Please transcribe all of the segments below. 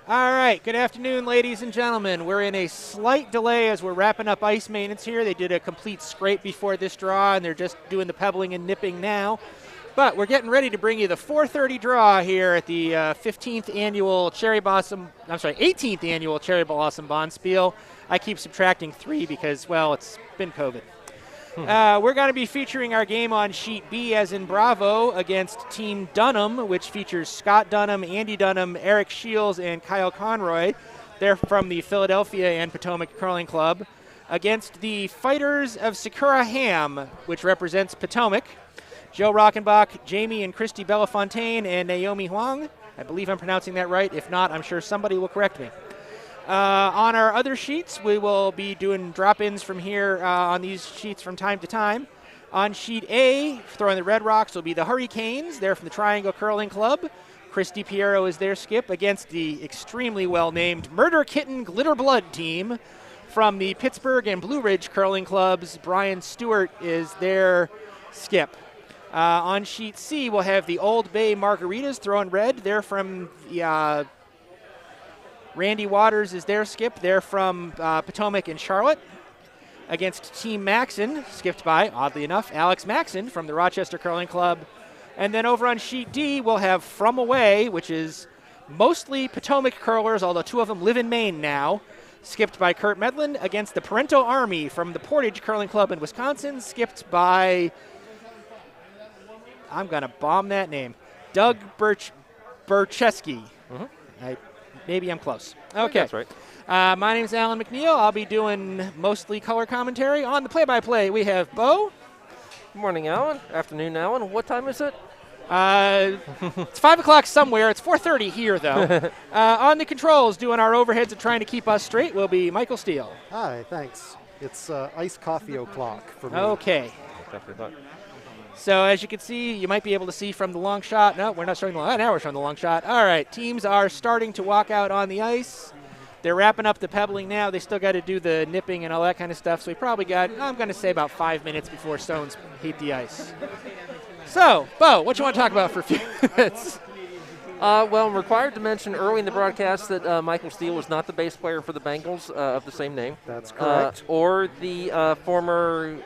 All right, good afternoon, ladies and gentlemen. We're in a slight delay as we're wrapping up ice maintenance here. They did a complete scrape before this draw, and they're just doing the pebbling and nipping now. But we're getting ready to bring you the 4:30 draw here at the 18th annual Cherry Blossom Bonspiel. I keep subtracting 3 because, well, it's been COVID. We're going to be featuring our game on Sheet B, as in Bravo, against Team Dunnam, which features Scott Dunnam, Andy Dunnam, Erik Shields, and Kyle Conroy. They're from the Philadelphia and Potomac Curling Club. Against the Fighters of Sakura Ham, which represents Potomac, Joe Rockenbach, Jamie and Kristy Bellefontaine, and Naomi Huang. I believe I'm pronouncing that right. If not, I'm sure somebody will correct me. On our other sheets, we will be doing drop-ins from here on these sheets from time to time. On Sheet A, throwing the Red Rocks, will be the Hurricanes. They're from the Triangle Curling Club. Kristy Piero is their skip against the extremely well-named Murder Kitten Glitter Blood team from the Pittsburgh and Blue Ridge Curling Clubs. Brian Stewart is their skip. On Sheet C, we'll have the Old Bay Margaritas throwing red. They're from the Randy Waters is their skip. They're from Potomac and Charlotte. Against Team Maxon, skipped by, oddly enough, Alex Maxon from the Rochester Curling Club. And then over on Sheet D, we'll have From Away, which is mostly Potomac curlers, although 2 of them live in Maine now. Skipped by Kurt Medlin against the Parento Army from the Portage Curling Club in Wisconsin. Skipped by, I'm going to bomb that name, Doug Burcheski. Maybe I'm close. Okay. That's right. My name is Alan McNeil. I'll be doing mostly color commentary. On the play-by-play, we have Bo. Good morning, Alan. Afternoon, Alan. What time is it? It's 5 o'clock somewhere. It's 4:30 here, though. On the controls, doing our overheads and trying to keep us straight, will be Michael Steele. Hi, thanks. It's iced coffee o'clock for me. Okay. So as you can see, you might be able to see from the long shot. No, we're not showing the long shot. Now we're showing the long shot. All right, teams are starting to walk out on the ice. They're wrapping up the pebbling now. They still got to do the nipping and all that kind of stuff. So we probably got, I'm going to say, about 5 minutes before stones heat the ice. So, Bo, what you want to talk about for a few minutes? Well, I'm required to mention early in the broadcast that Michael Steele was not the bass player for the Bengals of the same name. That's correct. Or the former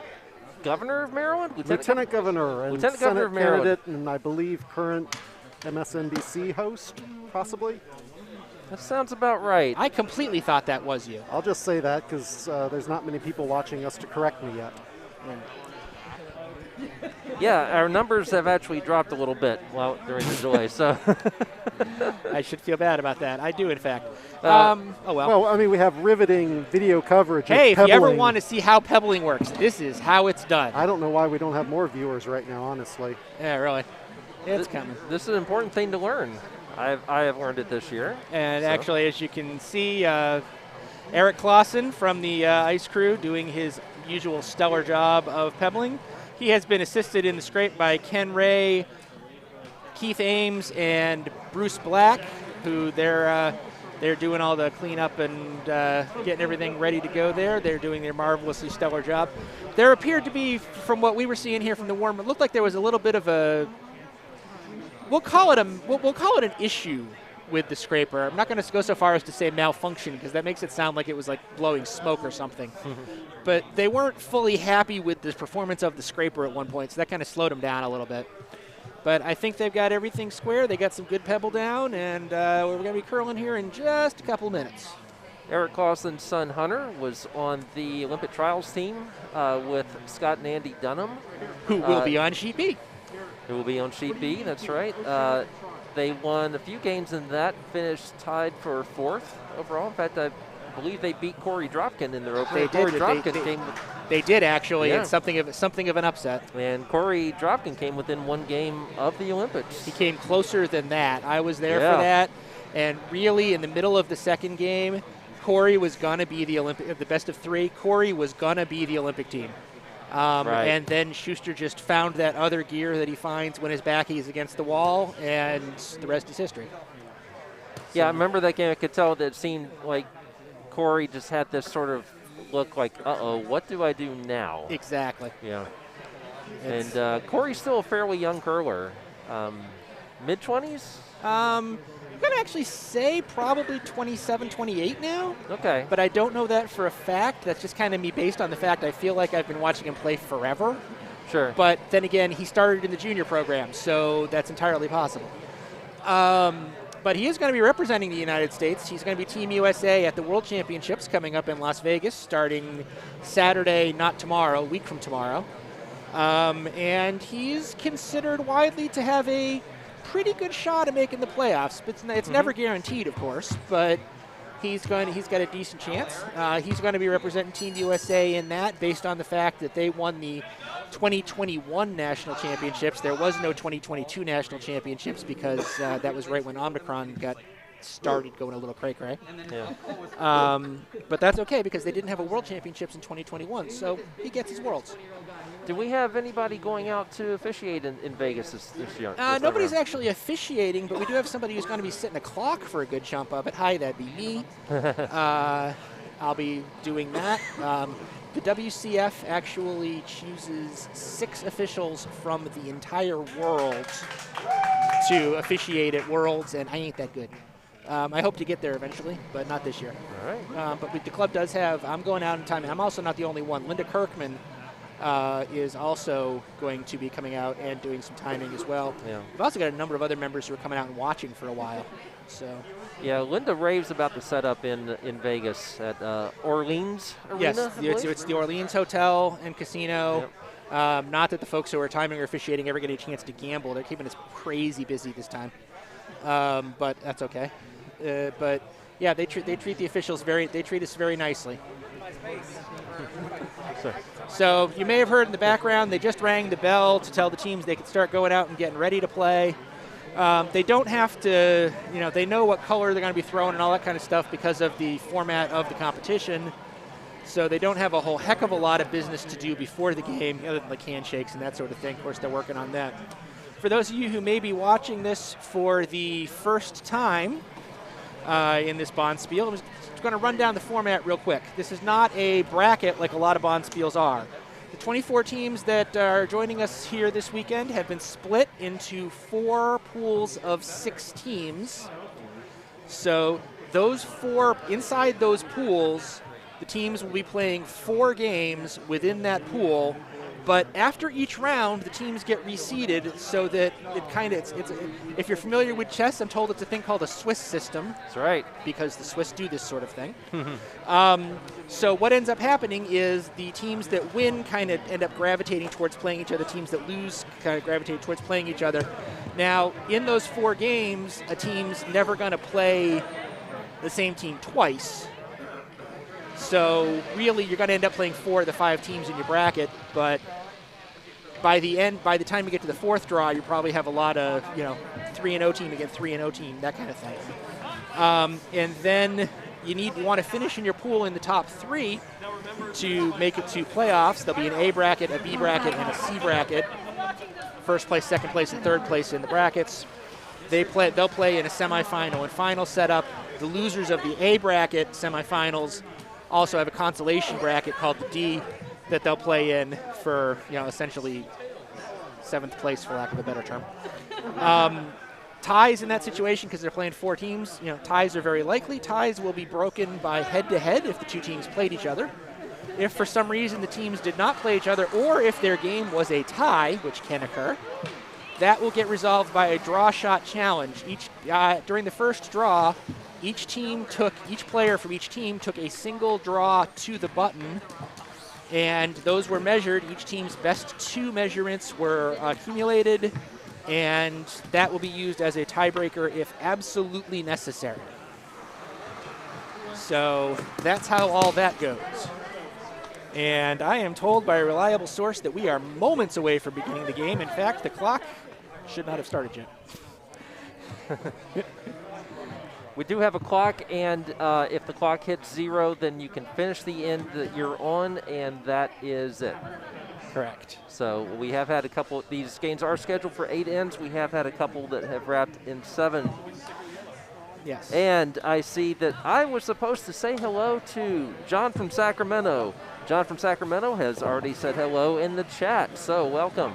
Governor of Maryland? Lieutenant Governor and Lieutenant Senate Governor of Maryland. candidate and I believe current MSNBC host, possibly. That sounds about right. I completely thought that was you. I'll just say that because there's not many people watching us to correct me yet. Yeah, our numbers have actually dropped a little bit during the delay, so. I should feel bad about that. I do, in fact. Oh, well. Well, I mean, we have riveting video coverage Hey, of if you ever pebbling. want to see how pebbling works, this is how it's done. I don't know why we don't have more viewers right now, honestly. Yeah, really. It's coming. This is an important thing to learn. I have learned it this year. And actually, as you can see, Erik Clausen from the ice crew doing his usual stellar job of pebbling. He has been assisted in the scrape by Ken Ray, Keith Ames, and Bruce Black, who they're doing all the cleanup and getting everything ready to go there. They're doing their marvelously stellar job. There appeared to be, from what we were seeing here from the warm, it looked like there was a little bit of a, we'll call it an issue with the scraper. I'm not going to go so far as to say malfunction because that makes it sound like it was like blowing smoke or something. But they weren't fully happy with the performance of the scraper at one point, so that kind of slowed them down a little bit. But I think they've got everything square. They got some good pebble down, and we're going to be curling here in just a couple minutes. Erik Clausen's son Hunter was on the Olympic trials team with Scott and Andy Dunnam. Who will be on Sheet B. Who will be on Sheet B, that's right. They won a few games in that, finished tied for 4th overall. In fact, I believe they beat Corey Dropkin in their opener. They did actually, yeah. And something of an upset. And Corey Dropkin came within 1 game of the Olympics. He came closer than that. I was there for that, and really in the middle of the second game, Corey was gonna be the best of 3. Corey was gonna be the Olympic team. Right. And then Schuster just found that other gear that he finds when his back is against the wall, and the rest is history. Yeah, I remember that game. I could tell that it seemed like Corey just had this sort of look like, uh-oh, what do I do now? Exactly. Yeah. And Corey's still a fairly young curler. Mid-20s? I'm going to actually say probably 27, 28 now. Okay. But I don't know that for a fact. That's just kind of me based on the fact I feel like I've been watching him play forever. Sure. But then again, he started in the junior program, so that's entirely possible. But he is going to be representing the United States. He's going to be Team USA at the World Championships coming up in Las Vegas starting Saturday, not tomorrow, a week from tomorrow. And he's considered widely to have a pretty good shot at making the playoffs. But it's never guaranteed, of course, but he's got a decent chance. He's going to be representing Team USA in that based on the fact that they won the 2021 national championships. There was no 2022 national championships because that was right when Omicron got started going a little cray-cray. Yeah. But that's okay because they didn't have a world championships in 2021, so he gets his worlds. Do we have anybody going out to officiate in Vegas this year? Nobody's actually officiating, but we do have somebody who's going to be setting a clock for a good chunk of it. Hi, that'd be me. I'll be doing that. The WCF actually chooses 6 officials from the entire world to officiate at Worlds, and I ain't that good. I hope to get there eventually, but not this year. All right. But the club does have, I'm going out in time. I'm also not the only one. Linda Kirkman is also going to be coming out and doing some timing as well. Yeah. We've also got a number of other members who are coming out and watching for a while. So. Yeah, Linda raves about the setup in Vegas at Orleans Arena. Yes, it's the Orleans Hotel and Casino. Yep. Not that the folks who are timing or officiating ever get a chance to gamble. They're keeping us crazy busy this time, but that's okay. But yeah, they treat the officials they treat us very nicely. So you may have heard in the background they just rang the bell to tell the teams they could start going out and getting ready to play. They don't have to, they know what color they're going to be throwing and all that kind of stuff because of the format of the competition. So they don't have a whole heck of a lot of business to do before the game, other than like handshakes and that sort of thing. Of course, they're working on that. For those of you who may be watching this for the first time in this Bonspiel, I'm just going to run down the format real quick. This is not a bracket like a lot of Bonspiels are. The 24 teams that are joining us here this weekend have been split into 4 pools of 6 teams. So those 4, inside those pools, the teams will be playing 4 games within that pool. But after each round, the teams get reseeded so that it kind of, if you're familiar with chess, I'm told it's a thing called a Swiss system. That's right. Because the Swiss do this sort of thing. So what ends up happening is the teams that win kind of end up gravitating towards playing each other. Teams that lose kind of gravitate towards playing each other. Now, in those 4 games, a team's never going to play the same team twice. So really, you're going to end up playing 4 of the 5 teams in your bracket, but by the time you get to the 4th draw, you probably have a lot of 3-0 team against 3-0 team, that kind of thing. And then you want to finish in your pool in the top 3 to make it to playoffs. There'll be an A bracket, a B bracket, and a C bracket. First place, second place, and third place in the brackets. They'll play in a semifinal and final setup. The losers of the A bracket semifinals also have a consolation bracket called the D that they'll play in for, essentially 7th place, for lack of a better term. Ties in that situation, because they're playing 4 teams, ties are very likely. Ties will be broken by head-to-head if the 2 teams played each other. If for some reason the teams did not play each other, or if their game was a tie, which can occur, that will get resolved by a draw shot challenge. During the first draw, each player from each team took a single draw to the button, and those were measured. Each team's best 2 measurements were accumulated, and that will be used as a tiebreaker if absolutely necessary. So that's how all that goes. And I am told by a reliable source that we are moments away from beginning the game. In fact, the clock should not have started yet. We do have a clock, and if the clock hits 0, then you can finish the end that you're on, and that is it. Correct. So we have had a couple. These games are scheduled for 8 ends. We have had a couple that have wrapped in 7. Yes. And I see that I was supposed to say hello to John from Sacramento. John from Sacramento has already said hello in the chat, so welcome.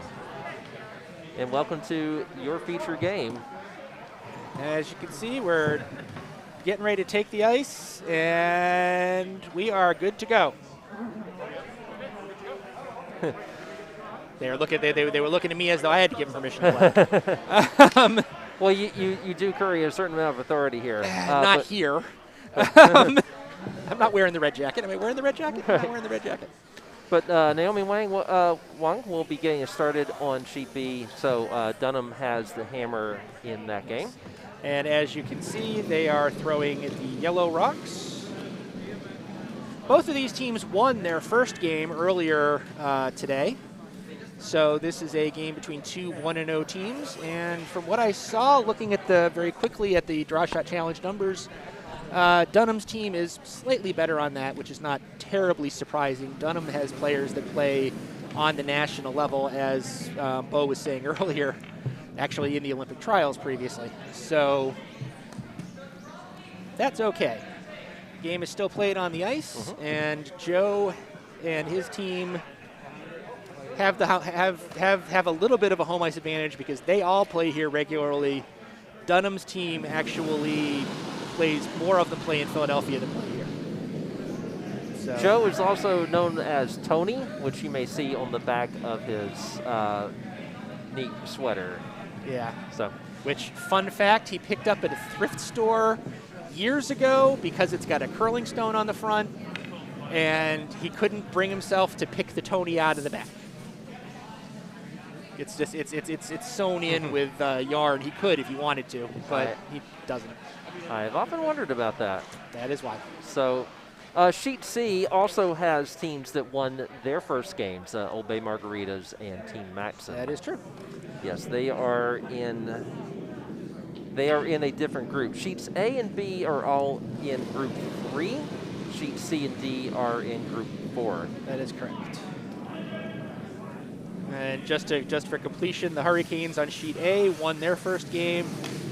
And welcome to your feature game. As you can see, we're getting ready to take the ice, and we are good to go. They were looking at me as though I had to give them permission to play. Well, you do carry a certain amount of authority here. Not here. I'm not wearing the red jacket. Am I wearing the red jacket? I'm not wearing the red jacket. But Naomi Huang will be getting us started on sheet B, so Dunnam has the hammer in that game. And as you can see, they are throwing the yellow rocks. Both of these teams won their first game earlier today. So this is a game between two 1-0 teams. And from what I saw, looking at very quickly at the draw shot challenge numbers, Dunnam's team is slightly better on that, which is not terribly surprising. Dunnam has players that play on the national level, as Bo was saying earlier, actually in the Olympic trials previously. So that's okay. The game is still played on the ice, and Joe and his team have a little bit of a home ice advantage because they all play here regularly. Dunnam's team actually more of them play in Philadelphia than play here. So. Joe is also known as Tony, which you may see on the back of his neat sweater. Yeah. So, which, fun fact, he picked up at a thrift store years ago because it's got a curling stone on the front, and he couldn't bring himself to pick the Tony out of the back. It's just it's sewn in with yarn. He could if he wanted to, but he doesn't. I've often wondered about that. That is why. So, Sheet C also has teams that won their first games, Old Bay Margaritas and Team Maxon. That is true. Yes, they are in a different group. Sheets A and B are all in Group 3. Sheets C and D are in Group 4. That is correct. And just for completion, the Hurricanes on Sheet A won their first game.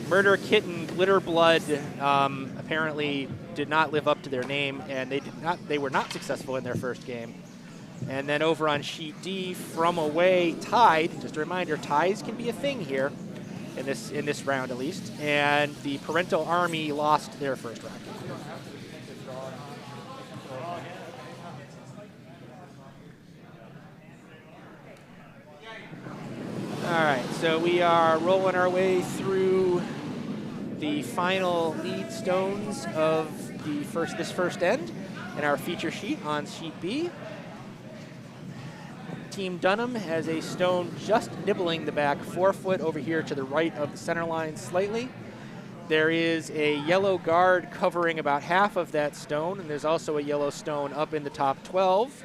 Murder Kitten Glitter Blood apparently did not live up to their name, and they were not successful in their first game. And then over on Sheet D, From Away tied. Just a reminder, ties can be a thing here in this round at least. And the Parental Army lost their first round. All right, so we are rolling our way through the final lead stones of this first end in our feature sheet on Sheet B. Team Dunnam has a stone just nibbling the back 4 foot over here to the right of the center line slightly. There is a yellow guard covering about half of that stone, and there's also a yellow stone up in the top 12.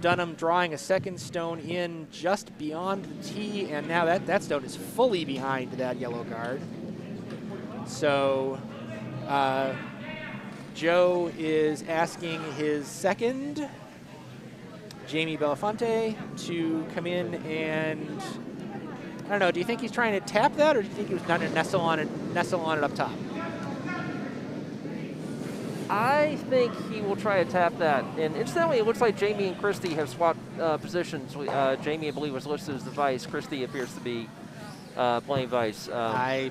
Dunnam drawing a second stone in just beyond the tee, and now that stone is fully behind that yellow guard. So Joe is asking his second, Jamie Bellefontaine, to come in and, I don't know, do you think he's trying to tap that, or do you think he was trying to nestle on it up top? I think he will try to tap that. And incidentally, it looks like Jamie and Kristy have swapped positions. Jamie, I believe, was listed as the vice. Kristy appears to be playing vice. I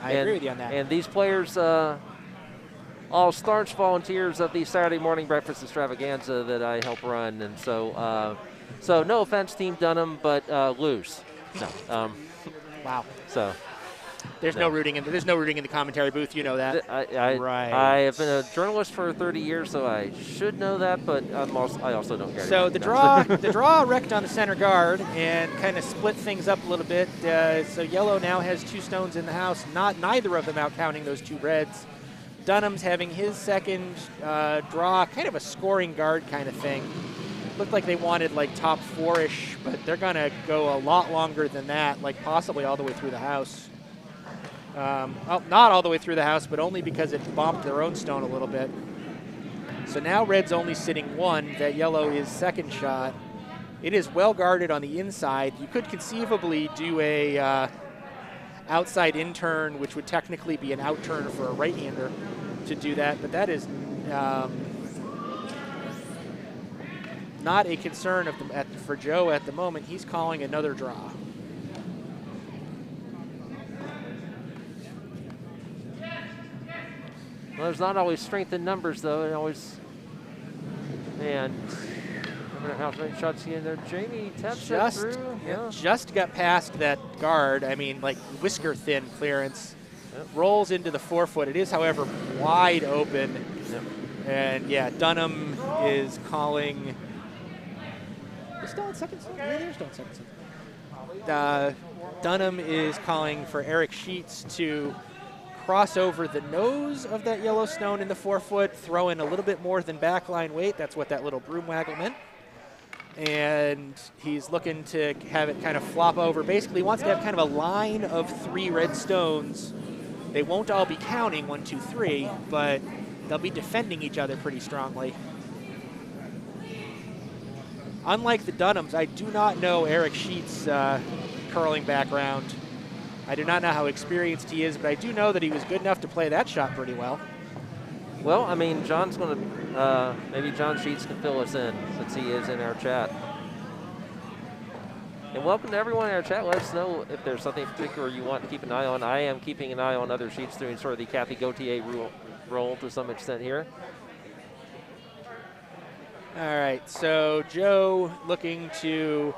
agree with you on that. And these players, all staunch volunteers of the Saturday morning breakfast extravaganza that I help run. And so, no offense, Team Dunnam, but lose. No. Wow. So. There's no rooting in the commentary booth. You know that. Right. I have been a journalist for 30 years, so I should know that, but I also don't care. So the draw wrecked on the center guard and kind of split things up a little bit. So yellow now has 2 stones in the house, neither of them out counting those 2 reds. Dunnam's having his second draw, kind of a scoring guard kind of thing. Looked like they wanted like top 4-ish, but they're going to go a lot longer than that, like possibly all the way through the house. Well, not all the way through the house, but only because it bumped their own stone a little bit. So now red's only sitting 1. That yellow is second shot. It is well guarded on the inside. You could conceivably do a outside in turn, which would technically be an out turn for a right-hander to do that, but that is not a concern for Joe at the moment. He's calling another draw. Well, there's not always strength in numbers, though. It always. And I don't know how many shots he in there. Jamie taps it through. Yeah. Just got past that guard. I mean, like whisker thin clearance. Yep. Rolls into the forefoot. It is, however, wide open. Yep. And yeah, Dunnam is calling. They're still on second set? Yeah, they're still on second set. Dunnam is calling for Erik Sheets to cross over the nose of that yellow stone in the forefoot, throw in a little bit more than backline weight. That's what that little broom waggle meant. And he's looking to have it kind of flop over. Basically, he wants to have kind of a line of 3 red stones. They won't all be counting 1, 2, 3, but they'll be defending each other pretty strongly. Unlike the Dunnams, I do not know Erik Sheets' curling background. I do not know how experienced he is, but I do know that he was good enough to play that shot pretty well. Well, I mean, John's going to, maybe John Sheets can fill us in since he is in our chat. And welcome to everyone in our chat. Let us know if there's something in particular you want to keep an eye on. I am keeping an eye on other sheets doing sort of the Kathy Gauthier role to some extent here. All right, so Joe looking to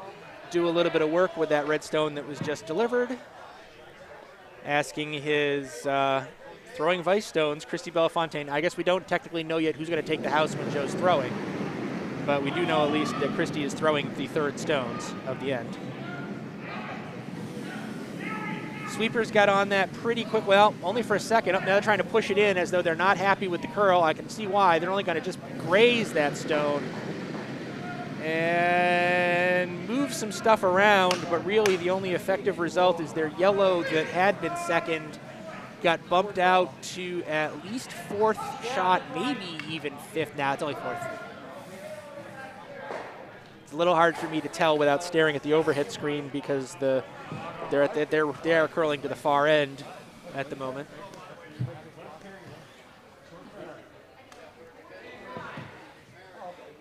do a little bit of work with that red stone that was just delivered. Asking his throwing vice stones, Kristy Bellefontaine. I guess we don't technically know yet who's going to take the house when Joe's throwing, but we do know at least that Kristy is throwing the 3rd stones of the end. Sweepers got on that pretty quick. Well, only for a second. Now they're trying to push it in as though they're not happy with the curl. I can see why. They're only going to just graze that stone and move some stuff around, but really the only effective result is their yellow that had been second got bumped out to at least 4th shot, maybe even 5th. Now it's only 4th. It's a little hard for me to tell without staring at the overhead screen because they are curling to the far end at the moment.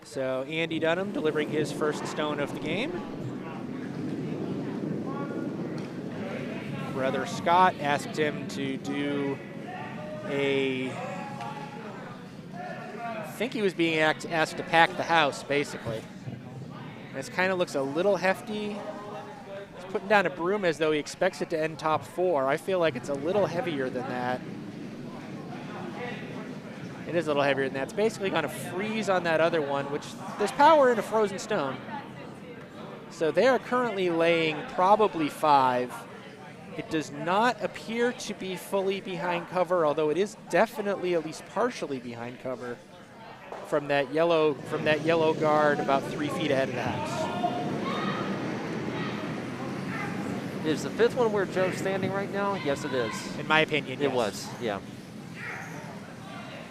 So Andy Dunnam delivering his first stone of the game. Brother Scott asked him to do I think he was being asked to pack the house, basically. This kind of looks a little hefty. He's putting down a broom as though he expects it to end top 4. I feel like it's a little heavier than that. It is a little heavier than that. It's basically going to freeze on that other one, which there's power in a frozen stone. So they are currently laying probably 5. It does not appear to be fully behind cover, although it is definitely at least partially behind cover from that yellow guard about 3 feet ahead of the house. Is the 5th one where Joe's standing right now? Yes, it is. In my opinion, yes. It was, yeah.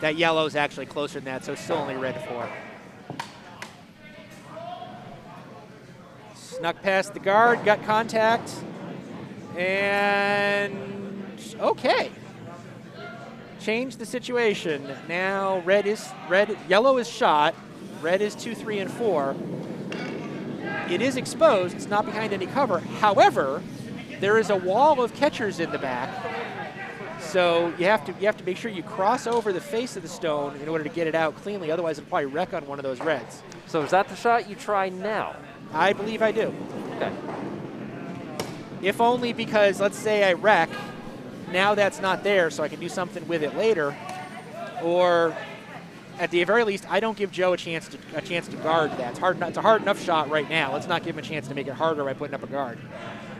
That yellow is actually closer than that, so it's still only red 4. Snuck past the guard, got contact, and okay. Change the situation. Now yellow is shot, red is 2, 3, and 4. It is exposed, it's not behind any cover. However, there is a wall of catchers in the back. So you have to make sure you cross over the face of the stone in order to get it out cleanly. Otherwise, it'll probably wreck on one of those reds. So is that the shot you try now? I believe I do. Okay. If only because, let's say I wreck, now that's not there, so I can do something with it later. Or at the very least, I don't give Joe a chance to guard that. It's a hard enough shot right now. Let's not give him a chance to make it harder by putting up a guard.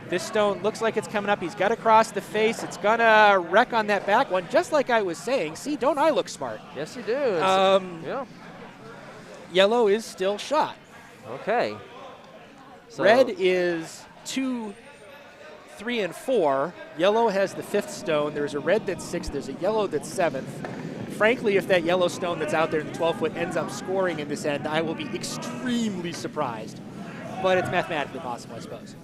This stone looks like it's coming up. He's got to cross the face. It's going to wreck on that back one, just like I was saying. See, don't I look smart? Yes, you do. Yeah. Yellow is still shot. Okay. So Red is 2, 3, and 4. Yellow has the 5th stone. There's a red that's 6th. There's a yellow that's 7th. Frankly, if that yellow stone that's out there in the 12-foot ends up scoring in this end, I will be extremely surprised. But it's mathematically possible, I suppose.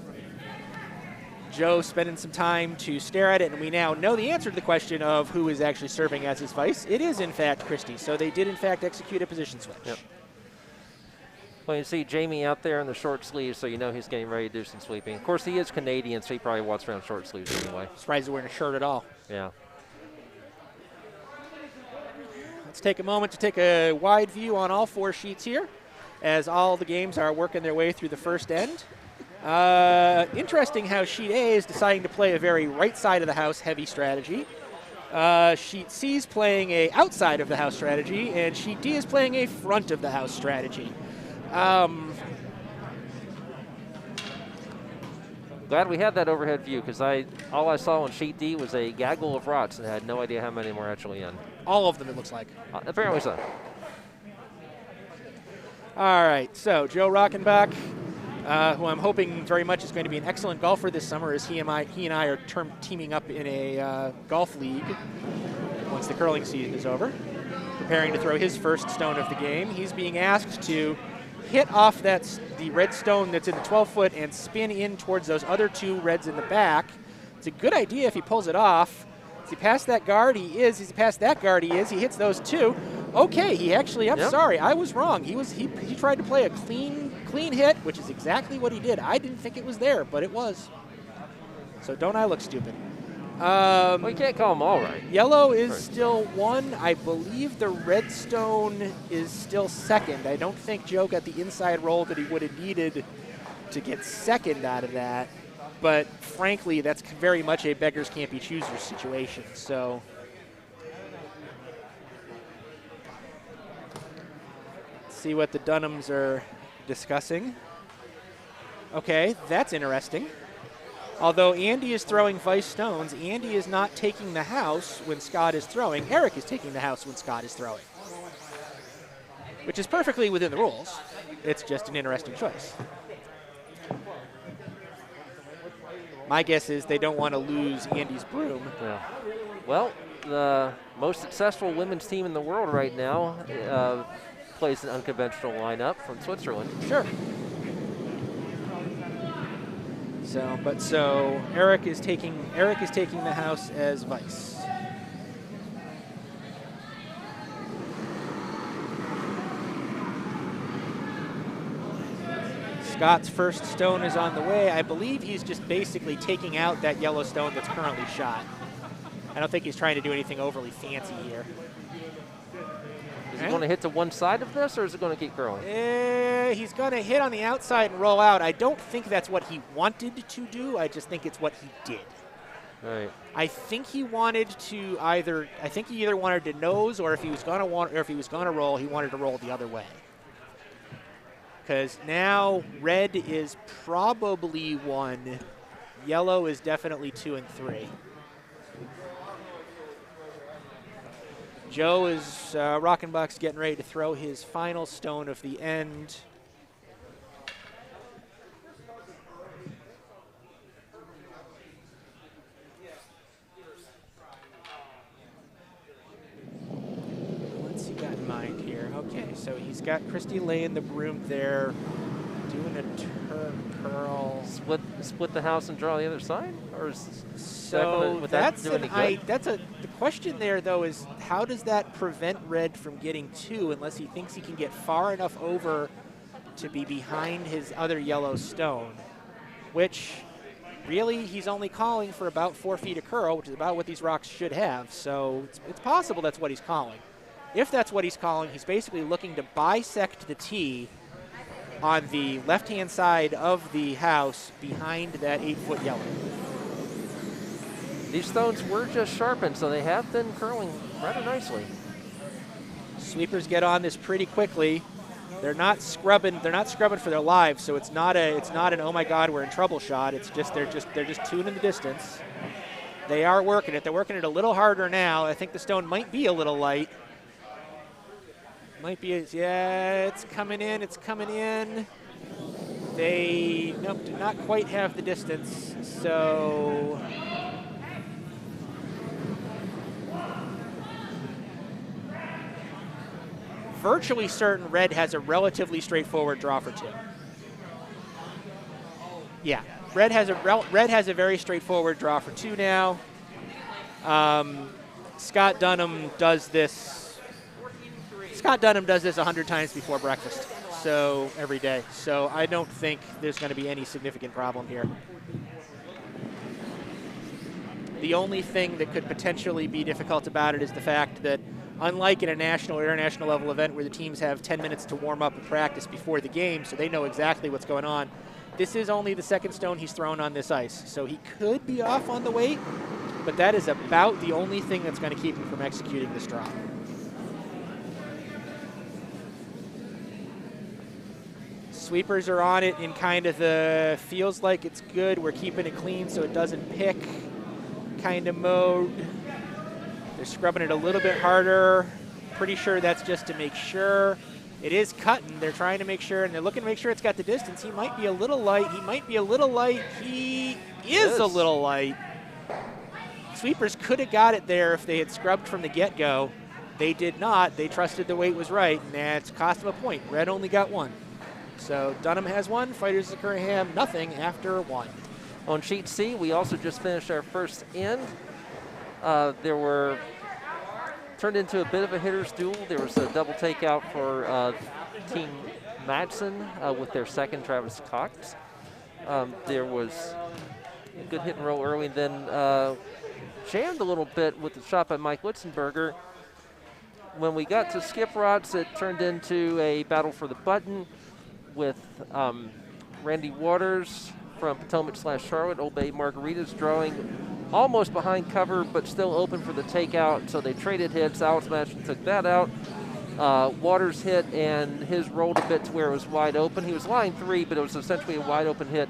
Joe spending some time to stare at it, and we now know the answer to the question of who is actually serving as his vice. It is, in fact, Kristy. So they did, in fact, execute a position switch. Yep. Well, you see Jamie out there in the short sleeves, so you know he's getting ready to do some sweeping. Of course, he is Canadian, so he probably walks around short sleeves anyway. Surprised he's wearing a shirt at all. Yeah. Let's take a moment to take a wide view on all 4 sheets here, as all the games are working their way through the first end. Interesting how Sheet A is deciding to play a very right side of the house heavy strategy. Sheet C is playing a outside of the house strategy, and Sheet D is playing a front of the house strategy. Glad we had that overhead view, because all I saw on Sheet D was a gaggle of rots and had no idea how many were actually in. All of them, it looks like. Apparently so. All right, so Joe Rockenbach, who I'm hoping very much is going to be an excellent golfer this summer, as he and I are teaming up in a golf league once the curling season is over, preparing to throw his first stone of the game. He's being asked to hit off the red stone that's in the 12-foot and spin in towards those other 2 reds in the back. It's a good idea if he pulls it off. Is he past that guard? He is. He's past that guard. He is. He hits those 2. Okay, he actually, I'm sorry, I was wrong. He tried to play a clean hit, which is exactly what he did. I didn't think it was there, but it was. So don't I look stupid? Well, you can't call them all right. Yellow is still 1. I believe the red stone is still 2nd. I don't think Joe got the inside roll that he would have needed to get 2nd out of that. But frankly, that's very much a beggars can't be choosers situation. So let's see what the Dunnams are discussing. Okay, that's interesting. Although Andy is throwing vice stones, Andy is not taking the house when Scott is throwing. Erik is taking the house when Scott is throwing, which is perfectly within the rules. It's just an interesting choice. My guess is they don't want to lose Andy's broom. Yeah. Well, the most successful women's team in the world right now plays an unconventional lineup from Switzerland. Sure. So Erik is taking the house as vice. Scott's first stone is on the way. I believe he's just basically taking out that yellow stone that's currently shot. I don't think he's trying to do anything overly fancy here. Is he going to hit to one side of this, or is it going to keep curling? He's going to hit on the outside and roll out. I don't think that's what he wanted to do. I just think it's what he did. Right. I think he wanted to either wanted to nose, or if he was going to roll, he wanted to roll the other way. Because now red is probably 1, yellow is definitely 2 and 3. Joe is Rockenbach's getting ready to throw his final stone of the end. What's he got in mind here? Okay, so he's got Kristy laying the broom there, doing a turn curl. Split the house and draw the other side, or is so that's the question there though is how does that prevent red from getting 2 unless he thinks he can get far enough over to be behind his other yellow stone, which really he's only calling for about 4 feet of curl, which is about what these rocks should have. So it's possible that's what he's calling. If that's what he's calling, he's basically looking to bisect the tee on the left-hand side of the house behind that 8-foot yellow. These stones were just sharpened, so they have been curling rather nicely. Sweepers get on this pretty quickly. They're not scrubbing for their lives, so it's not an oh my God, we're in trouble shot. It's just they're just tuning the distance. They are working it. They're working it a little harder now. I think the stone might be a little light. Might be, yeah, it's coming in, it's coming in. They, nope, do not quite have the distance, so. Virtually certain red has a relatively straightforward draw for 2. Yeah, red has a very straightforward draw for 2 now. Scott Dunnam does this 100 times before breakfast, so every day. So I don't think there's going to be any significant problem here. The only thing that could potentially be difficult about it is the fact that unlike in a national or international level event where the teams have 10 minutes to warm up and practice before the game, so they know exactly what's going on. This is only the second stone he's thrown on this ice, so he could be off on the weight, but that is about the only thing that's going to keep him from executing this drop. Sweepers are on it in kind of the feels like it's good, we're keeping it clean so it doesn't pick kind of mode. They're scrubbing it a little bit harder. Pretty sure that's just to make sure. It is cutting. They're trying to make sure, and they're looking to make sure it's got the distance. He might be a little light. He might be a little light. He is a little light. Sweepers could have got it there if they had scrubbed from the get-go. They did not. They trusted the weight was right, and that's cost them a point. Red only got one. So Dunnam has one. Fighters of Curraham, nothing after one. On sheet C, we also just finished our first end. There were turned into a bit of a hitter's duel. There was a double takeout for Team Maxon with their second, Travis Kokx. There was a good hit and roll early, and then jammed a little bit with the shot by Mike Litzenberger. When we got to skip rods, it turned into a battle for the button with Randy Waters from Potomac/Charlotte, Old Bay Margaritas, drawing almost behind cover, but still open for the takeout. So they traded hits. Alex Maxon took that out. Waters hit, and his rolled a bit to where it was wide open. He was line 3, but it was essentially a wide open hit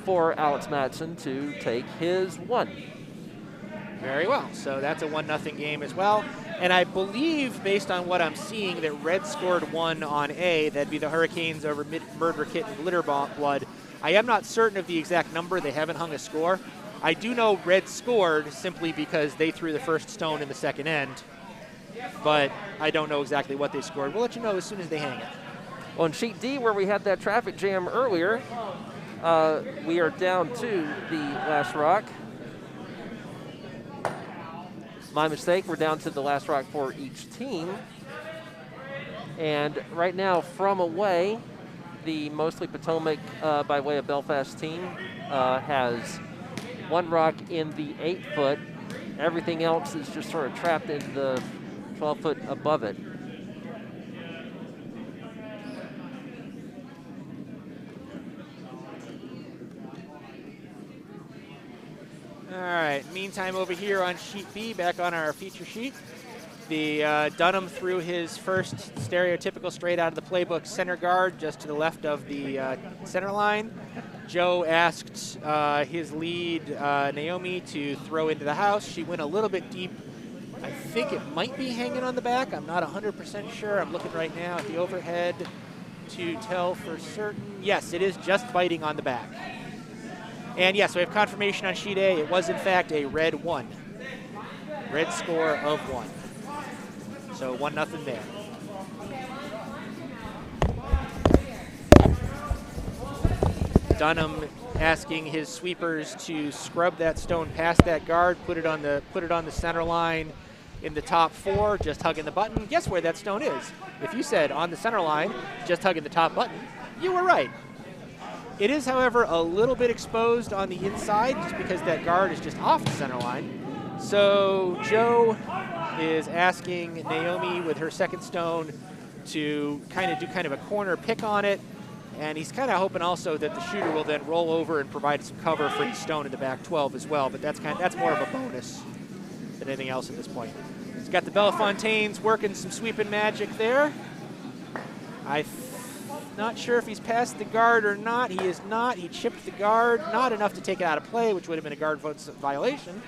for Alex Maxon to take his 1. Very well. So that's a 1-0 game as well. And I believe, based on what I'm seeing, that Red scored 1 on A. That'd be the Hurricanes over Murder Kit and Glitter Blood. I am not certain of the exact number. They haven't hung a score. I do know Red scored simply because they threw the first stone in the second end, but I don't know exactly what they scored. We'll let you know as soon as they hang it. On sheet D, where we had that traffic jam earlier, we are down to the last rock. My mistake, we're down to the last rock for each team. And right now, from away, the mostly Potomac by way of Belfast team has 1 rock in the 8-foot. Everything else is just sort of trapped in the 12-foot above it. All right, meantime over here on sheet B, back on our feature sheet, the Dunnam threw his first stereotypical straight out of the playbook center guard just to the left of the center line. Joe asked his lead, Naomi, to throw into the house. She went a little bit deep. I think it might be hanging on the back. I'm not 100% sure. I'm looking right now at the overhead to tell for certain. Yes, it is just biting on the back. And yes, we have confirmation on sheet A. It was, in fact, a red 1. Red score of 1. So 1-0 there. Dunnam asking his sweepers to scrub that stone past that guard, put it on the center line in the top 4, just hugging the button. Guess where that stone is? If you said on the center line, just hugging the top button, you were right. It is, however, a little bit exposed on the inside just because that guard is just off the center line. So Joe is asking Naomi with her second stone to kind of a corner pick on it. And he's kind of hoping also that the shooter will then roll over and provide some cover for the stone in the back 12 as well. But that's more of a bonus than anything else at this point. He's got the Bellefontaines working some sweeping magic there. Not sure if he's past the guard or not. He is not. He chipped the guard, not enough to take it out of play, which would have been a guard violation.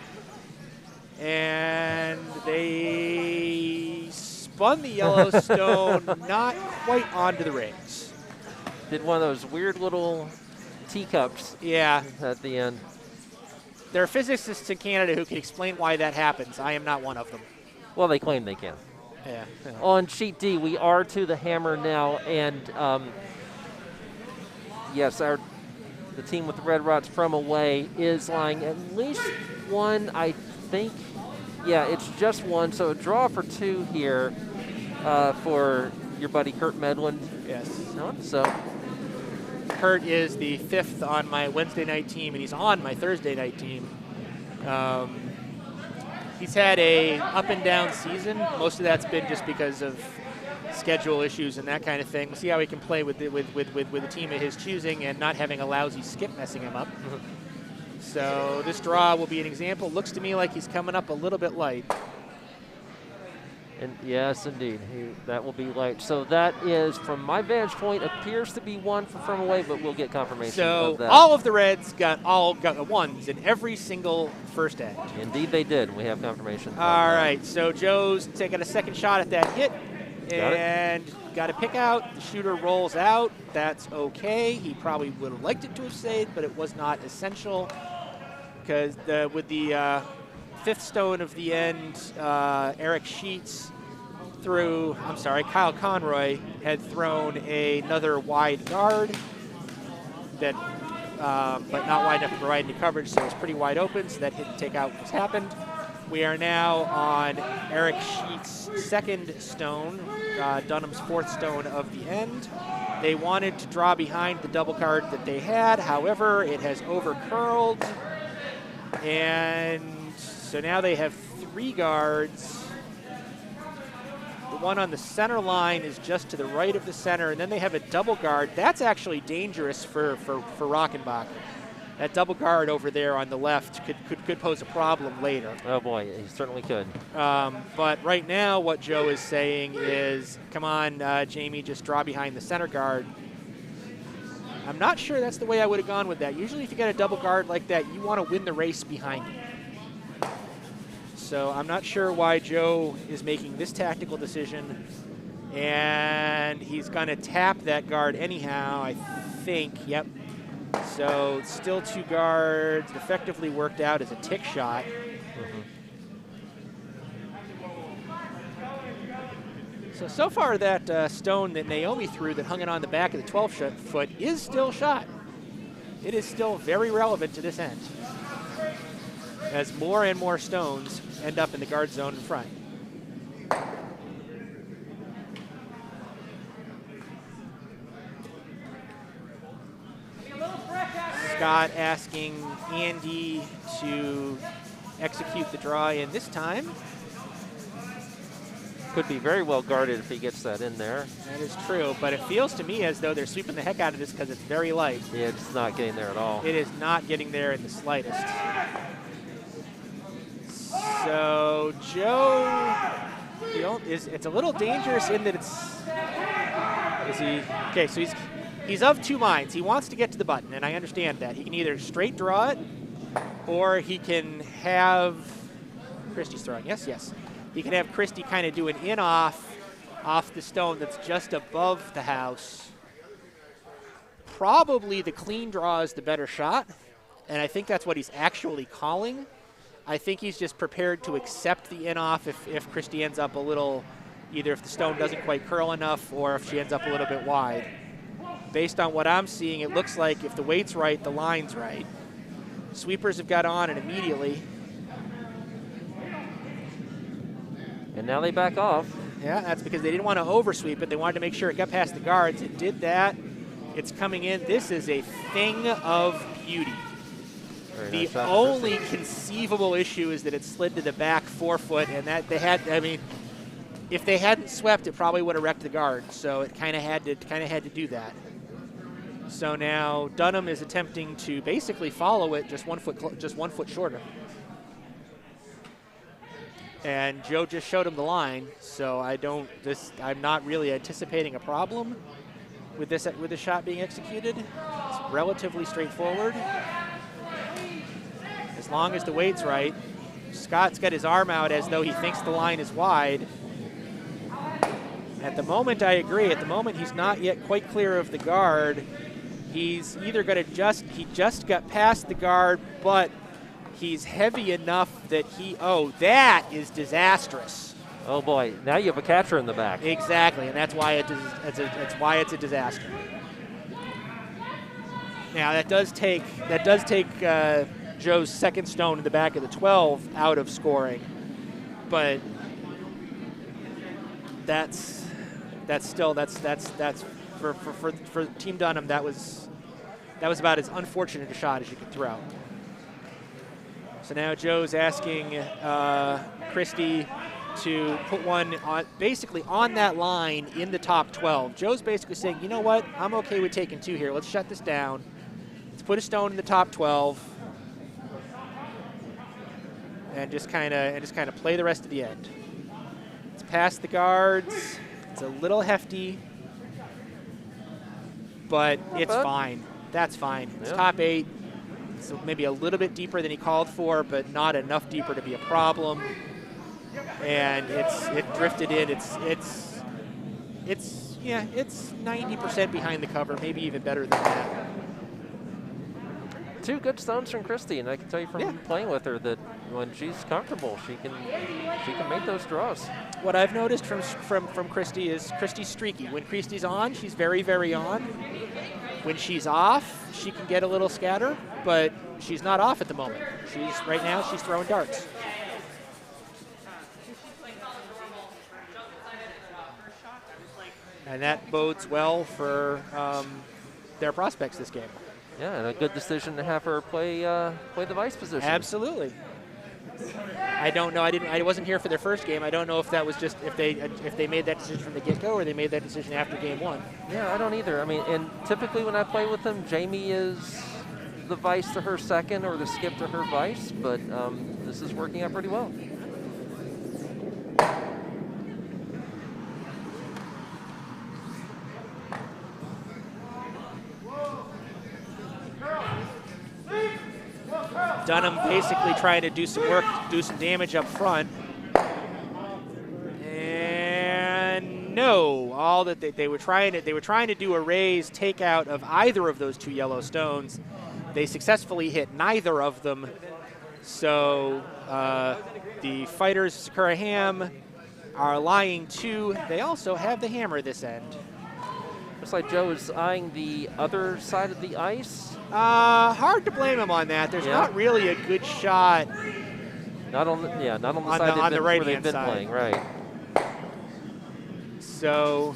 And they spun the yellow stone not quite onto the rings. Did one of those weird little teacups. Yeah. At the end. There are physicists in Canada who can explain why that happens. I am not one of them. Well, they claim they can. Yeah. On sheet D, we are to the hammer now, and yes, the team with the red rods from away is lying at least 1, I think. Yeah, it's just 1, so a draw for 2 here for your buddy Kurt Medland. Yes. So Kurt is the 5th on my Wednesday night team, and he's on my Thursday night team. he's had a up and down season. Most of that's been just because of schedule issues and that kind of thing. We'll see how he can play with a team of his choosing and not having a lousy skip messing him up. So this draw will be an example. Looks to me like he's coming up a little bit light. And yes, indeed, that will be light. So that is, from my vantage point, appears to be one from away, but we'll get confirmation of that. So all of the Reds got ones in every single first edge. Indeed they did. We have confirmation. All right, so Joe's taking a second shot at that hit. And got a pick out. The shooter rolls out. That's okay. He probably would have liked it to have stayed, but it was not essential because with the fifth stone of the end, Erik Sheets Kyle Conroy had thrown another wide guard that, but not wide enough to provide any coverage, so it was pretty wide open. So that hit and take out has happened. We are now on Erik Sheets' second stone, Dunnam's fourth stone of the end. They wanted to draw behind the double guard that they had. However, it has over-curled. And so now they have 3 guards. The one on the center line is just to the right of the center, and then they have a double guard. That's actually dangerous for Rockenbach. That double guard over there on the left could pose a problem later. Oh boy, he certainly could. But right now what Joe is saying is, come on, Jamie, just draw behind the center guard. I'm not sure that's the way I would have gone with that. Usually if you get a double guard like that, you want to win the race behind it. So I'm not sure why Joe is making this tactical decision. And he's going to tap that guard anyhow, I think. Yep. So still 2 guards, effectively worked out as a tick shot. So far that stone that Naomi threw that hung it on the back of the 12-foot is still shot. It is still very relevant to this end, as more and more stones end up in the guard zone in front. Scott asking Andy to execute the draw in this time. Could be very well guarded if he gets that in there. That is true, but it feels to me as though they're sweeping the heck out of this because it's very light. Yeah, it's not getting there at all. It is not getting there in the slightest. So Joe, it's a little dangerous in that okay, so he's of 2 minds. He wants to get to the button, and I understand that. He can either straight draw it, or he can have Kristy's throwing. Yes. He can have Kristy kind of do an in-off off the stone that's just above the house. Probably the clean draw is the better shot, and I think that's what he's actually calling. I think he's just prepared to accept the in-off if Kristy ends up a little, either if the stone doesn't quite curl enough or if she ends up a little bit wide. Based on what I'm seeing, it looks like if the weight's right, the line's right. Sweepers have got on it immediately. And now they back off. Yeah, that's because they didn't want to oversweep it. They wanted to make sure it got past the guards. It did that. It's coming in. This is a thing of beauty. The only conceivable issue is that it slid to the back 4 foot, and that they had, I mean, if they hadn't swept, it probably would have wrecked the guard. So it kind of had to do that. So now Dunnam is attempting to basically follow it just 1 foot shorter. And Joe just showed him the line, so I'm not really anticipating a problem with the shot being executed. It's relatively straightforward. As long as the weight's right. Scott's got his arm out as though he thinks the line is wide. At the moment, I agree. At the moment, he's not yet quite clear of the guard. He's either going to he just got past the guard, but he's heavy enough that that is disastrous. Oh boy, now you have a catcher in the back. Exactly, and that's why it's a disaster. Now that does take Joe's second stone in the back of the 12 out of scoring, but that's for Team Dunnam, that was about as unfortunate a shot as you could throw. So now Joe's asking Kristy to put one on, basically on that line in the top 12. Joe's basically saying, you know what, I'm okay with taking 2 here. Let's shut this down. Let's put a stone in the top 12, and just kind of play the rest of the end. It's past the guards. It's a little hefty, but it's fine. That's fine. It's top 8. So maybe a little bit deeper than he called for, but not enough deeper to be a problem. And it drifted in. It's 90% behind the cover, maybe even better than that. 2 good stones from Kristy, and I can tell you from playing with her that when she's comfortable, she can make those draws. What I've noticed from Kristy is Kristy's streaky. When Kristy's on, she's very, very on. When she's off, she can get a little scatter, but she's not off at the moment. Right now she's throwing darts. And that bodes well for their prospects this game. Yeah, and a good decision to have her play the vice position. Absolutely. I don't know. I wasn't here for their first game. I don't know if that was just if they made that decision from the get-go or they made that decision after game 1. Yeah, I don't either. I mean, and typically when I play with them, Jamie is the vice to her second or the skip to her vice, but this is working out pretty well. Dunnam basically trying to do some work, do some damage up front. And no, all that they were trying to do a raise takeout of either of those 2 yellow stones. They successfully hit neither of them. So the fighters, Sakura Ham, are lying 2. They also have the hammer this end. Looks like Joe is eyeing the other side of the ice. Hard to blame him on that. There's not really a good shot. Not on the side where they've been playing, right? So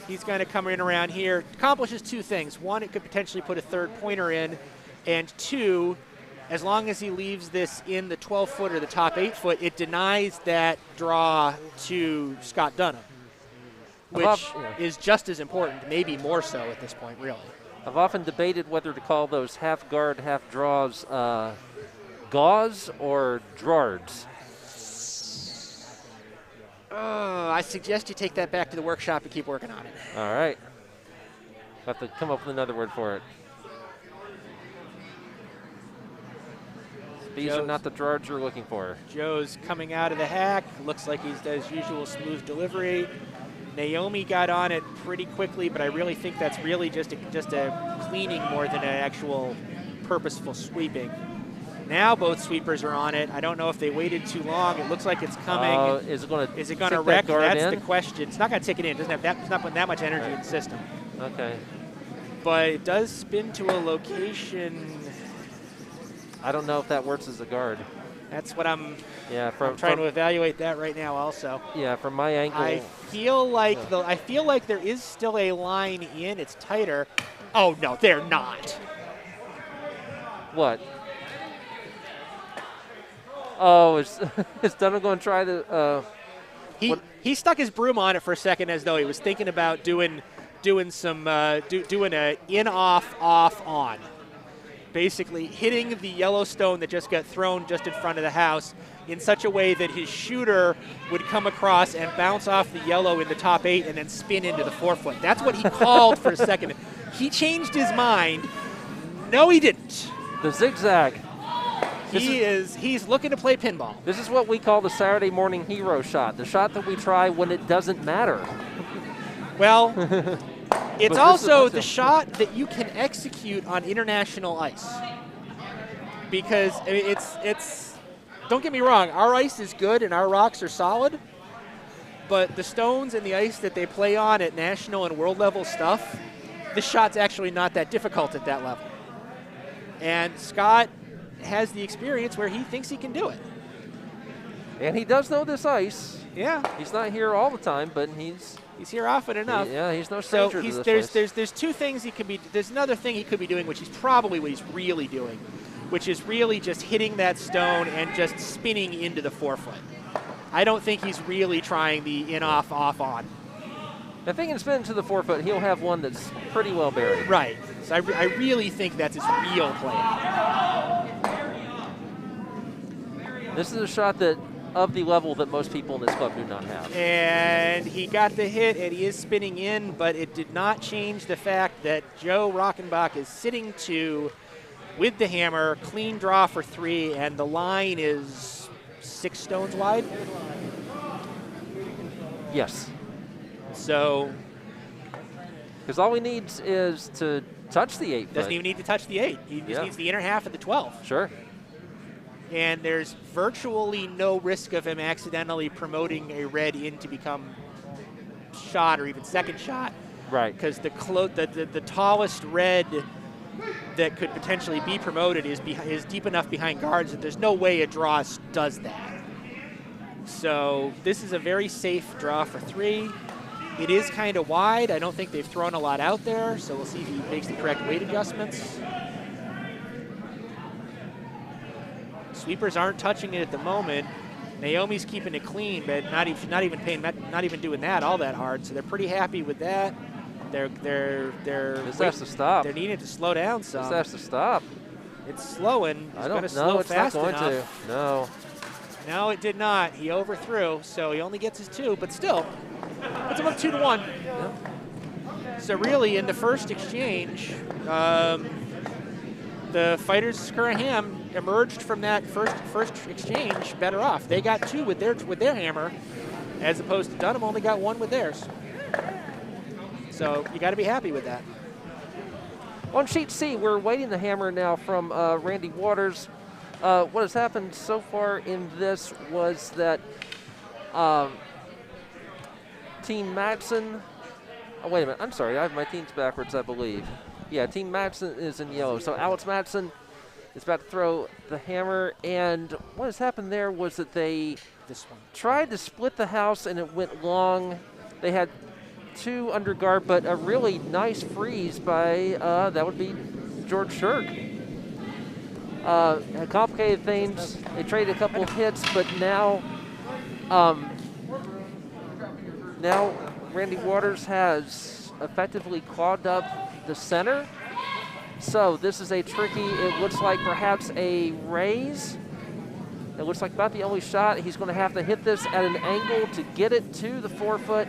he's going to come in around here. Accomplishes 2 things. 1, it could potentially put a 3rd pointer in, and 2, as long as he leaves this in the 12-foot or the top 8-foot, it denies that draw to Scott Dunnam, which is just as important, maybe more so at this point, really. I've often debated whether to call those half guard, half draws gauze or drawers. I suggest you take that back to the workshop and keep working on it. All right. Have to come up with another word for it. These are not the drawers you're looking for. Joe's coming out of the hack. Looks like he's done his usual smooth delivery. Naomi got on it pretty quickly, but I really think that's really just a cleaning more than an actual purposeful sweeping. Now both sweepers are on it. I don't know if they waited too long. It looks like it's coming. Is it going to wreck? That's the question. It's not going to tick it in. It doesn't have that. It's not putting that much energy in the system. Okay. But it does spin to a location. I don't know if that works as a guard. That's what I'm trying to evaluate that right now also. Yeah, from my angle. I feel like there is still a line in. It's tighter. Oh, no, they're not. What? Oh, is Dunnam going to try the he stuck his broom on it for a second as though he was thinking about doing a in-off-off-on. Basically hitting the yellow stone that just got thrown just in front of the house in such a way that his shooter would come across and bounce off the yellow in the top 8 and then spin into the 4-foot. That's what he called for a second. He changed his mind. No, he didn't. The zigzag. He's looking to play pinball. This is what we call the Saturday morning hero shot, the shot that we try when it doesn't matter. Well, it's also the shot that you can execute on international ice. Because it's don't get me wrong, our ice is good and our rocks are solid, but the stones and the ice that they play on at national and world level stuff, the shot's actually not that difficult at that level. And Scott has the experience where he thinks he can do it. And he does know this ice. Yeah. He's not here all the time, but he's here often enough. Yeah, he's no stranger to this place. There's 2 things he could be. There's another thing he could be doing, which is probably what he's really doing, which is really just hitting that stone and just spinning into the 4-foot. I don't think he's really trying the in-off, off-on. If he can spin to the 4-foot, he'll have one that's pretty well buried. Right. So I really think that's his real plan. This is a shot that of the level that most people in this club do not have. And he got the hit, and he is spinning in, but it did not change the fact that Joe Rockenbach is sitting 2 with the hammer, clean draw for 3, and the line is 6 stones wide. Yes. So, because all he needs is to touch the 8 foot. Doesn't even need to touch the 8. He just needs the inner half of the 12. Sure. And there's virtually no risk of him accidentally promoting a red in to become shot or even second shot. Right. Because the tallest red that could potentially be promoted is deep enough behind guards that there's no way a draw does that. So this is a very safe draw for 3. It is kind of wide. I don't think they've thrown a lot out there, so we'll see if he makes the correct weight adjustments. Sweepers aren't touching it at the moment. Naomi's keeping it clean, but not even doing that all that hard. So they're pretty happy with that. This has to stop. They're needing to slow down some. This has to stop. It's slowing. I don't know. It's not going to. No. No, it did not. He overthrew, so he only gets his 2, but still, it's about 2-1. Yep. So really, in the first exchange, the fighters Sakura Ham emerged from that first exchange better off. They got 2 with their hammer, as opposed to Dunnam only got 1 with theirs. So you got to be happy with that. On sheet C, we're waiting the hammer now from Randy Waters. What has happened so far in this was that Team Maxon. Oh, wait a minute. I'm sorry. I have my teams backwards, I believe. Yeah, Team Maxon is in yellow. So Alex Maxon is about to throw the hammer. And what has happened there was that they tried to split the house, and it went long. They had 2 under guard, but a really nice freeze by, that would be George Shirk. Had complicated things. They traded a couple of hits, but now Randy Waters has effectively clogged up the center. So this is a tricky, it looks like perhaps a raise. It looks like about the only shot. He's going to have to hit this at an angle to get it to the 4-foot.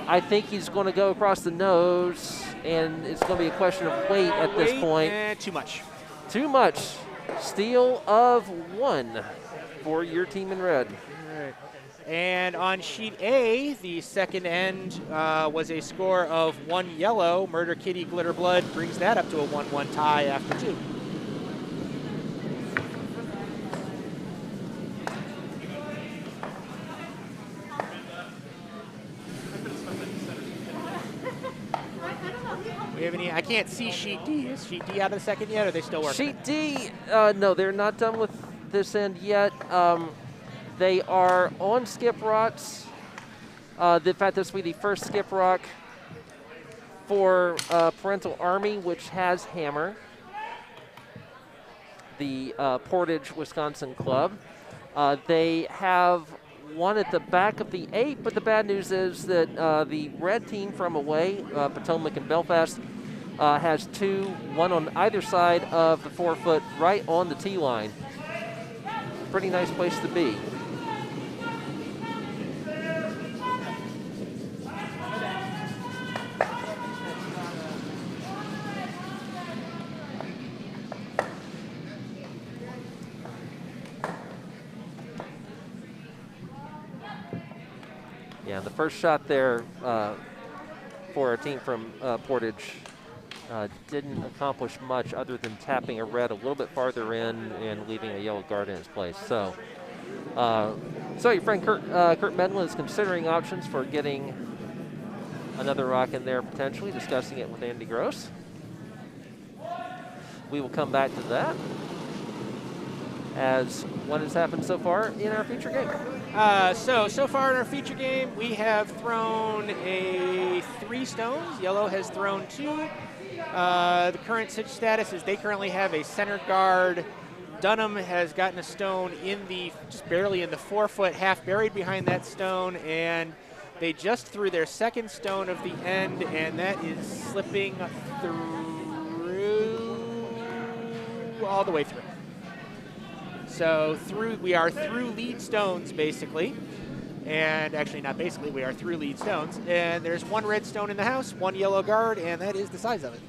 I think he's going to go across the nose, and it's going to be a question of weight at this point. Too much. Too much. Steal of 1 for your team in red. All right. And on sheet A, the second end was a score of 1 yellow. Murder Kitty Glitter Blood brings that up to a 1-1 tie after 2. We have any? I can't see sheet D. Is sheet D out of the second yet, or are they still working? Sheet D, no, they're not done with this end yet. They are on skip rocks. In fact, this will be the first skip rock for Parental Army, which has hammer. The Portage, Wisconsin club. They have 1 at the back of the 8, but the bad news is that the red team from away, Potomac and Belfast, has 2, 1 on either side of the 4-foot, right on the tee line. Pretty nice place to be. Yeah, the first shot there for a team from Portage didn't accomplish much other than tapping a red a little bit farther in and leaving a yellow guard in its place. So, your friend Kurt Medlin is considering options for getting another rock in there, potentially discussing it with Andy Gross. We will come back to that as what has happened so far in our feature game. So far in our feature game, we have thrown 3 stones. Yellow has thrown 2. The current status is they currently have a center guard Dunnam has gotten a stone just barely in the 4-foot, half buried behind that stone, and they just threw their second stone of the end, and that is slipping through all the way through. So we are through lead stones, basically. And actually, not basically, we are through lead stones. And there's one red stone in the house, one yellow guard, and that is the size of it.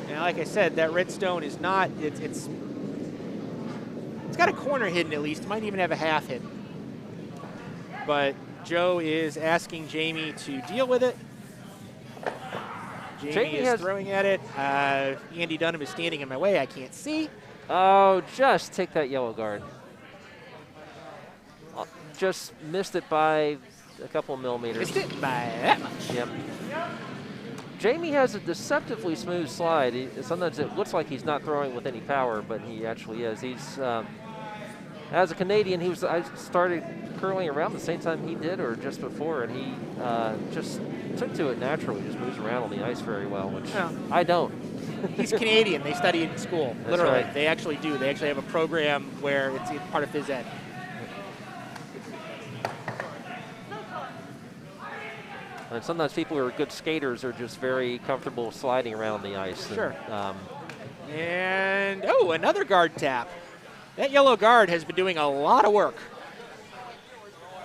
And like I said, that red stone is not, it's got a corner hidden at least. It might even have a half hidden. But Joe is asking Jamie to deal with it. Jamie is throwing at it. Andy Dunnam is standing in my way. I can't see. Oh, just take that yellow guard. Just missed it by a couple of millimeters. Missed it by that much. Yep. Jamie has a deceptively smooth slide. Sometimes it looks like he's not throwing with any power, but he actually is. He's as a Canadian, I started curling around the same time he did, or just before, and he just took to it naturally. Just moves around on the ice very well, which I don't. He's Canadian. They study it in school. That's literally, right. They actually do. They actually have a program where it's part of phys ed. And sometimes people who are good skaters are just very comfortable sliding around the ice. Sure. And, And, another guard tap. That yellow guard has been doing a lot of work.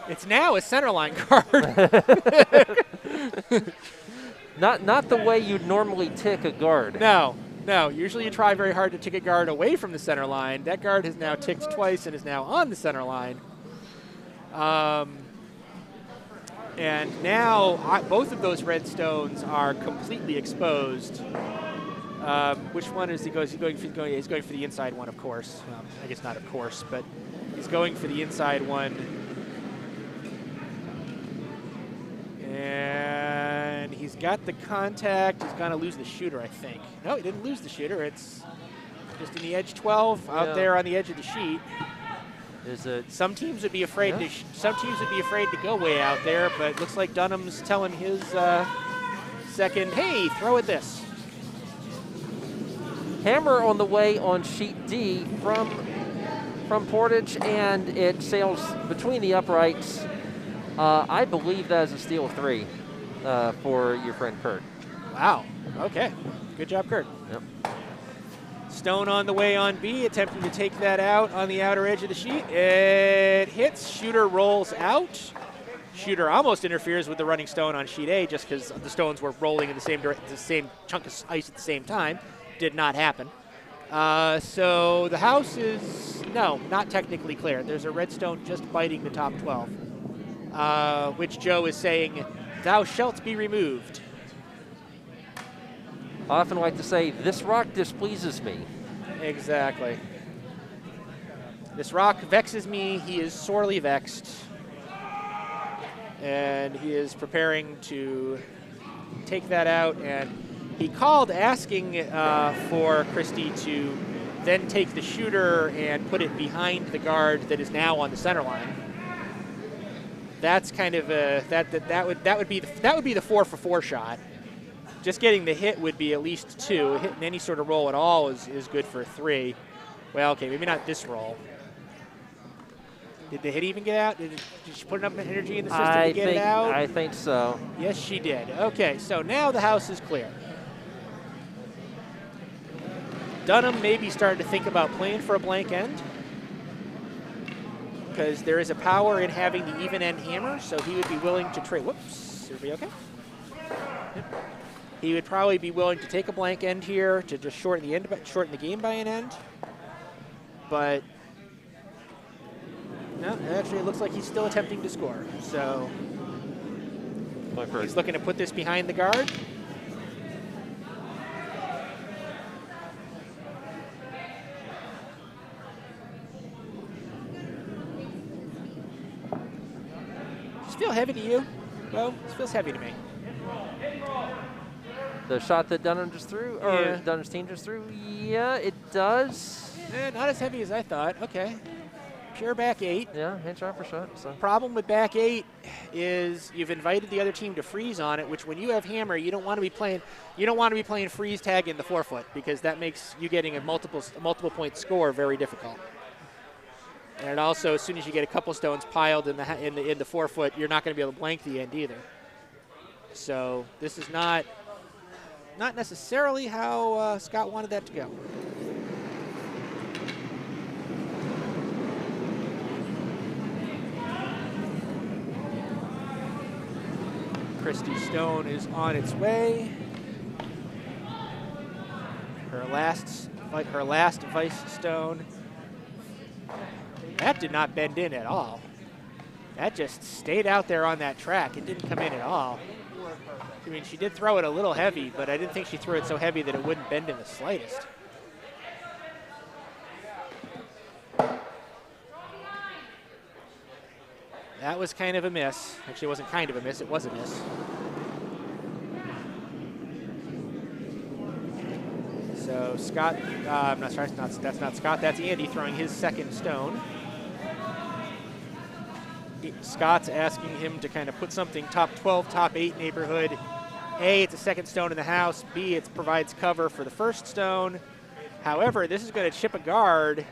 It's now a centerline guard. not the way you'd normally tick a guard. No. Usually you try very hard to tick a guard away from the center line. That guard has now ticked twice and is now on the center line. And now both of those red stones are completely exposed. Which one is he going? He's going for the inside one, of course. I guess not, of course, but he's going for the inside one. And he's got the contact. He's going to lose the shooter, I think. No, he didn't lose the shooter. It's just in the edge 12 out there on the edge of the sheet. Some teams would be afraid to. Some teams would be afraid to go way out there, but it looks like Dunnam's telling his second, "Hey, throw at this." Hammer on the way on sheet D from Portage, and it sails between the uprights. I believe that is a steal of 3 for your friend Kurt. Wow. Okay. Good job, Kurt. Yep. Stone on the way on B, attempting to take that out on the outer edge of the sheet. It hits. Shooter rolls out. Shooter almost interferes with the running stone on sheet A just because the stones were rolling in the same chunk of ice at the same time. Did not happen. So the house is, not technically clear. There's a red stone just biting the top 12, which Joe is saying, "Thou shalt be removed." I often like to say, this rock displeases me. Exactly. This rock vexes me. He is sorely vexed. And he is preparing to take that out. And he called asking for Kristy to then take the shooter and put it behind the guard that is now on the center line. That's kind of that would be the 4-for-4 shot. Just getting the hit would be at least 2. Hitting any sort of roll at all is good for 3. Well, okay, maybe not this roll. Did the hit even get out? Did she put enough energy in the system to get it out? I think so. Yes, she did. Okay, so now the house is clear. Dunnam may be starting to think about playing for a blank end because there is a power in having the even end hammer, so he would be willing to trade. Whoops, everybody okay? Yep. He would probably be willing to take a blank end here to just shorten the game by an end. But no, actually it looks like he's still attempting to score. So he's looking to put this behind the guard. Does this feel heavy to you? Well, this feels heavy to me. The shot that Dunnam just threw, or Dunnam's team just threw? Yeah, it does. Not as heavy as I thought. Okay. Share back 8. Yeah, hand shot for shot. So. Problem with back 8 is you've invited the other team to freeze on it, which when you have hammer, you don't want to be playing. You don't want to be playing freeze tag in the forefoot because that makes you getting a multiple point score very difficult. And also, as soon as you get a couple stones piled in the forefoot, you're not going to be able to blank the end either. So this is not necessarily how Scott wanted that to go. Kristy Stone is on its way. Her last Vice Stone. That did not bend in at all. That just stayed out there on that track. It didn't come in at all. I mean, she did throw it a little heavy, but I didn't think she threw it so heavy that it wouldn't bend in the slightest. That was kind of a miss. Actually, it wasn't kind of a miss, it was a miss. So Scott, I'm not sorry, that's not Scott, that's Andy throwing his second stone. Scott's asking him to kind of put something top 12, top 8 neighborhood. A, it's a second stone in the house. B, it provides cover for the first stone. However, this is going to chip a guard,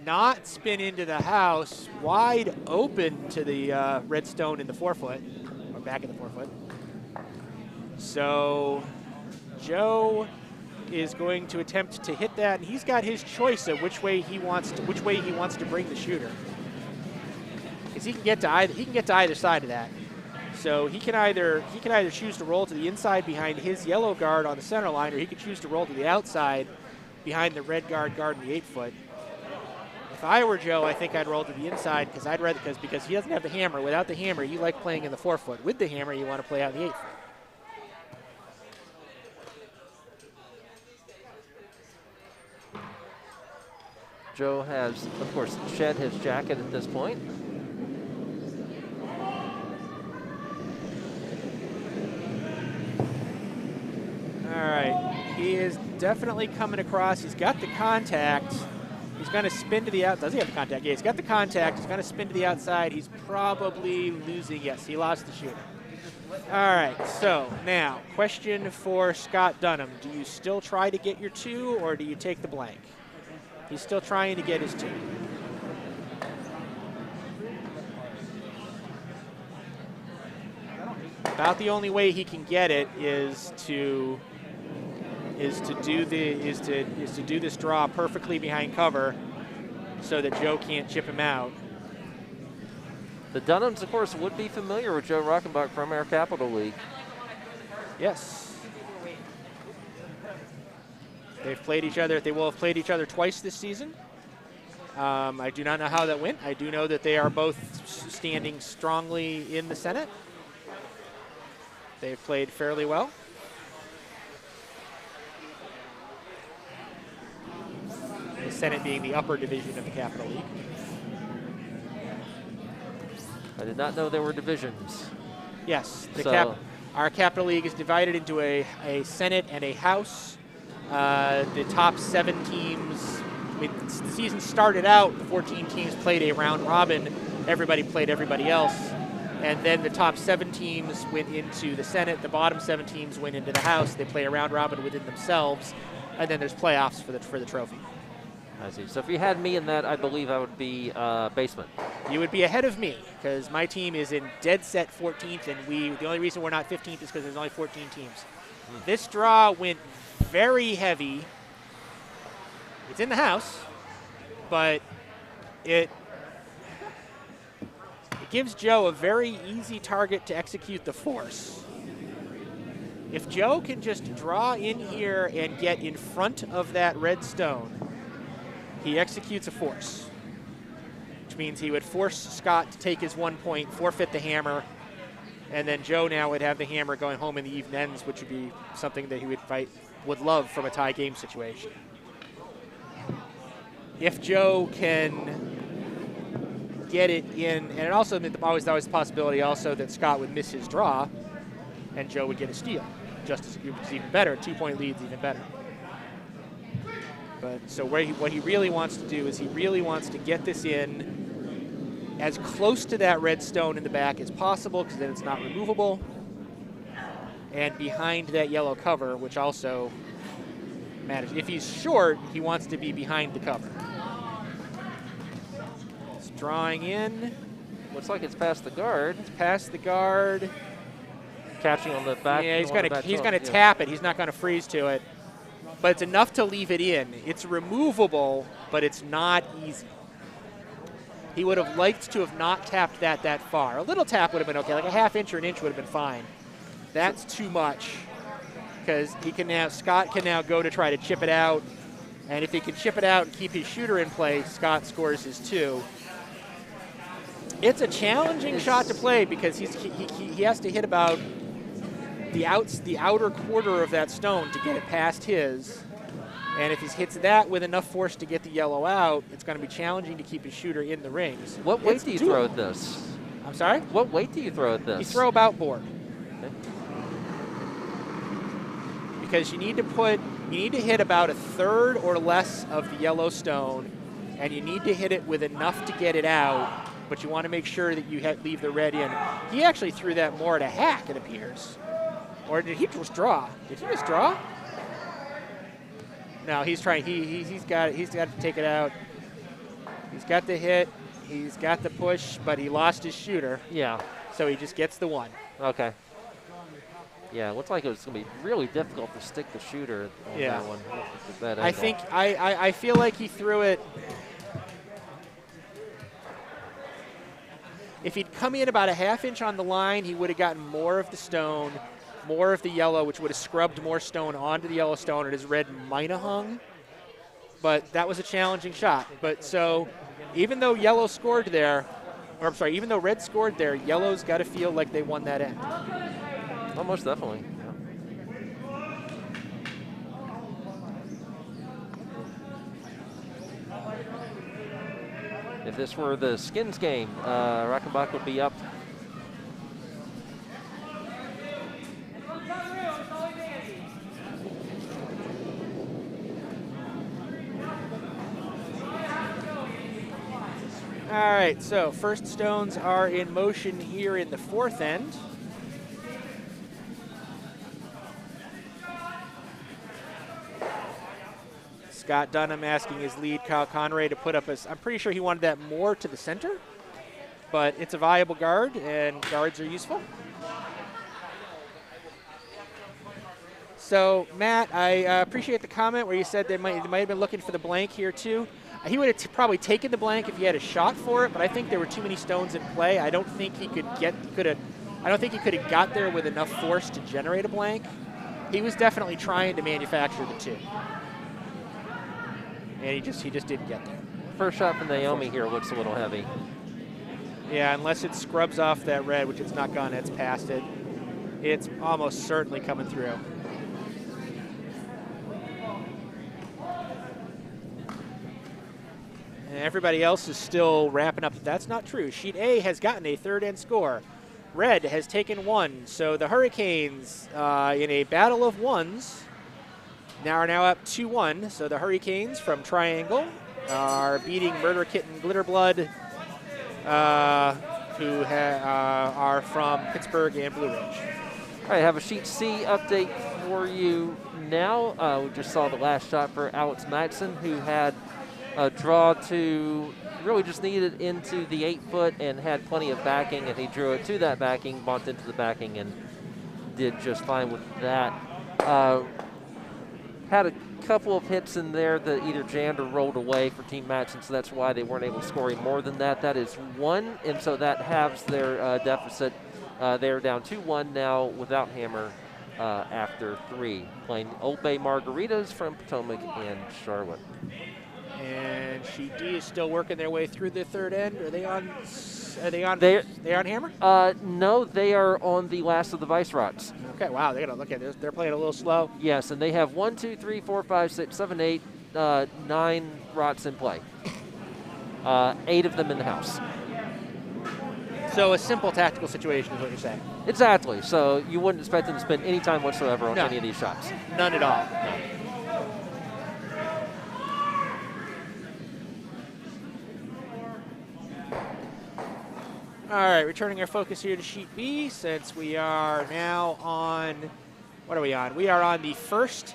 not spin into the house, wide open to the red stone in the forefoot, or back in the forefoot. So Joe is going to attempt to hit that, and he's got his choice of which way he wants to bring the shooter. Because he can get to either side of that. So he can either choose to roll to the inside behind his yellow guard on the center line, or he could choose to roll to the outside behind the red guard in the 8-foot. If I were Joe, I think I'd roll to the inside because he doesn't have the hammer. Without the hammer, you like playing in the 4-foot. With the hammer, you want to play out in the 8-foot. Joe has, of course, shed his jacket at this point. All right, he is definitely coming across. He's got the contact. He's going to spin to the outside. Does he have the contact? Yeah, he's got the contact. He's going to spin to the outside. He's probably losing. Yes, he lost the shooter. All right, so now, question for Scott Dunnam. Do you still try to get your 2, or do you take the blank? He's still trying to get his 2. About the only way he can get it is to do this draw perfectly behind cover, so that Joe can't chip him out. The Dunnams, of course, would be familiar with Joe Rockenbach from our Capital League. Yes. They've played each other. They will have played each other twice this season. I do not know how that went. I do know that they are both standing strongly in the Senate. They've played fairly well. The Senate being the upper division of the Capital League. I did not know there were divisions. Yes, our Capital League is divided into a Senate and a House. The top 7 teams, I mean, the season started out, the 14 teams played a round robin. Everybody played everybody else. And then the top 7 teams went into the Senate. The bottom 7 teams went into the House. They play a round robin within themselves. And then there's playoffs for the trophy. I see. So if you had me in that, I believe I would be basement. You would be ahead of me because my team is in dead set 14th, and the only reason we're not 15th is because there's only 14 teams. This draw went very heavy. It's in the house, but it gives Joe a very easy target to execute the force. If Joe can just draw in here and get in front of that red stone, he executes a force, which means he would force Scott to take his 1 point, forfeit the hammer, and then Joe now would have the hammer going home in the even ends, which would be something that he would love from a tie game situation. If Joe can get it in, and it also always the possibility also that Scott would miss his draw, and Joe would get a steal. Just as it's even better. 2 point lead's even better. But so what he really wants to do is he really wants to get this in as close to that red stone in the back as possible, because then it's not removable, and behind that yellow cover, which also matters. If he's short, he wants to be behind the cover. It's drawing in. Looks like it's past the guard. It's past the guard. Catching on the back. Yeah, he's gonna tap it. He's not gonna freeze to it. But it's enough to leave it in. It's removable, but it's not easy. He would have liked to have not tapped that far. A little tap would have been okay, like a half inch or an inch would have been fine. That's too much, because Scott can now go to try to chip it out, and if he can chip it out and keep his shooter in play, Scott scores his 2. It's a challenging shot to play because he has to hit about the outer quarter of that stone to get it past his. And if he hits that with enough force to get the yellow out, it's going to be challenging to keep his shooter in the rings. What weight do you throw at this? I'm sorry? What weight do you throw at this? You throw about board. Okay. Because you need to hit about a third or less of the yellow stone, and you need to hit it with enough to get it out, but you want to make sure that you leave the red in. He actually threw that more at a hack, it appears. Or did he just draw? Did he just draw? No, he's trying. He's got to take it out. He's got the hit. He's got the push, but he lost his shooter. Yeah. So he just gets the 1. Okay. Yeah, it looks like it was going to be really difficult to stick the shooter on that one. I feel like he threw it. If he'd come in about a half inch on the line, he would have gotten more of the stone, more of the yellow, which would have scrubbed more stone onto the yellow stone, and his red might have hung. But that was a challenging shot. But so even though yellow scored there, or I'm sorry, even though red scored there, yellow's got to feel like they won that end. Almost definitely. If this were the skins game, Rockenbach would be up. All right, so first stones are in motion here in the 4th end. Scott Dunnam asking his lead, Kyle Conroy, to put up I'm pretty sure he wanted that more to the center, but it's a viable guard, and guards are useful. So, Matt, I appreciate the comment where you said they might have been looking for the blank here, too. He would have probably taken the blank if he had a shot for it, but I think there were too many stones in play. I don't think he could have got there with enough force to generate a blank. He was definitely trying to manufacture the 2. And he just didn't get there. First shot from Naomi here looks a little heavy. Yeah, unless it scrubs off that red, which it's not gonna, it's past it. It's almost certainly coming through. And everybody else is still wrapping up. That's not true. Sheet A has gotten a 3rd end score. Red has taken 1. So the Hurricanes, in a battle of ones, are now up 2-1. So the Hurricanes from Triangle are beating Murder Kitten Glitterblood, who are from Pittsburgh and Blue Ridge. All right, I have a Sheet C update for you now. We just saw the last shot for Alex Maxon, who had a draw to really just needed into the 8-foot and had plenty of backing, and he drew it to that backing, bumped into the backing, and did just fine with that. Had a couple of hits in there that either jammed or rolled away for Team Maxon, so that's why they weren't able to score any more than that. That is 1, and so that halves their deficit. They're down 2-1 now without Hammer after 3, playing Old Bay Margaritas from Potomac and Charlotte. And Sheet D is still working their way through the 3rd end. Are they on Hammer? No, they are on the last of the Vice Rots. Okay, wow, they're playing a little slow. Yes, and they have 1, 2, 3, 4, 5, 6, 7, 8, 9 Rots in play. 8 of them in the house. So a simple tactical situation is what you're saying. Exactly. So you wouldn't expect them to spend any time whatsoever on any of these shots. None at all. All right, returning our focus here to sheet B, since we are now on, what are we on? We are on the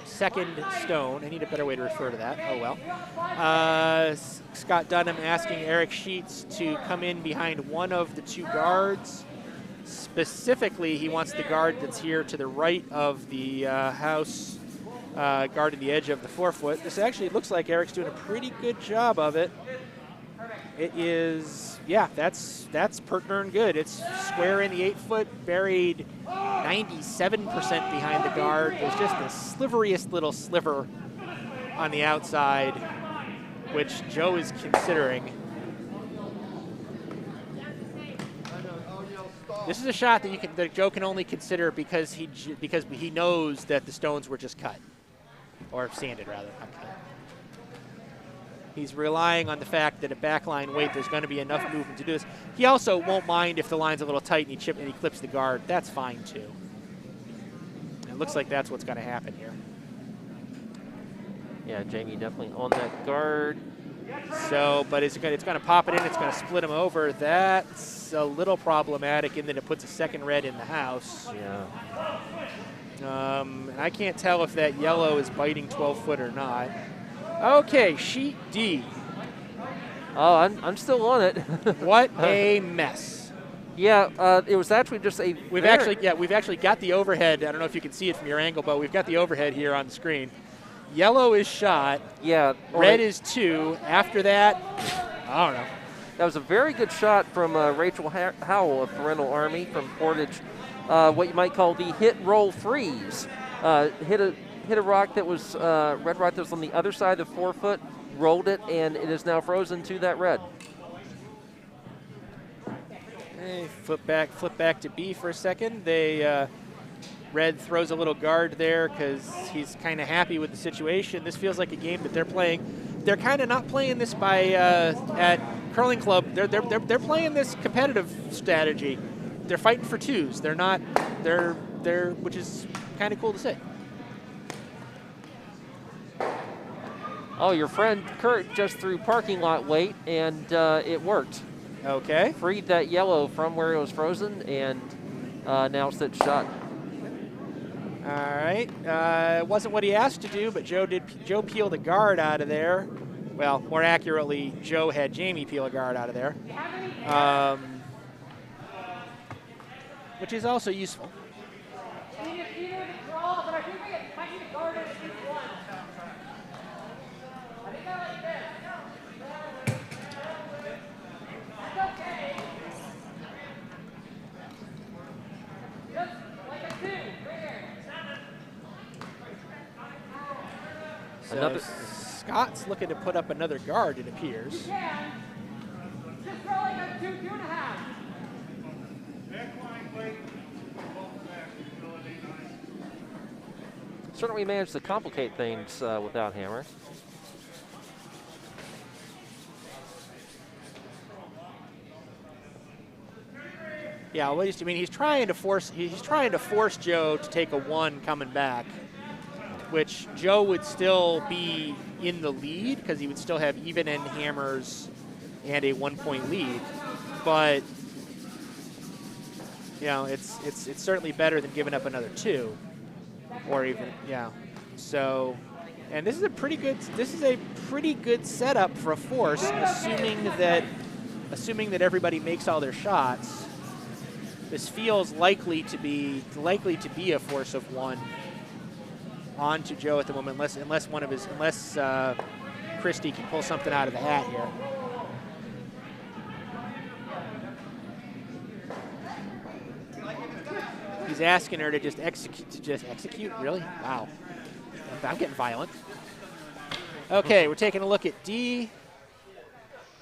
second stone. I need a better way to refer to that. Oh, well. Scott Dunnam asking Erik Sheets to come in behind one of the two guards. Specifically, he wants the guard that's here to the right of the house, guarding the edge of the 4-foot. This actually looks like Erik's doing a pretty good job of it. It is, yeah, that's pert darn good. It's square in the 8-foot, buried 97% behind the guard. There's just the sliveriest little sliver on the outside, which Joe is considering. This is a shot that Joe can only consider because he knows that the stones were just cut, or sanded rather, not cut. He's relying on the fact that at backline weight, there's going to be enough movement to do this. He also won't mind if the line's a little tight and he clips the guard. That's fine too. It looks like that's what's going to happen here. Yeah, Jamie definitely on that guard. So, but it's going to pop it in. It's going to split him over. That's a little problematic in that it puts a second red in the house. Yeah. I can't tell if that yellow is biting 12-foot or not. Okay, sheet D. Oh, I'm still on it. What a mess. Yeah, it was actually just a. We've actually got the overhead. I don't know if you can see it from your angle, but we've got the overhead here on the screen. Yellow is shot. Yeah. Red is 2. After that, I don't know. That was a very good shot from Rachel Howell of Parental Army from Portage. What you might call the hit roll freeze. Hit a rock that was red rock that was on the other side of the 4-foot, rolled it, and it is now frozen to that red. Hey, flip back to B for a second. Red throws a little guard there because he's kind of happy with the situation. This feels like a game that they're playing. They're kind of not playing this at curling club. They're playing this competitive strategy. They're fighting for twos. They're not. They're which is kind of cool to see. Oh, your friend Kurt just threw parking lot weight, and it worked. Okay. Freed that yellow from where it was frozen, and now it's that shot. All right. It wasn't what he asked to do, but Joe peeled a guard out of there. Well, more accurately, Joe had Jamie peel a guard out of there, which is also useful. So Scott's looking to put up another guard, it appears. Certainly managed to complicate things without hammer. Yeah, well, he's trying to force Joe to take a 1 coming back, which Joe would still be in the lead because he would still have even end hammers and a 1-point lead. But you know, it's certainly better than giving up another 2, or even So, and this is a pretty good setup for a force, assuming that everybody makes all their shots. This feels likely to be a force of 1 onto Joe at the moment, unless Kristy can pull something out of the hat here. He's asking her to just execute. Really? Wow. I'm getting violent. Okay, we're taking a look at D.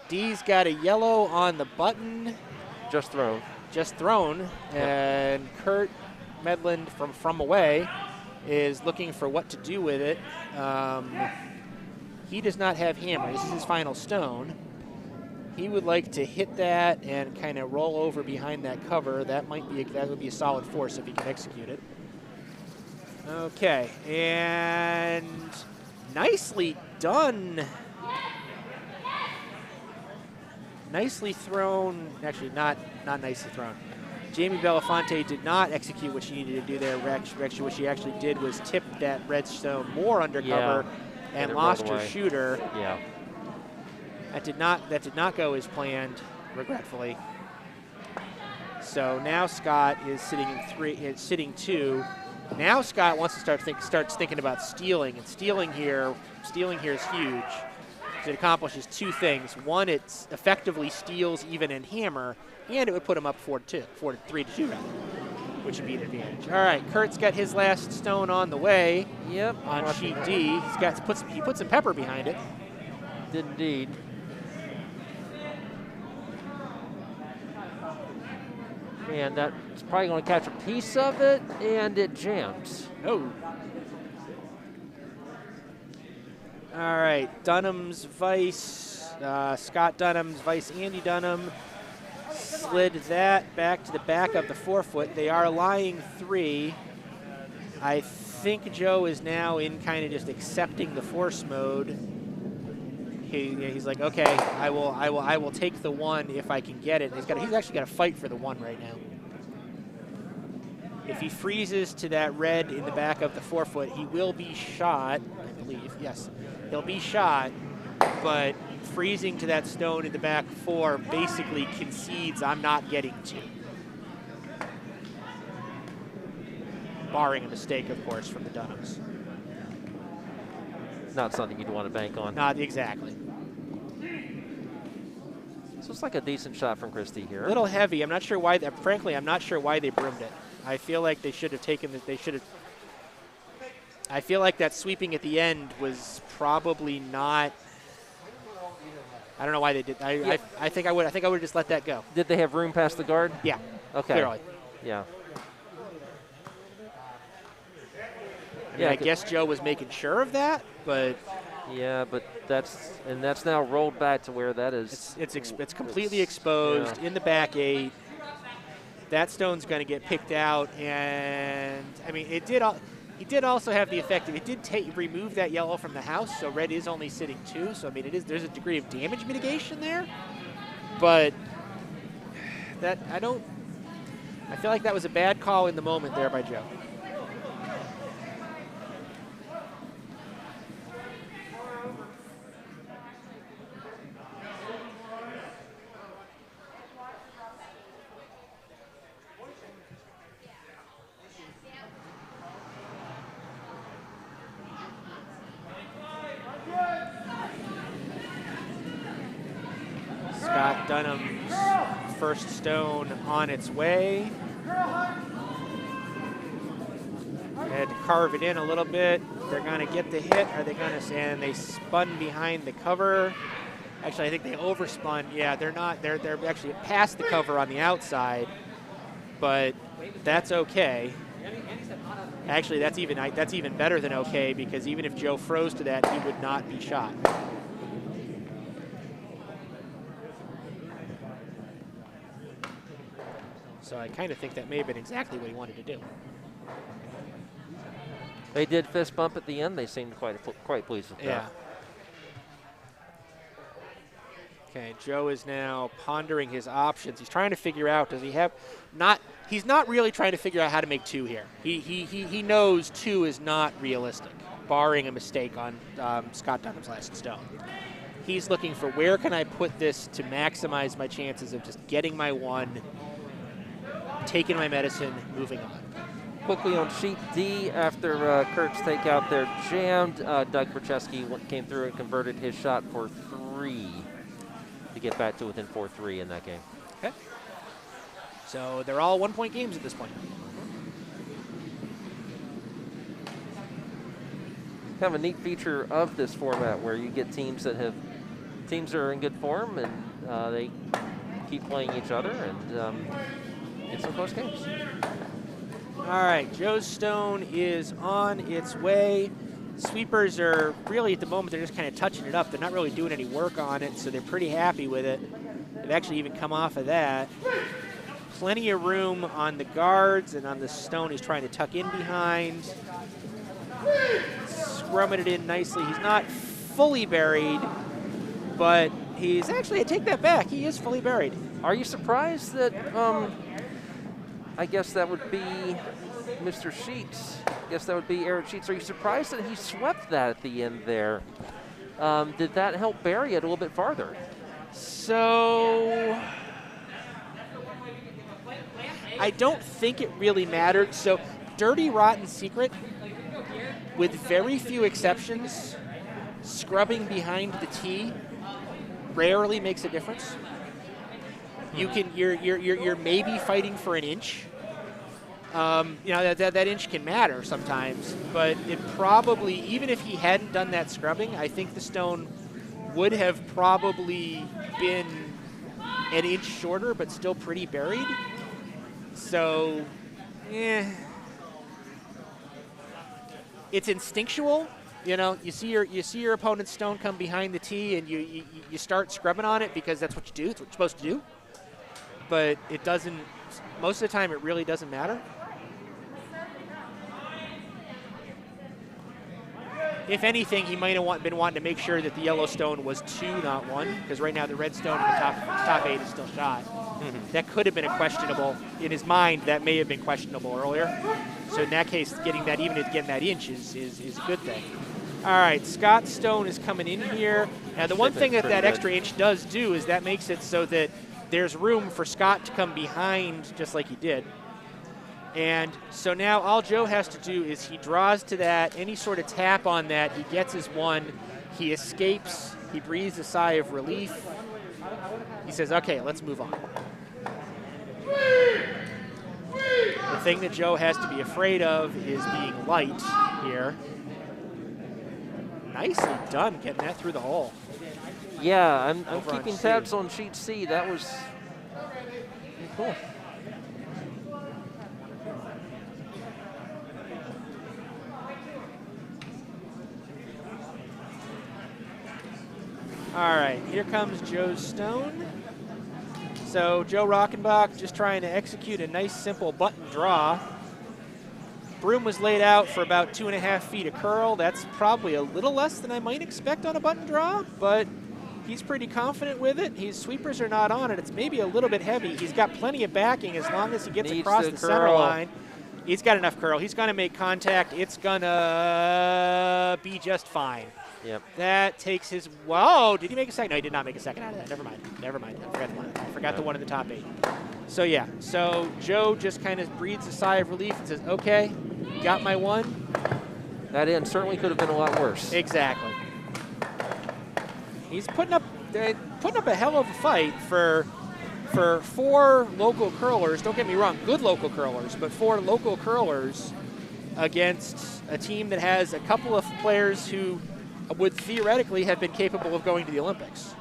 D's got a yellow on the button. Just thrown. And Kurt Medland from away is looking for what to do with it. He does not have hammer. This is his final stone. He would like to hit that and kind of roll over behind that cover. That would be a solid force if he can execute it. Okay, and nicely done. nicely thrown. Actually, not nicely thrown. Jamie Bellefontaine did not execute what she needed to do there. Actually, what she actually did was tip that red stone more undercover and lost her shooter. Yeah. That did not go as planned, regretfully. So now Scott is sitting in 3. It's sitting 2. Now Scott wants to starts thinking about stealing, and stealing here is huge. It accomplishes 2 things. One, it effectively steals even in hammer, and it would put him up 4-3 to 2, which would be an advantage. All right, Kurt's got his last stone on the way. Yep. On sheet D, he put some pepper behind it. Did indeed. And that's probably going to catch a piece of it, and it jams. Oh. All right, Dunnam's vice, Scott Dunnam's vice, Andy Dunnam slid that back to the back of the 4-foot. They are lying 3. I think Joe is now in kind of just accepting the force mode. He's like, okay, I will take the 1 if I can get it. He's actually got to fight for the 1 right now. If he freezes to that red in the back of the 4-foot, he will be shot, I believe. Yes, he'll be shot, but freezing to that stone in the back 4 basically concedes I'm not getting 2. Barring a mistake, of course, from the Dunnams. Not something you'd want to bank on. Not exactly. So it's like a decent shot from Kristy here. A little heavy. I'm not sure why. Frankly, I'm not sure why they broomed it. I feel like they should have taken it. They should have. I feel like that sweeping at the end was probably not. I don't know why they did. I think I would. I think I would just let that go. Did they have room past the guard? Yeah. Okay. Clearly. Yeah. Yeah. I guess Joe was making sure of that, but. Yeah, but that's now rolled back to where that is. It's completely exposed in the back 8. That stone's going to get picked out, and I mean it did. He did also have the effect of it did remove that yellow from the house, so red is only sitting 2. So I mean there's a degree of damage mitigation there, but that I feel like that was a bad call in the moment there by Joe. Scott Dunnam's first stone on its way. Had to carve it in a little bit. They're going to get the hit. Are they going to? And they spun behind the cover. Actually, I think they overspun. Yeah, they're not. They're actually past the cover on the outside, but that's okay. Actually, that's even better than okay, because even if Joe froze to that, he would not be shot. So I kind of think that may have been exactly what he wanted to do. They did fist bump at the end. They seemed quite pleased with that. Okay, Joe is now pondering his options. He's trying to figure out, does he have he's not really trying to figure out how to make 2 here. He knows 2 is not realistic, barring a mistake on Scott Dunnam's last stone. He's looking for where can I put this to maximize my chances of just getting my 1, taking my medicine, moving on. Quickly on sheet D, after Kurt's takeout there jammed, Doug Bercheski came through and converted his shot for 3 to get back to within 4-3 in that game. Okay. So they're all 1-point games at this point. Kind of a neat feature of this format where you get teams that are in good form and they keep playing each other and get some close games. All right, Joe's stone is on its way. Sweepers are really, at the moment, they're just kind of touching it up. They're not really doing any work on it, so they're pretty happy with it. They've actually even come off of that. Plenty of room on the guards, and on the stone he's trying to tuck in behind. Scrumming it in nicely. He's not fully buried, but He's actually, I take that back. He is fully buried. Are you surprised that, I guess that would be Mr. Sheets. I guess that would be Erik Sheets. Are you surprised that he swept that at the end there? Did that help bury it a little bit farther? So I don't think it really mattered. So Dirty Rotten Secret, with very few exceptions, scrubbing behind the tee rarely makes a difference. You're maybe fighting for an inch. That inch can matter sometimes, but it probably, even if he hadn't done that scrubbing, I think the stone would have probably been an inch shorter, but still pretty buried. So, it's instinctual. You see your opponent's stone come behind the tee, and you start scrubbing on it because that's what you do. It's what you're supposed to do. But it doesn't. Most of the time, it really doesn't matter. If anything, he might have been wanting to make sure that the yellow stone was 2, not 1, because right now the red stone in the top 8 is still shot. That could have been a questionable. In his mind, that may have been questionable earlier. So in that case, getting that inch is a good thing. All right, Scott's stone is coming in here. Now, the one thing that extra inch does do is that makes it so that there's room for Scott to come behind just like he did. And so now all Joe has to do is he draws to that, any sort of tap on that, he gets his 1, he escapes, he breathes a sigh of relief. He says, okay, let's move on. The thing that Joe has to be afraid of is being light here. Nicely done getting that through the hole. Yeah, I'm keeping tabs on sheet C. That was cool. All right, here comes Joe's stone. So Joe Rockenbach just trying to execute a nice, simple button draw. Broom was laid out for about 2.5 feet of curl. That's probably a little less than I might expect on a button draw, but he's pretty confident with it. His sweepers are not on it. It's maybe a little bit heavy. He's got plenty of backing as long as he gets across the center line. He's got enough curl. He's going to make contact. It's going to be just fine. Yep. That takes his. Whoa! Did he make a second? No, he did not make a second out of that. Never mind. I forgot the one in the top 8. So yeah. So Joe just kind of breathes a sigh of relief and says, "Okay, got my 1." That end certainly could have been a lot worse. Exactly. He's putting up a hell of a fight for 4 local curlers. Don't get me wrong, good local curlers, but 4 local curlers against a team that has a couple of players who would theoretically have been capable of going to the Olympics.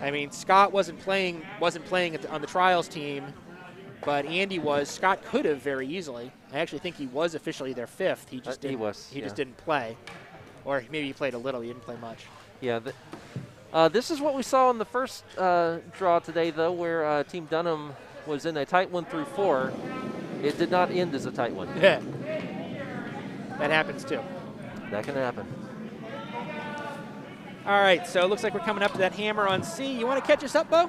I mean, Scott wasn't playing on the trials team, but Andy was. Scott could have very easily. I actually think he was officially their 5th. He just didn't. He just didn't play, or maybe he played a little. He didn't play much. Yeah. This is what we saw in the first draw today, though, where Team Dunnam was in a tight 1 through 4. It did not end as a tight one. Yeah. That happens too. That can happen. All right, so it looks like we're coming up to that hammer on C. You want to catch us up, Bo?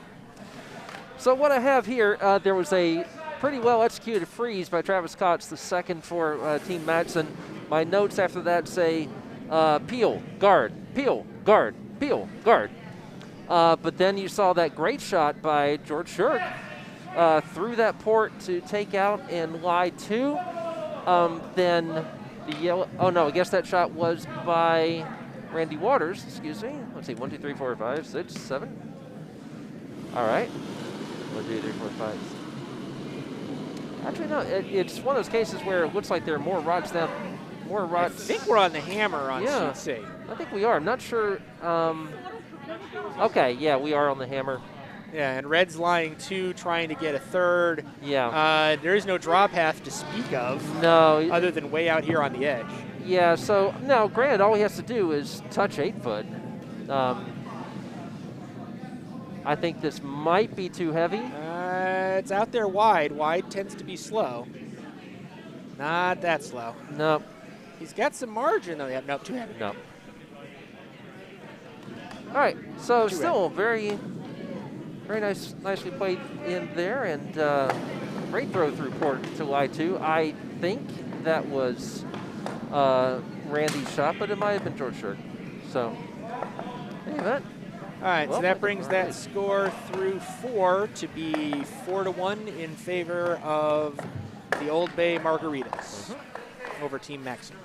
So what I have here, there was a pretty well-executed freeze by Travis Kokx, the second for Team Maxon. My notes after that say peel, guard, peel, guard, peel, guard. But then you saw that great shot by George Shirk through that port to take out and lie 2. Then the yellow, oh no, I guess that shot was by Randy Waters, excuse me. Let's see, 1, 2, 3, 4, 5, 6, 7. All right. 1, 2, 3, 4, 5. Actually, no, it's one of those cases where it looks like there are more rods down. More rods. I think we're on the hammer on yeah, sheet C. I think we are. I'm not sure. Okay, yeah, we are on the hammer. Yeah, and red's lying 2, trying to get a 3rd. Yeah. There is no draw path to speak of. No. Other than way out here on the edge. Yeah, so, no, granted, all he has to do is touch 8 foot. I think this might be too heavy. It's out there wide. Wide tends to be slow. Not that slow. Nope. He's got some margin, though. Yeah, nope, too heavy. Nope. All right, so still very nicely played in there, and great throw through court to I2. I think that was Randy's shot, but it might have been George Shirk. So, anyway. All right, so that brings that score through 4 to be 4-1 in favor of the Old Bay Margaritas over Team Maxon.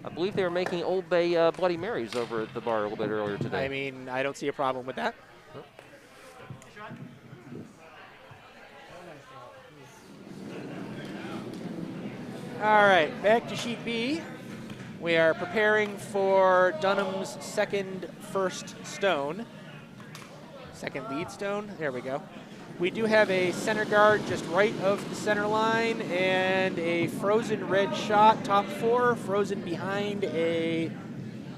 I believe they were making Old Bay Bloody Marys over at the bar a little bit earlier today. I mean, I don't see a problem with that. All right, back to sheet B. We are preparing for Dunnam's second first stone. Second lead stone, there we go. We do have a center guard just right of the center line and a frozen red shot, top 4, frozen behind a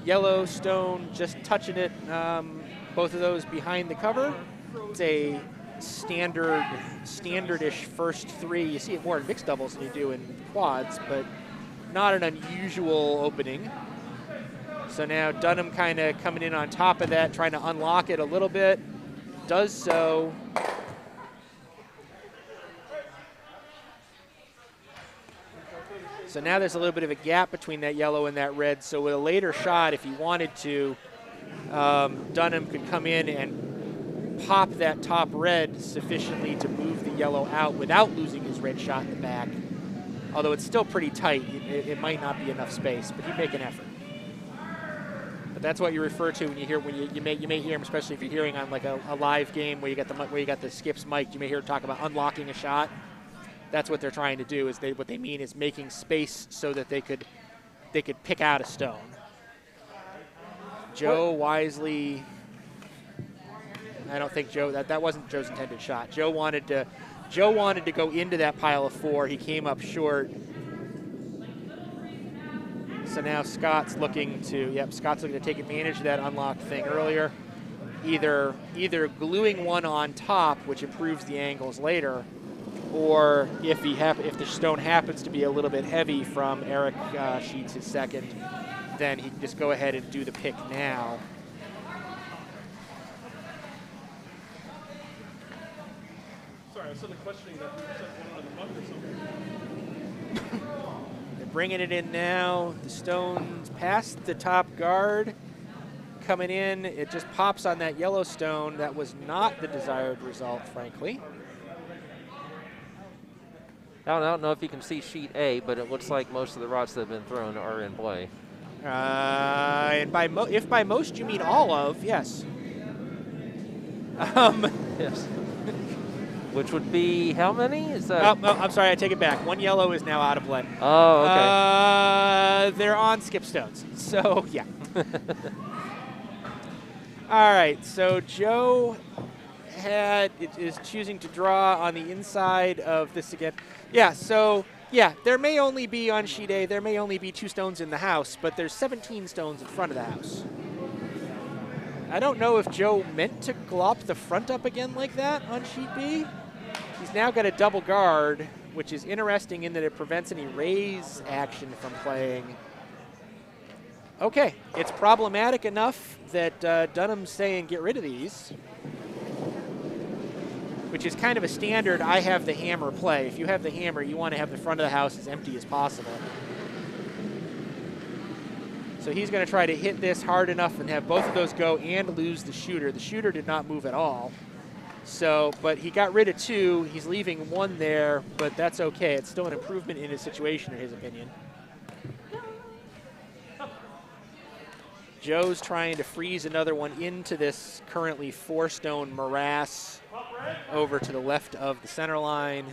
yellow stone, just touching it, both of those behind the cover. It's a standardish first 3. You see it more in mixed doubles than you do in quads, but not an unusual opening. So now Dunnam kind of coming in on top of that, trying to unlock it a little bit. Does so. So now there's a little bit of a gap between that yellow and that red. So with a later shot, if he wanted to, Dunnam could come in and pop that top red sufficiently to move the yellow out without losing his red shot in the back. Although it's still pretty tight, it might not be enough space, but he'd make an effort. But that's what you refer to when you hear you may hear him, especially if you're hearing on like a live game where you got the skips mic'd. You may hear him talk about unlocking a shot. That's what they're trying to do. What they mean is making space so that they could pick out a stone. Joe wisely. I don't think Joe that wasn't Joe's intended shot. Joe wanted to go into that pile of 4. He came up short. So now Scott's looking to take advantage of that unlocked thing earlier. Either gluing one on top, which improves the angles later, or if the stone happens to be a little bit heavy from Erik Sheets his second, then he can just go ahead and do the pick now. Sorry, I was sort of questioning that you said one on the buck or something. They're bringing it in now. The stone's past the top guard. Coming in, it just pops on that yellow stone. That was not the desired result, frankly. I don't know if you can see sheet A, but it looks like most of the rods that have been thrown are in play. And if by most you mean all of, yes. Yes. Which would be how many? Is that? Oh, I'm sorry, I take it back. One yellow is now out of play. Oh, okay. They're on skip stones, so yeah. All right, so Joe is choosing to draw on the inside of this again. Yeah, so yeah, there may only be on sheet A, there may only be 2 stones in the house, but there's 17 stones in front of the house. I don't know if Joe meant to glop the front up again like that on sheet B. He's now got a double guard, which is interesting in that it prevents any raise action from playing. Okay, it's problematic enough that Dunnam's saying get rid of these, which is kind of a standard I have the hammer play. If you have the hammer, you want to have the front of the house as empty as possible. So he's going to try to hit this hard enough and have both of those go and lose the shooter. The shooter did not move at all. So, but he got rid of 2. He's leaving 1 there, but that's okay. It's still an improvement in his situation, in his opinion. Joe's trying to freeze another one into this currently 4-stone morass over to the left of the center line.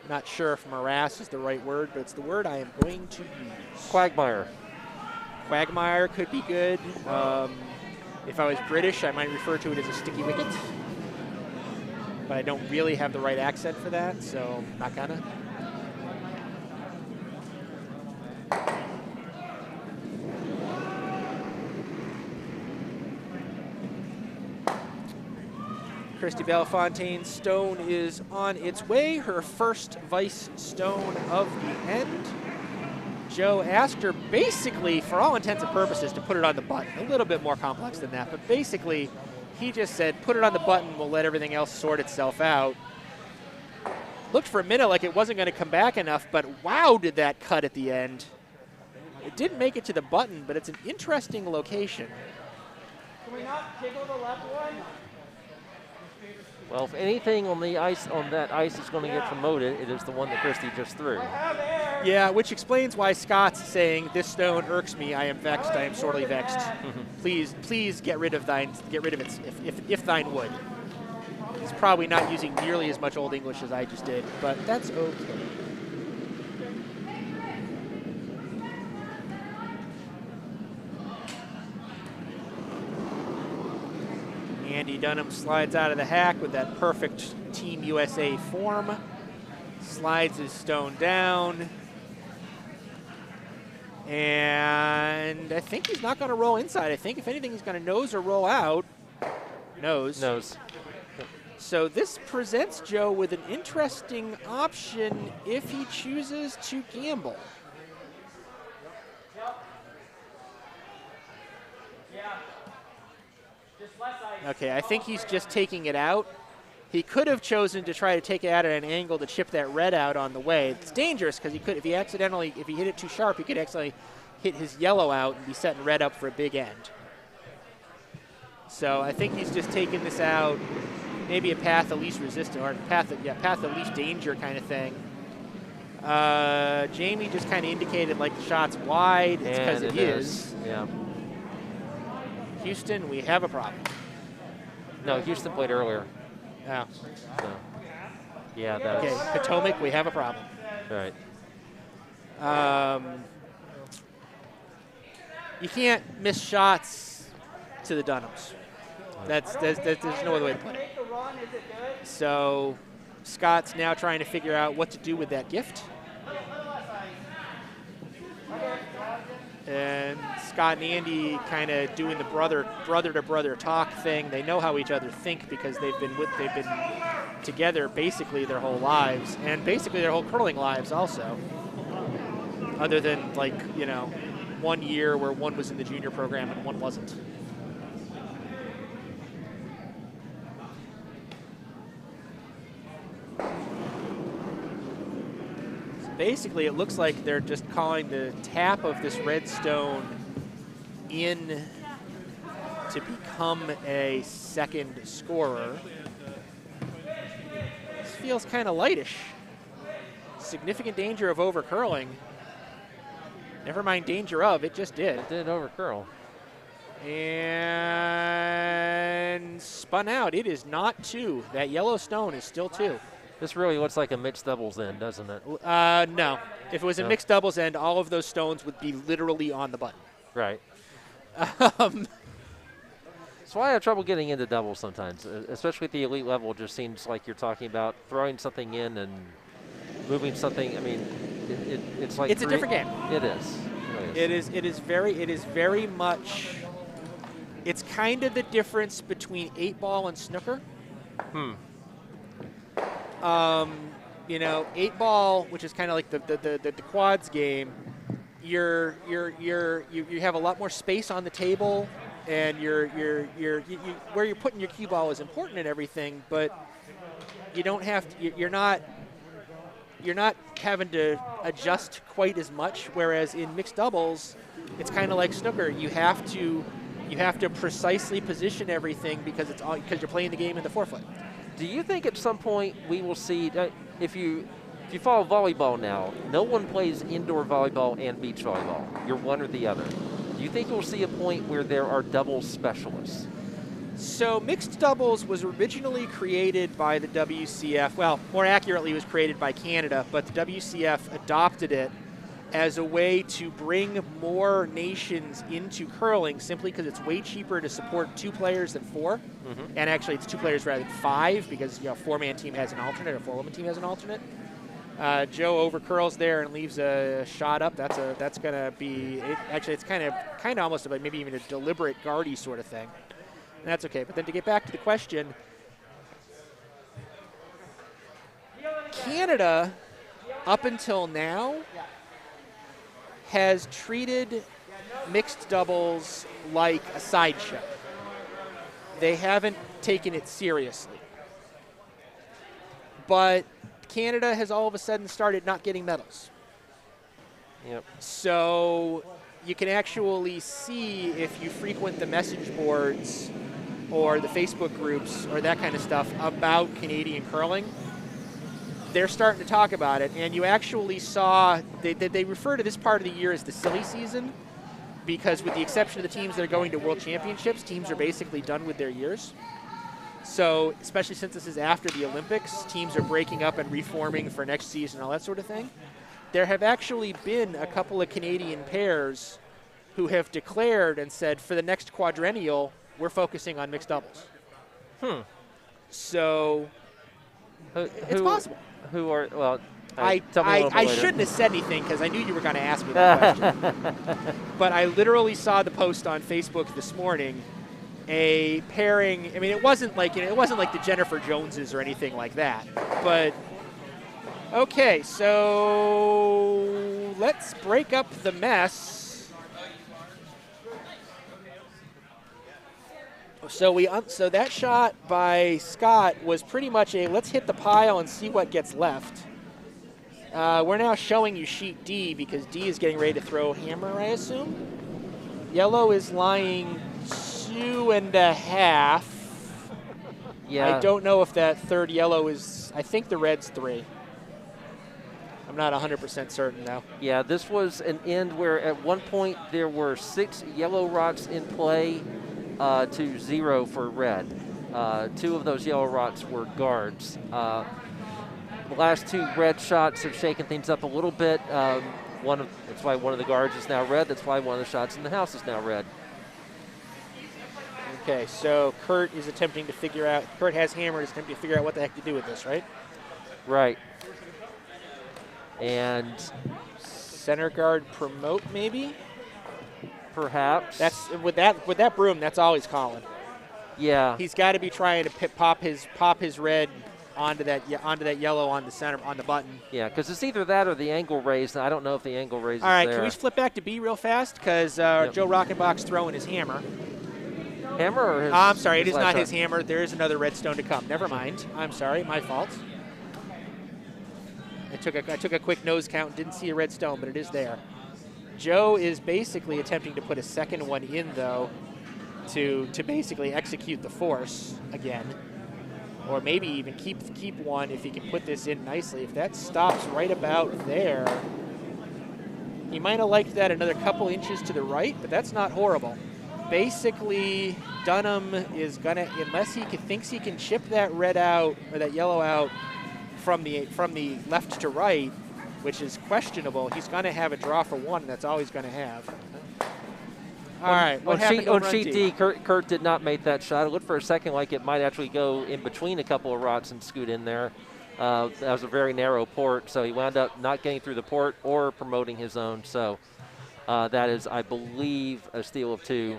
Not sure if morass is the right word, but it's the word I am going to use. Quagmire. Quagmire could be good. If I was British, I might refer to it as a sticky wicket. But I don't really have the right accent for that, so not gonna. Kristy Bellefontaine's stone is on its way, her first vice stone of the end. Joe asked her basically, for all intents and purposes, to put it on the button. A little bit more complex than that, but basically he just said, put it on the button, we'll let everything else sort itself out. Looked for a minute like it wasn't going to come back enough, but wow, did that cut at the end. It didn't make it to the button, but it's an interesting location. Can we not jiggle the left one? Well, if anything on the ice, on that ice is going to get promoted, it is the one that Kristy just threw. Yeah, which explains why Scott's saying, this stone irks me, I am vexed, I am sorely vexed. Please get rid of it if thine would. He's probably not using nearly as much Old English as I just did, but that's okay. Andy Dunnam slides out of the hack with that perfect Team USA form. Slides his stone down. And I think he's not going to roll inside. I think if anything, he's going to nose or roll out. Nose. So this presents Joe with an interesting option if he chooses to gamble. Okay, I think he's just taking it out. He could have chosen to try to take it out at an angle to chip that red out on the way. It's dangerous because if he hit it too sharp, he could actually hit his yellow out and be setting red up for a big end. So I think he's just taking this out, maybe a path of least resistance or path of least danger kind of thing. Jamie just kind of indicated like the shot's wide. It's because it is. Yeah. Houston, we have a problem. No, Houston played earlier. Oh. So, yeah, that's okay. Potomac, we have a problem. Right. You can't miss shots to the Dunnams. There's no other way to put it. So Scott's now trying to figure out what to do with that gift. And Scott and Andy kind of doing the brother to brother talk thing. They know how each other think because they've been together basically their whole lives and basically their whole curling lives also. Other than 1 year where one was in the junior program and one wasn't. Basically, it looks like they're just calling the tap of this red stone in to become a second scorer. This feels kind of lightish. Significant danger of over-curling. Never mind danger of, it just did. It did over-curl. And spun out. It is not 2. That yellow stone is still 2. This really looks like a mixed doubles end, doesn't it? No. If it was a mixed doubles end, all of those stones would be literally on the button. Right. That's why I have trouble getting into doubles sometimes, especially at the elite level. It just seems like you're talking about throwing something in and moving something. I mean, it's like it's a different game. It is. It is very much. It's kind of the difference between 8-ball and snooker. 8-ball, which is kind of like the quads game, you have a lot more space on the table, and where you're putting your cue ball is important and everything, but you don't have to, you're not having to adjust quite as much. Whereas in mixed doubles, it's kind of like snooker. You have to precisely position everything because you're playing the game in the forefoot. Do you think at some point we will see, if you follow volleyball now, no one plays indoor volleyball and beach volleyball. You're one or the other. Do you think you'll see a point where there are doubles specialists? So mixed doubles was originally created by the WCF. Well, more accurately, it was created by Canada, but the WCF adopted it as a way to bring more nations into curling simply because it's way cheaper to support 2 players than 4. And actually it's 2 players rather than 5 because a 4-man team has an alternate, a 4-woman team has an alternate. Joe over curls there and leaves a shot up. That's gonna be actually it's kind of almost like maybe even a deliberate guardy sort of thing. And that's okay. But then to get back to the question, Canada up until now has treated mixed doubles like a sideshow. They haven't taken it seriously. But Canada has all of a sudden started not getting medals. Yep. So you can actually see, if you frequent the message boards or the Facebook groups or that kind of stuff about Canadian curling, they're starting to talk about it. And you actually saw, they refer to this part of the year as the silly season, because with the exception of the teams that are going to World Championships, teams are basically done with their years. So especially since this is after the Olympics, teams are breaking up and reforming for next season and all that sort of thing. There have actually been a couple of Canadian pairs who have declared and said, for the next quadrennial, we're focusing on mixed doubles. So it's possible. Who are, well, I shouldn't have said anything because I knew you were going to ask me that question. But I literally saw the post on Facebook this morning, a pairing. I mean, it wasn't like the Jennifer Joneses or anything like that. But okay, so let's break up the mess. So that shot by Scott was pretty much a let's hit the pile and see what gets left. We're now showing you sheet D because D is getting ready to throw hammer, I assume. Yellow is lying 2.5. Yeah. I don't know if that third yellow is, I think the red's 3. I'm not 100% certain though. Yeah, this was an end where at one point there were 6 yellow rocks in play to 0 for red. 2 of those yellow rocks were guards. The last 2 red shots have shaken things up a little bit. That's why one of the guards is now red. That's why one of the shots in the house is now red. Okay, so Kurt has hammered, is attempting to figure out what the heck to do with this, right? Right. And center guard promote, maybe? Perhaps. That's with that broom, that's all he's calling. Yeah. He's got to be trying to pop his red onto that yellow on the center on the button. Yeah, because it's either that or the angle raise. I don't know if the angle raise all right, is there. can we flip back to B real fast? Because Joe Rockenbach's throwing his hammer. Hammer or his? I'm sorry, it is not shot? his hammer. There is another red stone to come. Never mind. I'm sorry, my fault. I took a quick nose count and didn't see a red stone, but it is there. Joe is basically attempting to put a second one in, though, to basically execute the force again. Or maybe even keep one if he can put this in nicely. If that stops right about there, he might have liked that another couple inches to the right, but that's not horrible. Basically, Dunnam is gonna, unless he thinks he can chip that red out or that yellow out from the left to right, which is questionable, he's gonna have a draw for 1, and that's all he's gonna have. All right, what happened on sheet D? Kurt did not make that shot. It looked for a second like it might actually go in between a couple of rocks and scoot in there. That was a very narrow port, so he wound up not getting through the port or promoting his own. So that is, I believe, a steal of 2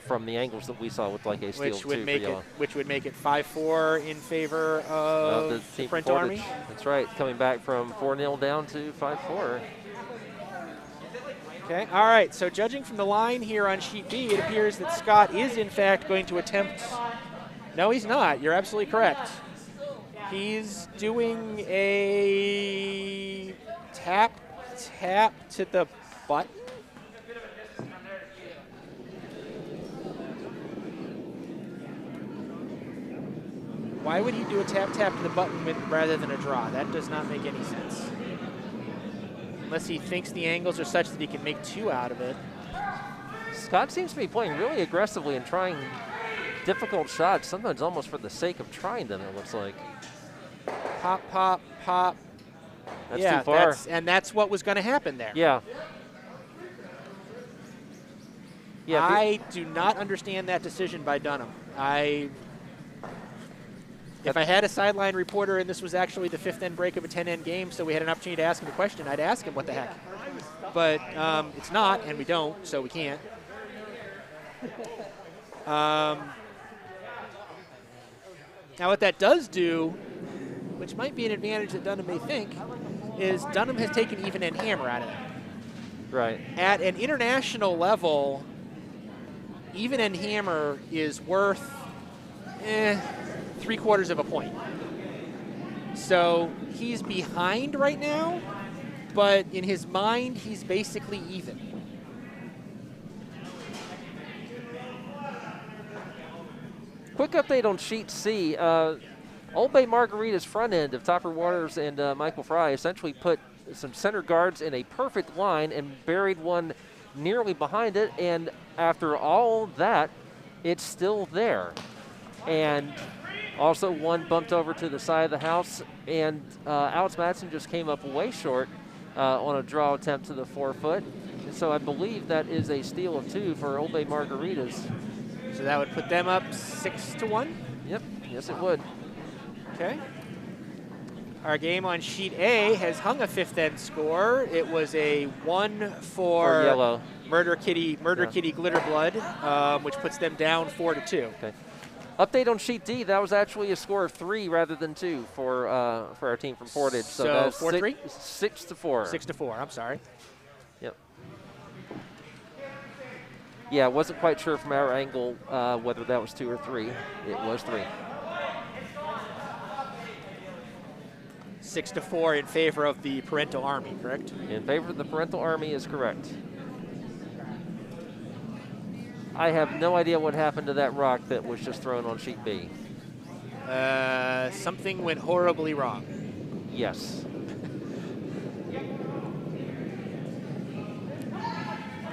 from the angles that we saw. Looked like a steal of 2 for yellow. Which would make it 5-4 in favor of the Print Army. That's right, coming back from 4-0 down to 5-4. Okay, all right, so judging from the line here on sheet B, it appears that Scott is in fact going to attempt, no he's not, you're absolutely correct. He's doing a tap to the button. Why would he do a tap to the button rather than a draw? That does not make any sense. Unless he thinks the angles are such that he can make 2 out of it. Scott seems to be playing really aggressively and trying difficult shots, sometimes almost for the sake of trying them, it looks like. Pop, pop, pop. That's too far. That's what was going to happen there. Yeah. I do not understand that decision by Dunnam. If I had a sideline reporter and this was actually the 5th end break of a 10-end game, so we had an opportunity to ask him a question, I'd ask him what the heck. But it's not, and we don't, so we can't. Now what that does do, which might be an advantage that Dunnam may think, is Dunnam has taken even end hammer out of it. Right. At an international level, even end hammer is worth 3/4 of a point. So he's behind right now, but in his mind, he's basically even. Quick update on sheet C. Old Bay Margaritas front end of Topper Waters and Michael Fry essentially put some center guards in a perfect line and buried one nearly behind it, and after all that, it's still there. And also one bumped over to the side of the house, and Alex Madsen just came up way short on a draw attempt to the 4-foot. So I believe that is a steal of 2 for Old Bay Margaritas. So that would put them up 6-1? Yep, yes it would. Okay. Our game on sheet A has hung a 5th end score. It was a 1 for yellow. Murder Kitty Glitter Blood, which puts them down 4-2. Okay. Update on sheet D, that was actually a score of 3 rather than 2 for our team from Portage. So that's 4-3? 6-4. 6-4, I'm sorry. Yep. Yeah, I wasn't quite sure from our angle whether that was 2 or 3. It was 3. 6-4 in favor of the Parental Army, correct? In favor of the Parental Army is correct. I have no idea what happened to that rock that was just thrown on sheet B. Something went horribly wrong. Yes.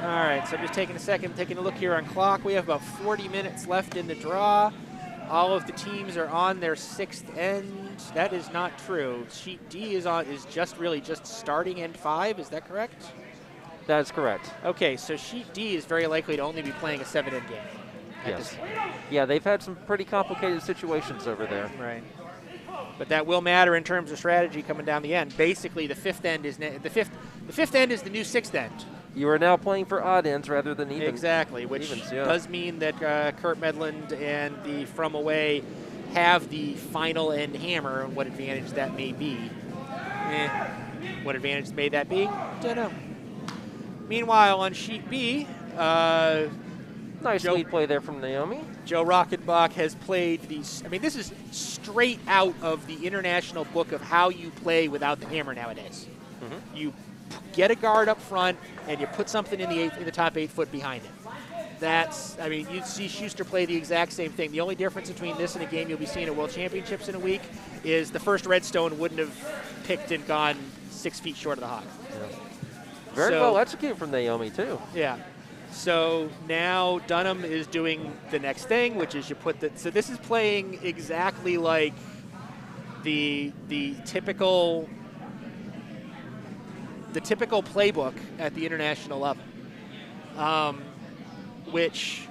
All right, so I'm just taking a second, taking a look here on clock. We have about 40 minutes left in the draw. All of the teams are on their 6th end. That is not true. Sheet D is just starting end 5. Is that correct? That is correct. Okay, so sheet D is very likely to only be playing a 7-end game. Yes. Yeah, they've had some pretty complicated situations over there. Right. But that will matter in terms of strategy coming down the end. Basically, the 5th end is the fifth end is the new 6th end. You are now playing for odd ends rather than even. Exactly, which evens, yeah. does mean that Kurt Medland and the From Away have the final end hammer, and what advantage that may be. What advantage may that be? Don't know. Meanwhile, on sheet B, nice lead play there from Naomi. Joe Rockenbach has played these. I mean, this is straight out of the international book of how you play without the hammer nowadays. Mm-hmm. You get a guard up front, and you put something in the top 8 foot behind it. That's, I mean, you'd see Schuster play the exact same thing. The only difference between this and a game you'll be seeing at World Championships in a week is the first redstone wouldn't have picked and gone 6 feet short of the hog. Yeah. Very well executed from Naomi, too. Yeah. So now Dunnam is doing the next thing, which is you put the. So this is playing exactly like the typical playbook at the international level. Which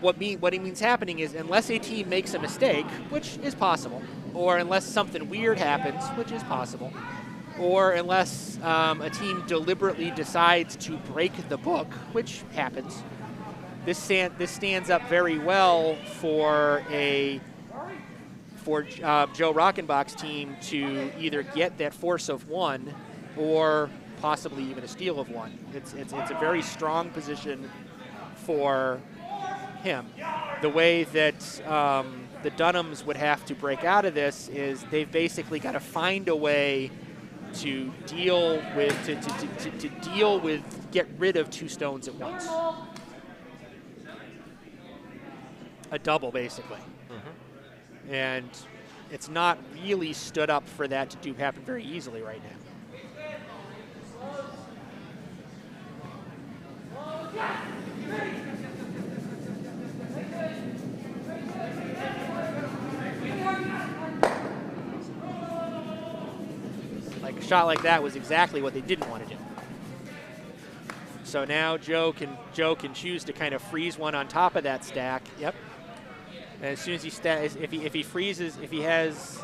what it means happening is unless a team makes a mistake, which is possible, or unless something weird happens, which is possible, or unless a team deliberately decides to break the book, which happens, this stands up very well for Joe Rockenbach's team to either get that force of 1 or possibly even a steal of 1. It's a very strong position for him. The way that the Dunnams would have to break out of this is they've basically got to find a way to deal with get rid of 2 stones at once. A double, basically. Mm-hmm. And it's not really stood up for that to happen very easily right now. Like a shot like that was exactly what they didn't want to do. So now Joe can choose to kind of freeze one on top of that stack. Yep. And as soon as if he has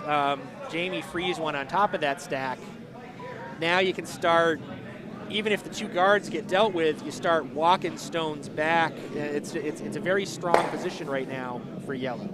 Jamie freeze one on top of that stack, now you can start. Even if the 2 guards get dealt with, you start walking stones back. It's a very strong position right now for yellow.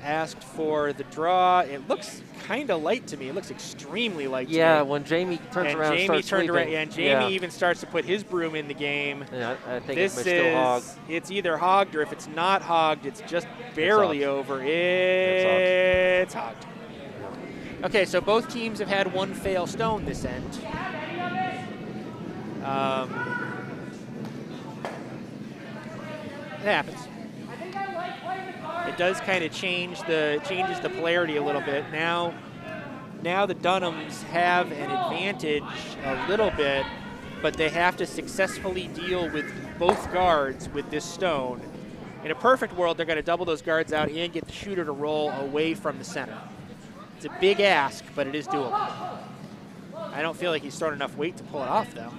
asked for the draw. It looks kind of light to me. It looks extremely light to me. Yeah, when Jamie turns around and starts sweeping. And Jamie even starts to put his broom in the game. Yeah, I think this it may still hog. It's either hogged, or if it's not hogged, it's just barely over. It's hogged. Okay, so both teams have had one fail stone this end. It happens. It does kind of changes the polarity a little bit. Now the Dunnams have an advantage a little bit, but they have to successfully deal with both guards with this stone. In a perfect world, they're going to double those guards out and get the shooter to roll away from the center. It's a big ask, but it is doable. I don't feel like he's thrown enough weight to pull it off, though.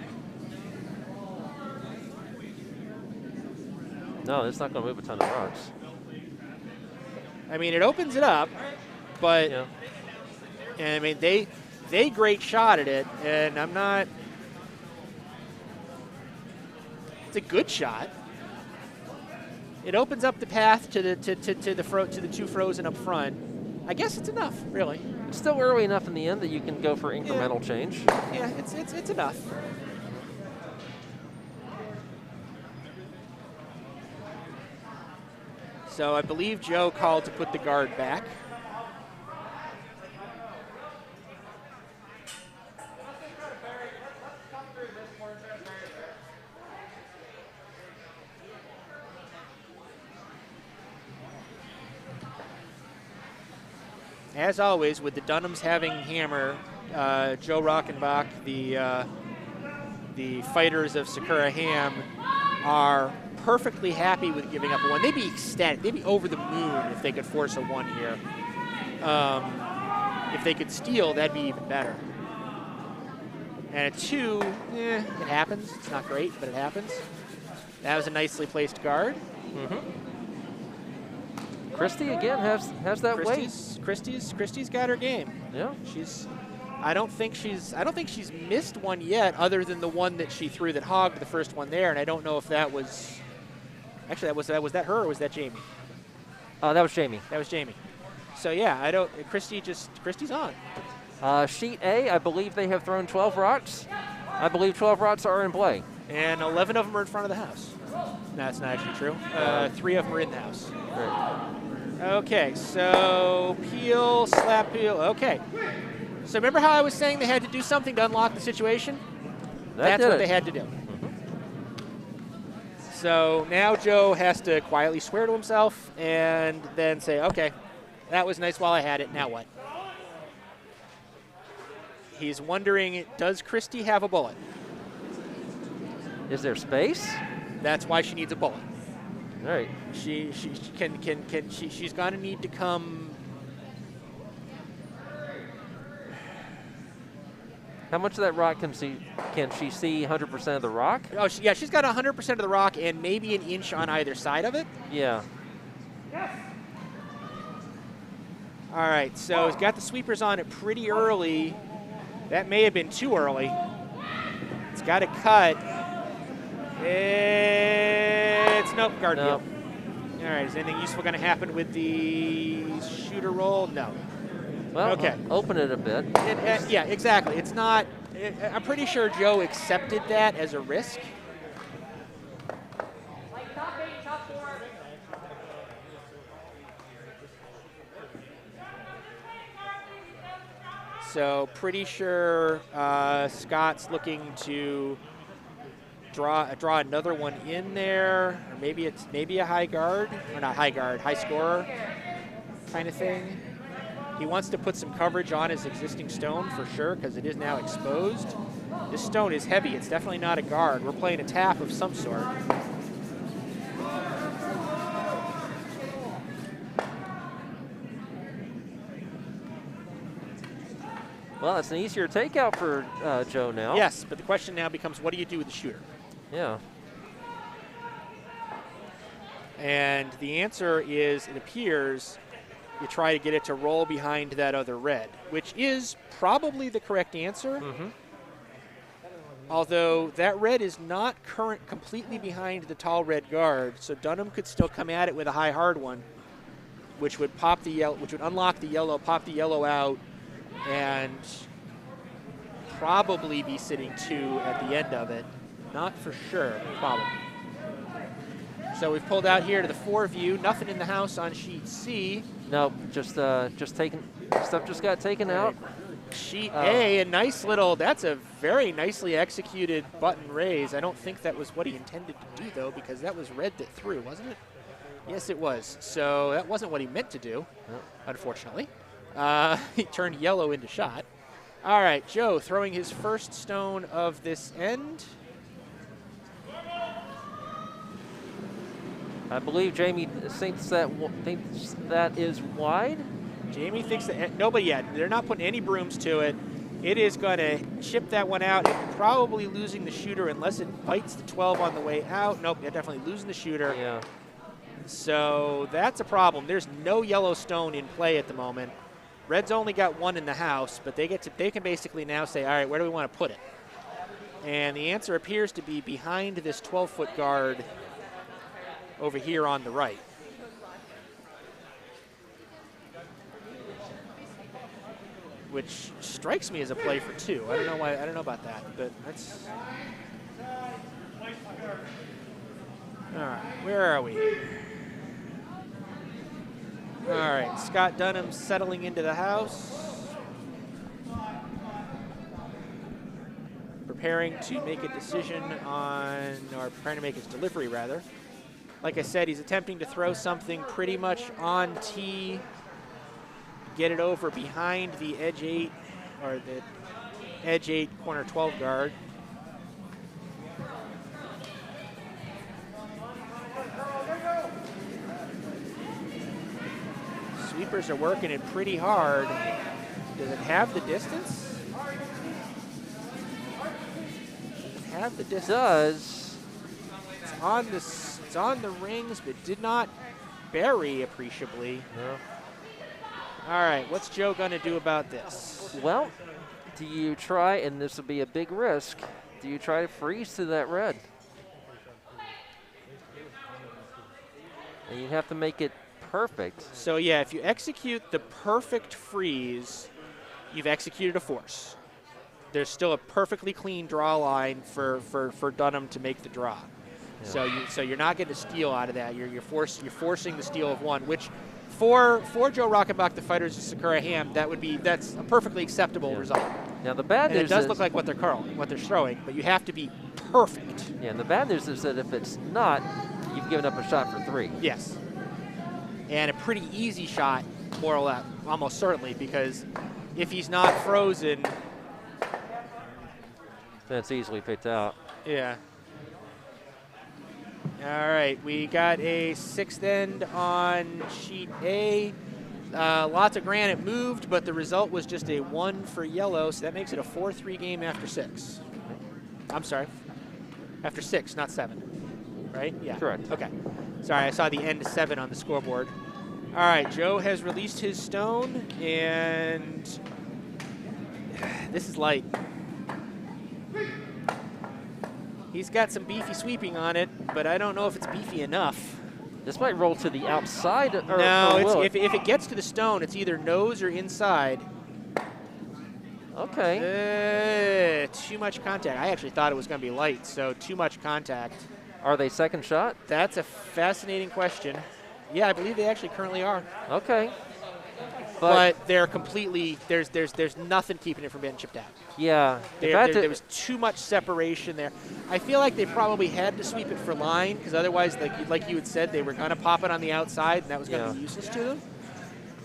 No, it's not going to move a ton of rocks. I mean, it opens it up, but Yeah. and I mean they great shot at it, and I'm not. It's a good shot. It opens up the path to the two frozen up front. I guess it's enough, really. It's still early enough in the end that you can go for incremental change. Yeah, it's enough. So I believe Joe called to put the guard back. As always, with the Dunnams having hammer, Joe Rockenbach, the fighters of Sakura Ham, are perfectly happy with giving up a 1. They'd be ecstatic. They'd be over the moon if they could force a 1 here. If they could steal, that'd be even better. And a 2, it happens. It's not great, but it happens. That was a nicely placed guard. Kristy again has that weight. Kristy's got her game. Yeah. I don't think she's missed one yet, other than the one that she threw that hogged the first one there, and I don't know if that was. Actually, was that her or was that Jamie? That was Jamie. That was Jamie. So yeah, Kristy's on. Sheet A, I believe they have thrown 12 rocks. I believe 12 rocks are in play. And 11 of them are in front of the house. No, that's not actually true. 3 of them are in the house. Great. Okay, so peel, slap peel. Okay. So remember how I was saying they had to do something to unlock the situation? That's what they had to do. So now Joe has to quietly swear to himself and then say, okay, that was nice while I had it, now what? He's wondering, does Kristy have a bullet? Is there space? That's why she needs a bullet. All right. She's going to need to come. How much of that rock can she see 100% of the rock? Oh, she's got 100% of the rock and maybe an inch on either side of it. Yeah. All right, so he's got the sweepers on it pretty early. That may have been too early. It's got to cut. It's nope, guard Nope. deal. All right, is anything useful going to happen with the shooter roll? No. Well, okay. Open it a bit. Yeah, exactly. It's not. I'm pretty sure Joe accepted that as a risk. So pretty sure Scott's looking to draw another one in there, or maybe a high guard, or not high guard, high scorer kind of thing. He wants to put some coverage on his existing stone for sure, because it is now exposed. This stone is heavy. It's definitely not a guard. We're playing a tap of some sort. Well, it's an easier takeout for Joe now. Yes, but the question now becomes, what do you do with the shooter? Yeah. And the answer is, it appears, you try to get it to roll behind that other red, which is probably the correct answer. Although that red is not completely behind the tall red guard, so Dunnam could still come at it with a high hard one. which would pop the yellow, which would unlock the yellow, pop the yellow out, and probably be sitting 2 at the end of it. Not for sure, probably. So we've pulled out here to the 4 view. Nothing in the house on sheet C. Nope, just taken. Stuff just got taken out. Sheet A, a nice little, that's a very nicely executed button raise. I don't think that was what he intended to do, though, because that was red that threw, wasn't it? Yes, it was. So that wasn't what he meant to do, unfortunately. He turned yellow into shot. All right, Joe throwing his first stone of this end. I believe Jamie thinks that is wide. Jamie thinks that, nobody yet. They're not putting any brooms to it. It is going to chip that one out, probably losing the shooter unless it bites the 12 on the way out. Nope, they're definitely losing the shooter. Yeah. So that's a problem. There's no yellow stone in play at the moment. Red's only got 1 in the house, but they can basically now say, all right, where do we want to put it? And the answer appears to be behind this 12-foot guard over here on the right. Which strikes me as a play for 2. I don't know why. I don't know about that, but that's. All right, where are we? All right, Scott Dunnam settling into the house, preparing to make a decision on, or preparing to make his delivery rather. Like I said, he's attempting to throw something pretty much on tee. Get it over behind the edge 8, or the edge 8 corner 12 guard. Sweepers are working it pretty hard. Does it have the distance? Does it have the distance? It does. It's on the rings, but did not bury appreciably. No. All right, what's Joe going to do about this? Well, do you try, and this will be a big risk, do you try to freeze to that red? And you have to make it perfect. So, yeah, if you execute the perfect freeze, you've executed a force. There's still a perfectly clean draw line for Dunnam to make the draw. Yeah. So you're not getting a steal out of that. You're forcing the steal of 1, which for Joe Rockenbach, the fighters of Sakura Ham, that's a perfectly acceptable result. Now the bad news it does look like what they're throwing, but you have to be perfect. Yeah, and the bad news is that if it's not, you've given up a shot for 3. Yes. And a pretty easy shot, more or less, almost certainly, because if he's not frozen, that's easily picked out. Yeah. All right, we got a 6th end on sheet A. Lots of granite moved, but the result was just a 1 for yellow, so that makes it a 4-3 game after 6. I'm sorry, after 6, not 7, right? Yeah. Correct. Okay. Sorry, I saw the end 7 on the scoreboard. All right, Joe has released his stone, and this is light. He's got some beefy sweeping on it, but I don't know if it's beefy enough. This might roll to the outside. No, if it gets to the stone, it's either nose or inside. Okay. Too much contact. I actually thought it was going to be light, so too much contact. Are they second shot? That's a fascinating question. Yeah, I believe they actually currently are. Okay. But they're completely, there's nothing keeping it from getting chipped out. Yeah. There was too much separation there. I feel like they probably had to sweep it for line, because otherwise, like you had said, they were going to pop it on the outside, and that was going to be useless to them.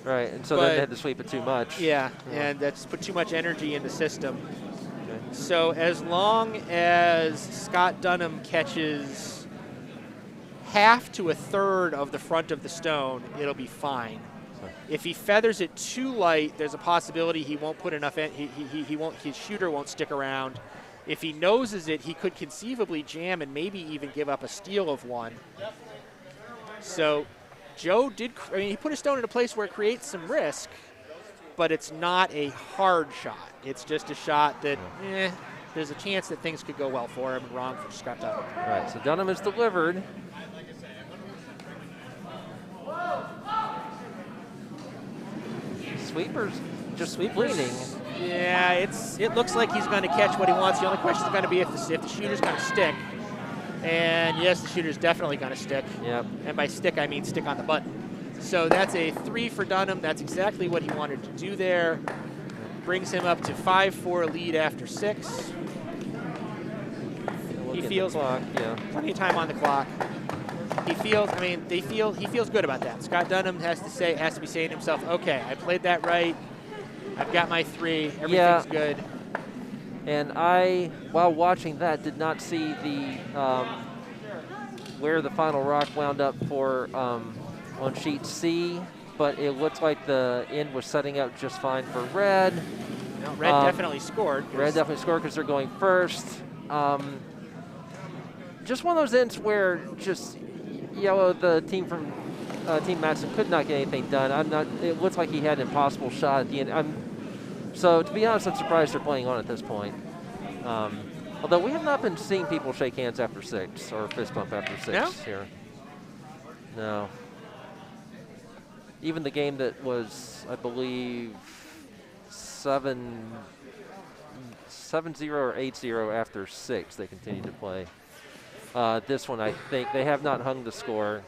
Right, and so then they had to sweep it too much. Yeah, and that's put too much energy in the system. Okay. So as long as Scott Dunnam catches half to a third of the front of the stone, it'll be fine. If he feathers it too light, there's a possibility he won't put enough. His shooter won't stick around. If he noses it, he could conceivably jam and maybe even give up a steal of 1. So Joe he put a stone in a place where it creates some risk, but it's not a hard shot. It's just a shot that, there's a chance that things could go well for him and wrong for Scott Dunnam. All right, so Dunnam is delivered. Sweeper's just Sweeper's- bleeding. Yeah, it looks like he's going to catch what he wants. The only question is going to be if the shooter's going to stick. And yes, the shooter's definitely going to stick. Yep. And by stick, I mean stick on the button. So that's a 3 for Dunnam. That's exactly what he wanted to do there. Brings him up to 5-4 lead after 6. He feels plenty of time on the clock. He feels good about that. Scott Dunnam has to be saying to himself, okay, I played that right. I've got my 3. Everything's good. And I, while watching that, did not see the where the final rock wound up for on sheet C, but it looked like the end was setting up just fine for red. No, red definitely scored. Red definitely scored because they're going first. Just one of those ends where just yellow, the team from Team Maxon could not get anything done. It looks like he had an impossible shot at the end. So to be honest, I'm surprised they're playing on at this point. Although we have not been seeing people shake hands after 6 or fist bump after 6 here. No. Even the game that was, I believe, 7-0 or 8-0 after 6, they continued to play. This one, I think, they have not hung the score.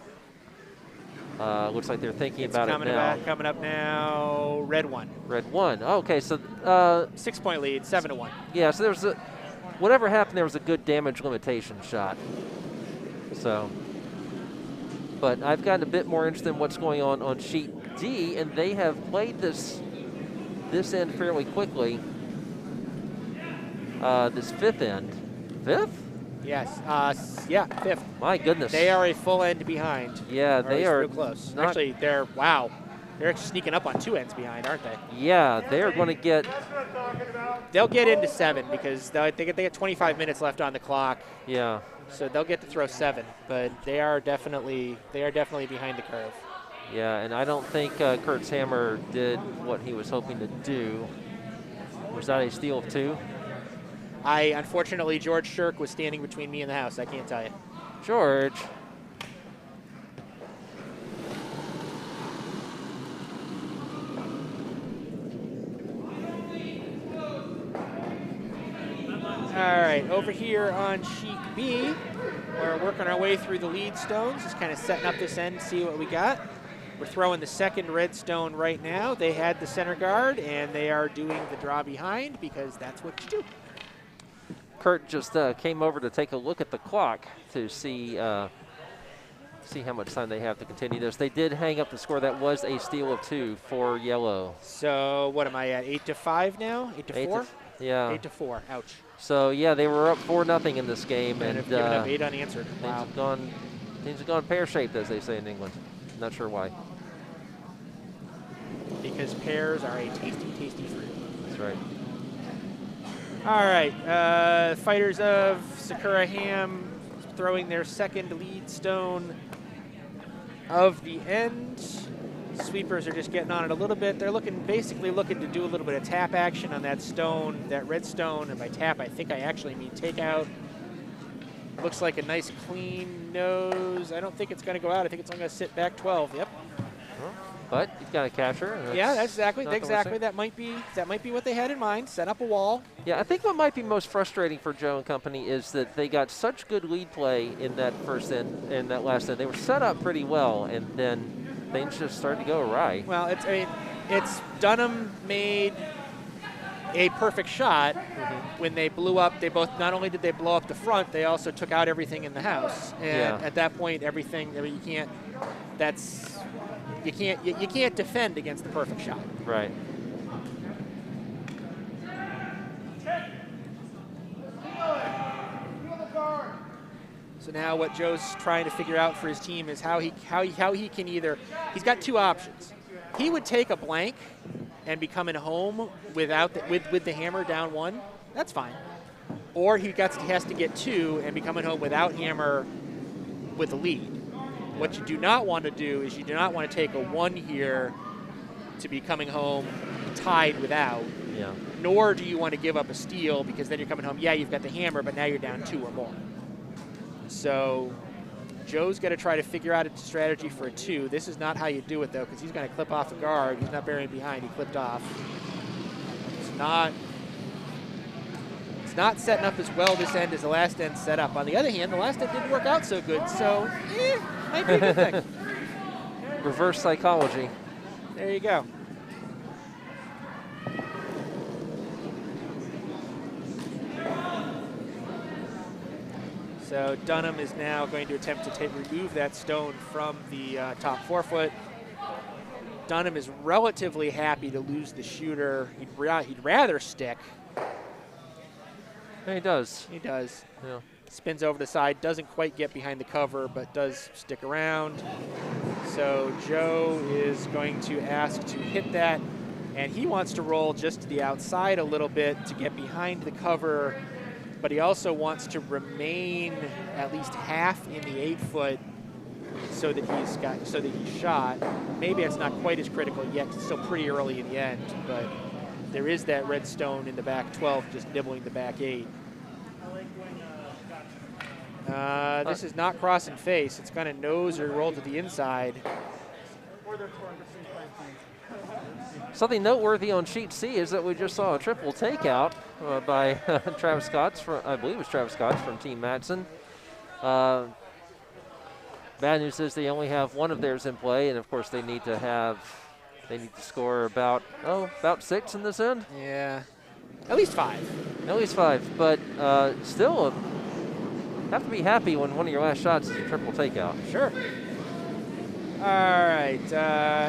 Looks like they're thinking about it now. Coming up now, red 1. Red 1. Oh, okay, so 6-point lead, 7-1. Yeah, so there's whatever happened, there was a good damage limitation shot. So, but I've gotten a bit more interested in what's going on sheet D, and they have played this end fairly quickly. This 5th end. 5th? Yes. Yeah, 5th. My goodness. They are a full end behind. Yeah, Or at they least are real close. not- Actually, they're sneaking up on 2 ends behind, aren't they? Yeah, they are going to get. They'll get into 7 because they get 25 minutes left on the clock. Yeah. So they'll get to throw 7, but they are definitely behind the curve. Yeah, and I don't think Kurt's hammer did what he was hoping to do. Was that a steal of 2? Unfortunately, George Shirk was standing between me and the house. I can't tell you. George. All right, over here on sheet B, we're working our way through the lead stones, just kind of setting up this end, see what we got. We're throwing the second red stone right now. They had the center guard, and they are doing the draw behind because that's what you do. Kurt just came over to take a look at the clock to see how much time they have to continue this. They did hang up the score. That was a steal of 2 for yellow. So what am I at, 8-5 now? 8-4? Yeah. 8-4, ouch. So yeah, they were up 4-0 in this game, And and have given up 8 unanswered. things have gone pear-shaped, as they say in England. Not sure why. Because pears are a tasty, tasty fruit. That's right. All right, fighters of Sakura Ham throwing their second lead stone of the end. Sweepers are just getting on it a little bit. They're basically looking to do a little bit of tap action on that stone, that red stone. And by tap, I think I actually mean takeout. Looks like a nice clean nose. I don't think it's going to go out. I think it's only going to sit back 12. Yep. But he's got a catcher. Yeah, that's exactly not the worst thing. that might be what they had in mind. Set up a wall. Yeah, I think what might be most frustrating for Joe and company is that they got such good lead play in that first end and that last end. They were set up pretty well, and then things just started to go awry. Well, it's Dunnam made a perfect shot when they blew up. They both, not only did they blow up the front, they also took out everything in the house. And at that point, everything, you can't defend against the perfect shot. Right. So now what Joe's trying to figure out for his team is how he can either, he's got 2 options. He would take a blank and be coming home with the hammer down 1. That's fine. Or he has to get 2 and be coming home without hammer with the lead. What you do not want to do is you do not want to take a 1 here to be coming home tied without. Yeah. Nor do you want to give up a steal because then you're coming home, yeah, you've got the hammer, but now you're down 2 or more. So Joe's got to try to figure out a strategy for a 2. This is not how you do it, though, because he's going to clip off the guard. He's not burying behind. He clipped off. It's not setting up as well this end as the last end set up. On the other hand, the last end didn't work out so good, so might be a good thing. Reverse psychology. There you go. So Dunnam is now going to attempt to remove that stone from the top forefoot. Dunnam is relatively happy to lose the shooter. He'd rather stick. He does. He does. Yeah. Spins over the side, doesn't quite get behind the cover, but does stick around. So Joe is going to ask to hit that, and he wants to roll just to the outside a little bit to get behind the cover, but he also wants to remain at least half in the 8-foot so that he's shot. Maybe it's not quite as critical yet. It's still pretty early in the end, but there is that red stone in the back 12 just nibbling the back 8. This is not crossing face. It's going to nose or roll to the inside. Something noteworthy on sheet C is that we just saw a triple takeout by Travis Scotts, I believe it was Travis Scotts from Team Maxon. Bad news is they only have one of theirs in play, and of course they need to score about 6 in this end. Yeah, at least 5. At least 5, but still have to be happy when one of your last shots is a triple takeout. Sure. All right,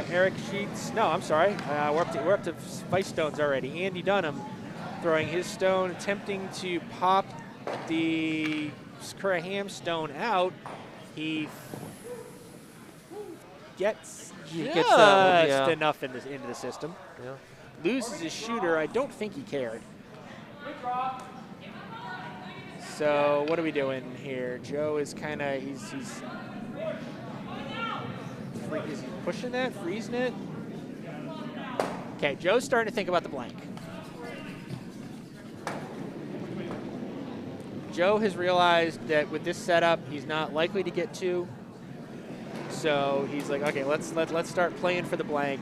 Erik Sheets. No, I'm sorry. We're up to vice stones already. Andy Dunnam throwing his stone, attempting to pop the Sakura ham stone out. He gets just enough into the system. Yeah. Loses his shooter. I don't think he cared. So what are we doing here? Joe is kind of is he pushing that, freezing it? Okay, Joe's starting to think about the blank. Joe has realized that with this setup, he's not likely to get 2. So he's like, okay, let's start playing for the blank,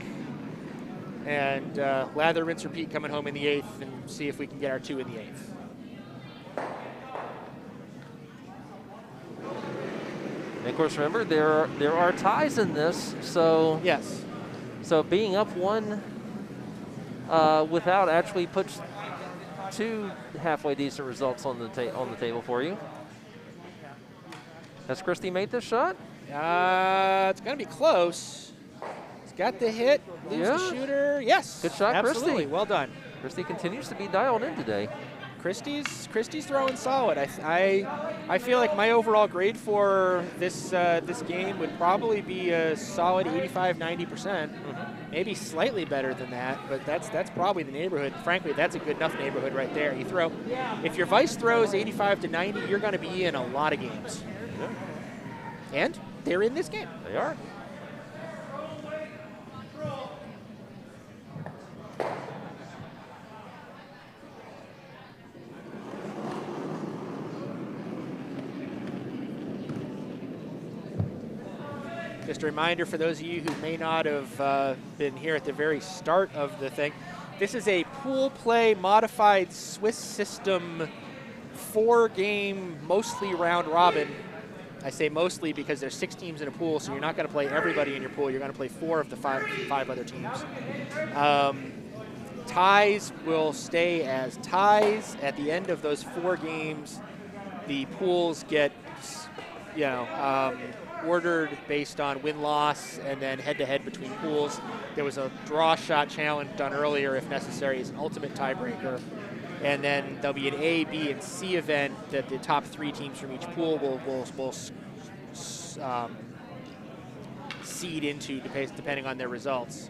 and lather, rinse, repeat, coming home in the 8th, and see if we can get our 2 in the 8th. And of course, remember there are ties in this, so yes. So being up 1 without actually puts 2 halfway decent results on the table for you. Has Kristy made this shot? It's gonna be close. He's got the hit, lose the shooter. Yes. Good shot, absolutely. Kristy. Well done. Kristy continues to be dialed in today. Kristy's throwing solid. I feel like my overall grade for this game would probably be a solid 85-90%, maybe slightly better than that, but that's probably the neighborhood. Frankly, that's a good enough neighborhood right there. You throw, if your vice throws 85 to 90, you're going to be in a lot of games, and they're in this game. They are. Just a reminder for those of you who may not have been here at the very start of the thing, this is a pool play modified Swiss system 4-game, mostly round robin. I say mostly because there's 6 teams in a pool, so you're not going to play everybody in your pool. You're going to play 4 of the 5 other teams. Ties will stay as ties. At the end of those 4 games, the pools get, ordered based on win-loss and then head-to-head between pools. There was a draw shot challenge done earlier, if necessary, as an ultimate tiebreaker. And then there'll be an A, B, and C event that the top 3 teams from each pool will seed into depending on their results.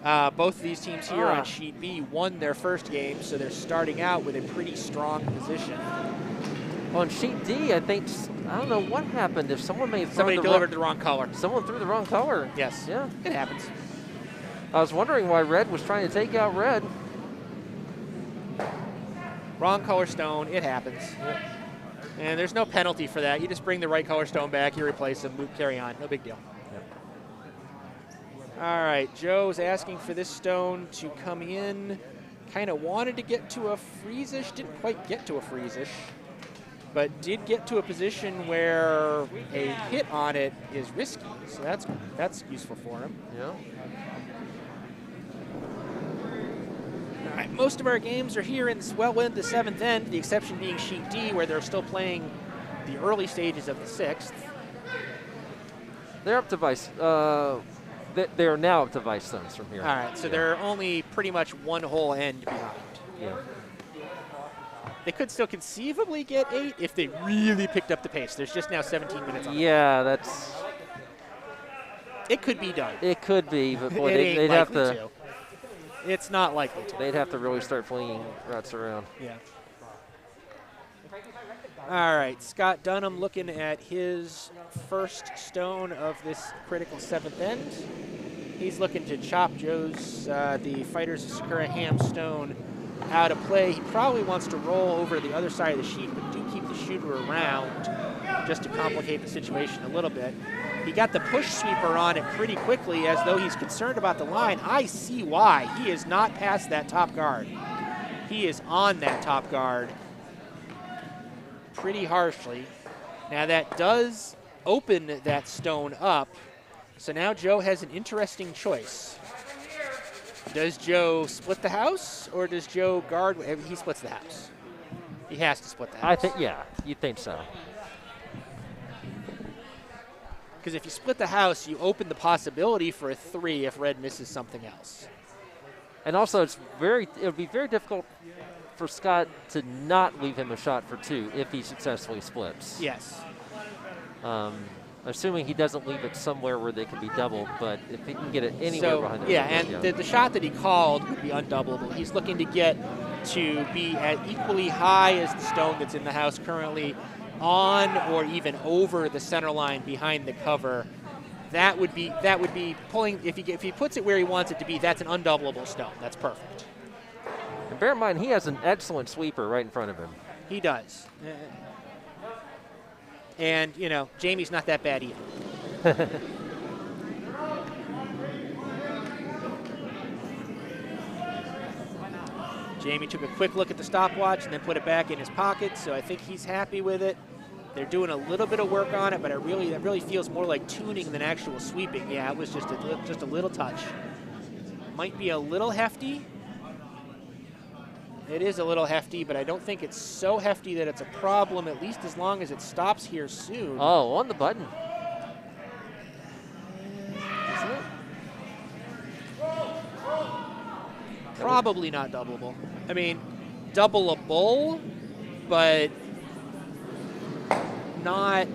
Both of these teams here on Sheet B won their first game, so they're starting out with a pretty strong position. On Sheet D, I don't know what happened. If someone may have Somebody delivered the wrong color. Someone threw the wrong color. Yes. Yeah. It happens. I was wondering why red was trying to take out red. Wrong color stone. It happens. Yep. And there's no penalty for that. You just bring the right color stone back, you replace them, move, carry on. No big deal. Yep. All right, Joe's asking for this stone to come in. Kind of wanted to get to a freeze-ish, didn't quite get to a freeze-ish, but did get to a position where a hit on it is risky. So that's useful for him. Yeah. All right, most of our games are here in well into the 7th end, the exception being Sheet D, where they're still playing the early stages of the 6th. They're up to vice. They're now up to vice stones from here. All right, so they're only pretty much one whole end behind. Yeah. They could still conceivably get 8 if they really picked up the pace. There's just now 17 minutes on. Yeah, that's. It could be done. It could be, but boy, It ain't they'd have likely to. It's not likely to. They'd have to really start flinging routes around. Yeah. All right, Scott Dunnam looking at his first stone of this critical 7th end. He's looking to chop Joe's, the Fighters of Sakura ham stone out of play. He probably wants to roll over the other side of the sheet, but do keep the shooter around just to complicate the situation a little bit. He got the push sweeper on it pretty quickly as though he's concerned about the line. I see why. He is not past that top guard. He is on that top guard pretty harshly. Now that does open that stone up. So now Joe has an interesting choice. Does Joe split the house or does Joe guard? He splits the house. He has to split the house. I think, yeah, you'd think so. Because if you split the house, you open the possibility for a 3 if red misses something else. And also, it would be very difficult for Scott to not leave him a shot for 2 if he successfully splits. Yes. Assuming he doesn't leave it somewhere where they can be doubled, but if he can get it anywhere behind the yeah, and the shot that he called would be undoubleable. He's looking to get to be at equally high as the stone that's in the house currently, on or even over the center line behind the cover. That would be pulling. If he puts it where he wants it to be, that's an undoubleable stone. That's perfect. And bear in mind, he has an excellent sweeper right in front of him. He does. And, you know, Jamie's not that bad either. Jamie took a quick look at the stopwatch and then put it back in his pocket, so I think he's happy with it. They're doing a little bit of work on it, but it really feels more like tuning than actual sweeping. Yeah, it was just a little touch. Might be a little hefty. It is a little hefty, but I don't think it's so hefty that it's a problem, at least as long as it stops here soon. Oh, on the button. Is it? Probably not doubleable. I mean, doubleable, but not.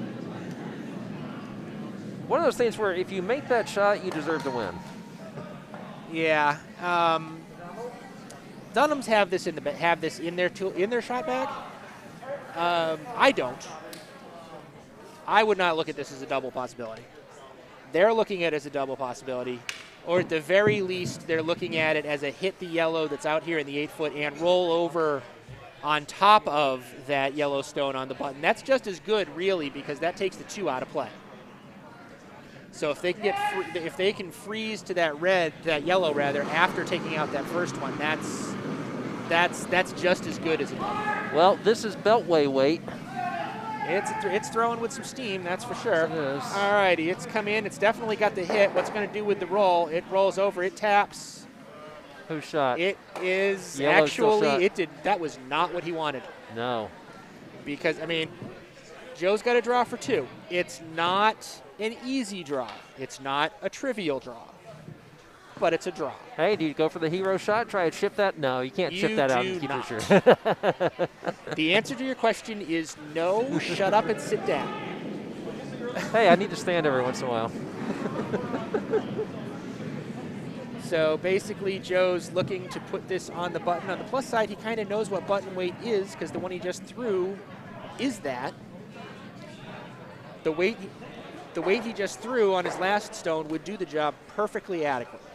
One of those things where if you make that shot, you deserve to win. Yeah. Dunnams have this in their shot bag. I don't. I would not look at this as a double possibility. They're looking at it as a double possibility, or at the very least, they're looking at it as a hit the yellow that's out here in the 8-foot and roll over on top of that yellow stone on the button. That's just as good, really, because that takes the 2 out of play. So if they can if they can freeze to that yellow rather, after taking out that first one, that's just as good as a double. Well, this is beltway weight. It's throwing with some steam, that's for sure. It is. All righty, it's come in. It's definitely got the hit. What's it going to do with the roll? It rolls over. It taps. Who shot? It is Yellow's still shot. actually. That was not what he wanted. No. Because I mean, Joe's got a draw for 2. It's not an easy draw. It's not a trivial draw, but it's a draw. Hey, do you go for the hero shot? Try and ship that? No, you can't ship that out and keep not. it sure. The answer to your question is no. Shut up and sit down. Hey, I need to stand every once in a while. So basically, Joe's looking to put this on the button. On the plus side, he kind of knows what button weight is because the one he just threw is that. The weight he just threw on his last stone would do the job perfectly adequately.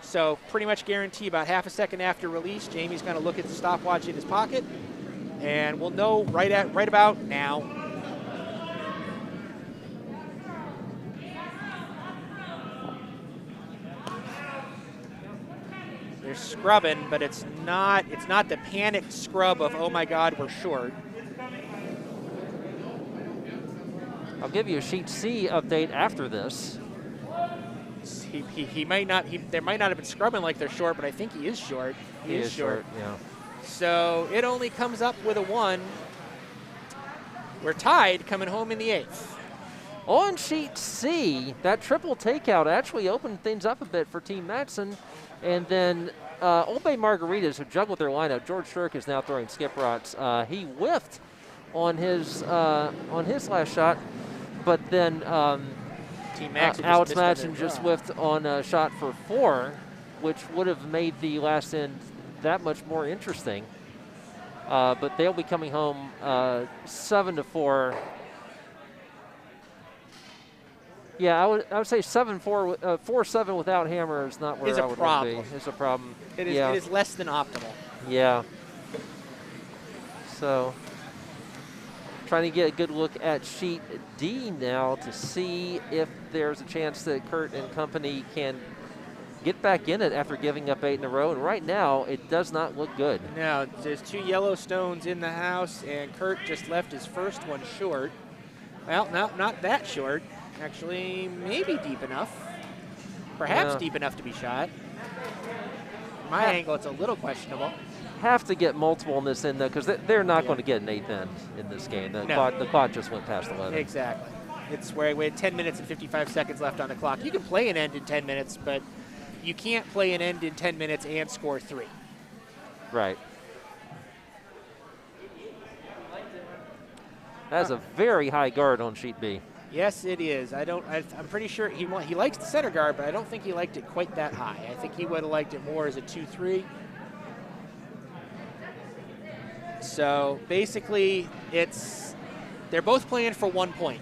So pretty much guarantee about half a second after release, Jamie's going to look at the stopwatch in his pocket, And we'll know right about now. They're scrubbing, but it's not the panicked scrub of, oh my God, we're short. I'll give you a sheet C update after this. He might not. They might not have been scrubbing like they're short, but I think he is short. He is short. Yeah. So it only comes up with a 1. We're tied coming home in the 8th. On sheet C, that triple takeout actually opened things up a bit for Team Maxon. And then Old Bay Margaritas, who juggled their lineup, George Shirk is now throwing skip rots. He whiffed on his last shot, but then Team Maxon Alex Maxon just whiffed on a shot for 4, which would have made the last end that much more interesting. But they'll be coming home 7-4. Yeah, I would say 7-4, 4-7 without hammer is not where I would want to be. It's a problem. It is. Yeah. It is less than optimal. Yeah. So, trying to get a good look at sheet D now to see if there's a chance that Kurt and company can get back in it after giving up 8 in a row. And right now, it does not look good. No, there's 2 yellow stones in the house, and Kurt just left his first one short. Well, no, not that short. Actually, maybe deep enough. Perhaps deep enough to be shot. My angle, it's a little questionable. Have to get multiple in this end, though, because they're not going to get an 8th end in this game. The clock just went past 11. Exactly. It's where we had 10 minutes and 55 seconds left on the clock. You can play an end in 10 minutes, but you can't play an end in 10 minutes and score 3. Right. That's a very high guard on sheet B. Yes, it is. I'm pretty sure he likes the center guard, but I don't think he liked it quite that high. I think he would have liked it more as a 2-3. So basically, they're both playing for 1 point.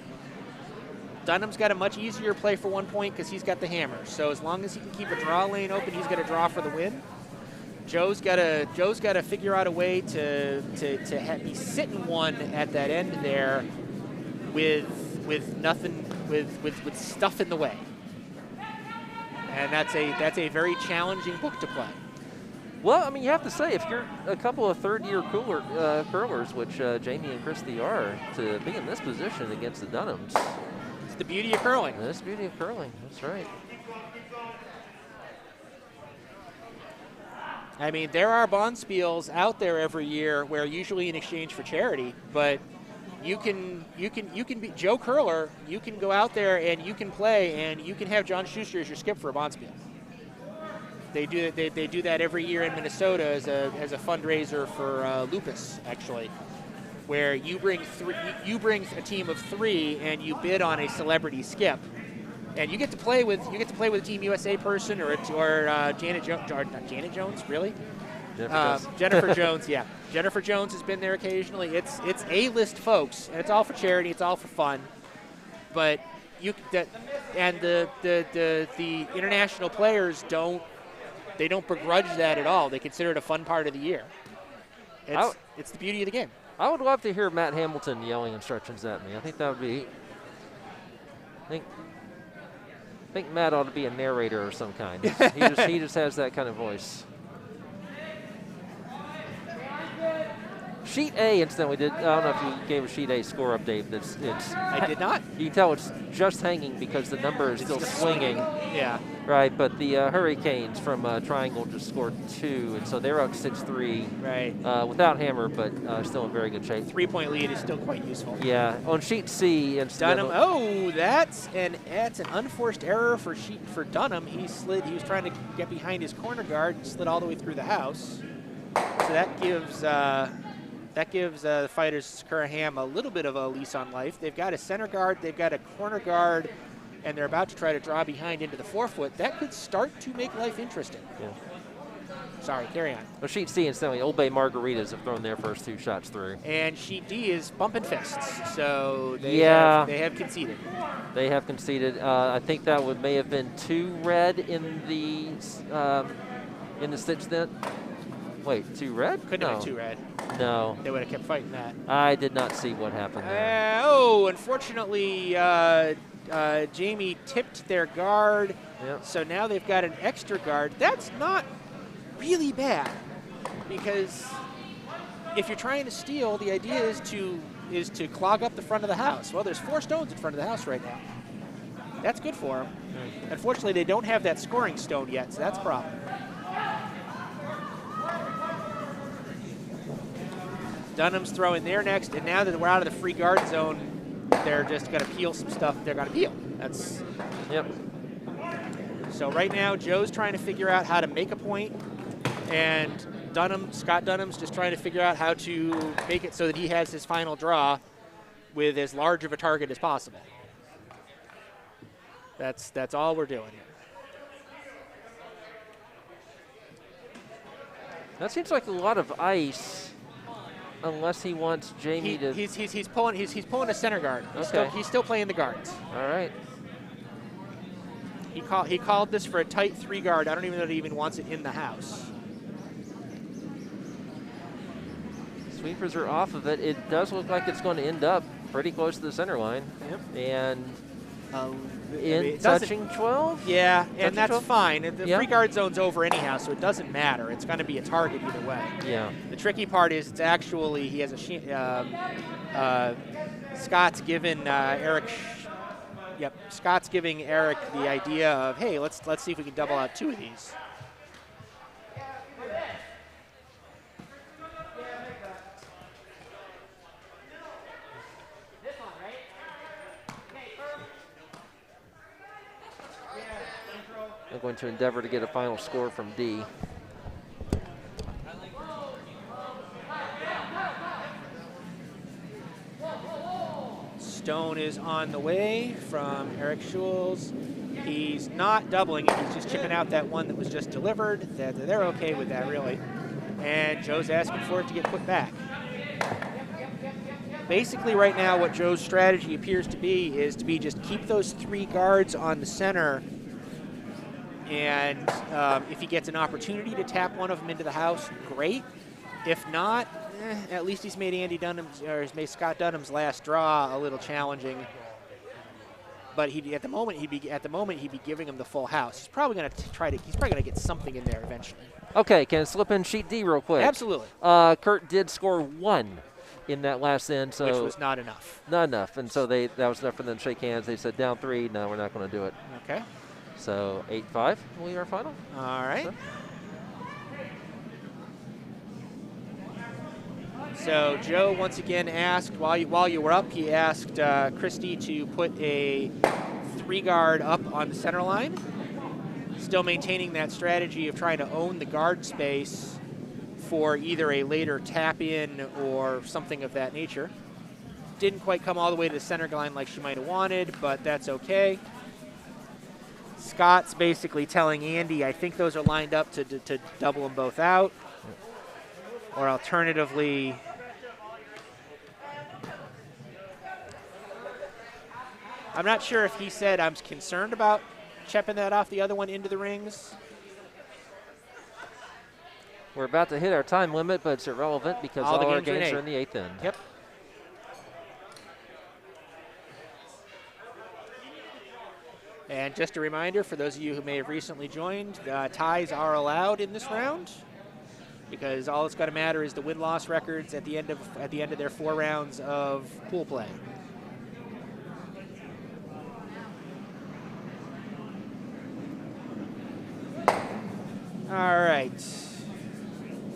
Dunnam's got a much easier play for 1 point because he's got the hammer. So as long as he can keep a draw lane open, he's got to draw for the win. Joe's got to figure out a way to be sitting 1 at that end there with nothing, with stuff in the way. And that's a very challenging book to play. Well, I mean, you have to say, if you're a couple of third-year curlers, which Jamie and Kristy are, to be in this position against the Dunnams. It's the beauty of curling. That's the beauty of curling. That's right. I mean, there are bonspiels out there every year where usually in exchange for charity, but you can be Joe Curler. You can go out there and you can play, and you can have John Schuster as your skip for a bonspiel. They do that every year in Minnesota as a fundraiser for lupus, actually, where you bring a team of 3 and you bid on a celebrity skip, and you get to play with a Team USA person or Janet Jones, not Janet Jones, really. Jennifer Jones, yeah. Jennifer Jones has been there occasionally. It's A-list folks, and it's all for charity. It's all for fun. But the international players don't begrudge that at all. They consider it a fun part of the year. It's the beauty of the game. I would love to hear Matt Hamilton yelling instructions at me. I think that would be. I think Matt ought to be a narrator of some kind. He just has that kind of voice. Sheet A, incidentally, I don't know if you gave a Sheet A score update. I did not. You can tell it's just hanging because the number is still swinging. Yeah. Right, but the Hurricanes from Triangle just scored 2, and so they're up 6-3. Right. Without hammer, but still in very good shape. 3-point lead is still quite useful. Yeah. On Sheet C, Dunnam. Oh, that's an unforced error for Dunnam. He was trying to get behind his corner guard and slid all the way through the house. So that gives the fighters Sakura Ham a little bit of a lease on life. They've got a center guard, they've got a corner guard, and they're about to try to draw behind into the forefoot. That could start to make life interesting. Yeah. Sorry, carry on. Well, Sheet C, incidentally, Old Bay Margaritas have thrown their first 2 shots through. And Sheet D is bumping fists, so they have conceded. They have conceded. I think that may have been 2 red in the stitch net. Wait, 2 red? Couldn't no. have been 2 red. No. They would have kept fighting that. I did not see what happened there. Unfortunately, Jamie tipped their guard. Yep. So now they've got an extra guard. That's not really bad, because if you're trying to steal, the idea is to clog up the front of the house. Well, there's 4 stones in front of the house right now. That's good for them. Unfortunately, they don't have that scoring stone yet, so that's a problem. Dunnam's throwing there next, and now that we're out of the free guard zone, they're just going to peel some stuff they're going to peel. That's. Yep. So right now, Joe's trying to figure out how to make a point, and Scott Dunnam's just trying to figure out how to make it so that he has his final draw with as large of a target as possible. That's all we're doing here. That seems like a lot of ice, unless he wants Jamie to. He's pulling a center guard. He's still playing the guards. All right. He called this for a tight 3 guard. I don't even know that he even wants it in the house. Sweepers are off of it. It does look like it's going to end up pretty close to the center line. Yep. And touching 12? Yeah, touching and that's 12? fine. The free guard zone's over anyhow, so it doesn't matter. It's going to be a target either way. Yeah. The tricky part is it's actually he has Scott's given Erik. Scott's giving Erik the idea of, hey, let's see if we can double out 2 of these. I'm going to endeavor to get a final score from D. Stone is on the way from Erik Schulz. He's not doubling it. He's just chipping out that one that was just delivered. They're okay with that, really. And Joe's asking for it to get put back. Basically, right now, what Joe's strategy appears to be is to just keep those 3 guards on the center. And if he gets an opportunity to tap one of them into the house, great. If not, at least he's made he's made Scott Dunnam's last draw a little challenging. But at the moment he'd be giving him the full house. He's probably going to get something in there eventually. Okay, can I slip in sheet D real quick? Absolutely. Kurt did score 1 in that last end, so which was not enough. Not enough, and so that was enough for them to shake hands. They said down 3. No, we're not going to do it. Okay. So 8-5 will be our final. All right. So Joe once again asked, while you were up, he asked Kristy to put a 3 guard up on the center line, still maintaining that strategy of trying to own the guard space for either a later tap in or something of that nature. Didn't quite come all the way to the center line like she might have wanted, but that's okay. Scott's basically telling Andy, I think those are lined up to double them both out. Or alternatively, I'm not sure if he said I'm concerned about chipping that off the other one into the rings. We're about to hit our time limit, but it's irrelevant because all our games are in the 8th end. Yep. And just a reminder for those of you who may have recently joined, ties are allowed in this round, because all it's going to matter is the win-loss records at the end of their 4 rounds of pool play. All right.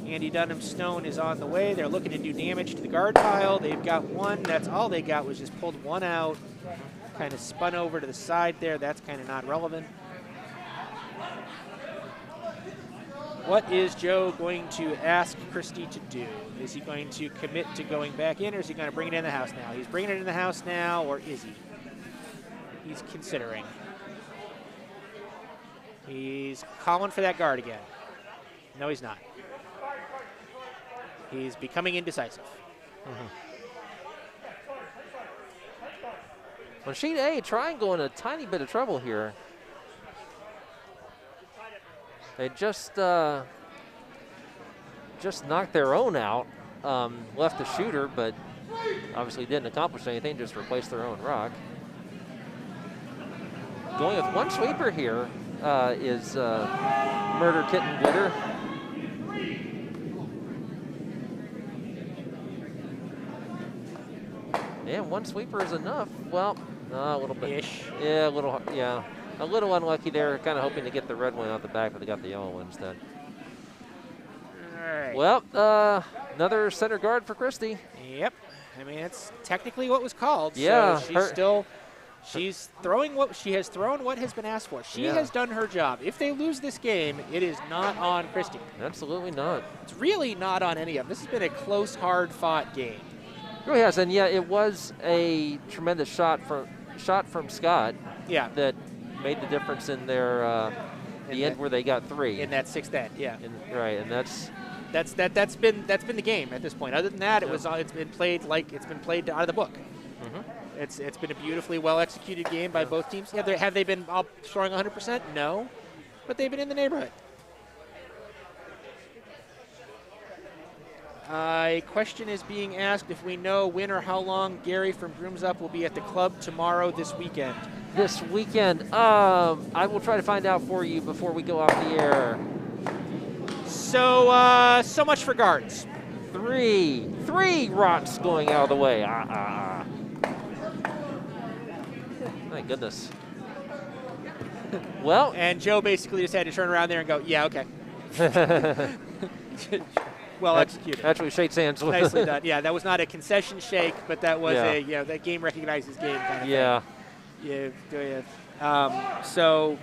Andy Dunnam's stone is on the way. They're looking to do damage to the guard pile. They've got 1. That's all they got, was just pulled 1 out. Kind of spun over to the side there. That's kind of not relevant. What is Joe going to ask Kristy to do? Is he going to commit to going back in, or is he going to bring it in the house now? He's bringing it in the house now, or is he? He's considering. He's calling for that guard again. No, he's not. He's becoming indecisive. On sheet A, triangle in a tiny bit of trouble here. They just just knocked their own out. Left the shooter, but obviously didn't accomplish anything, just replaced their own rock. Going with one sweeper here is Murder Kitten Glitter. And one sweeper is enough. Well, a little bit. Ish. Yeah, a little unlucky there. Kind of hoping to get the red one out the back, but they got the yellow one instead. All right. Well, another center guard for Kristy. Yep. I mean, it's technically what was called. Yeah, So she's throwing what she has thrown. What has been asked for. She has done her job. If they lose this game, it is not on Kristy. Absolutely not. It's really not on any of them. This has been a close, hard-fought game. It really has, and yeah, it was a tremendous shot from Scott. Yeah. That made the difference in their the end where they got 3 in that 6th end. Yeah. Right, and that's been the game at this point. Other than that, it's been played out of the book. Mm-hmm. It's been a beautifully well executed game by both teams. Have they been all scoring 100%? No, but they've been in the neighborhood. A question is being asked if we know when or how long Gary from Brooms Up will be at the club tomorrow this weekend. This weekend, I will try to find out for you before we go off the air. So, so much for guards. 3 rots going out of the way. My goodness. Well, and Joe basically just had to turn around there and go, yeah, okay. Well executed. Actually shakes hands with. Nicely done. Yeah, that was not a concession shake, but that was that game recognizes game kind of thing. Yeah. So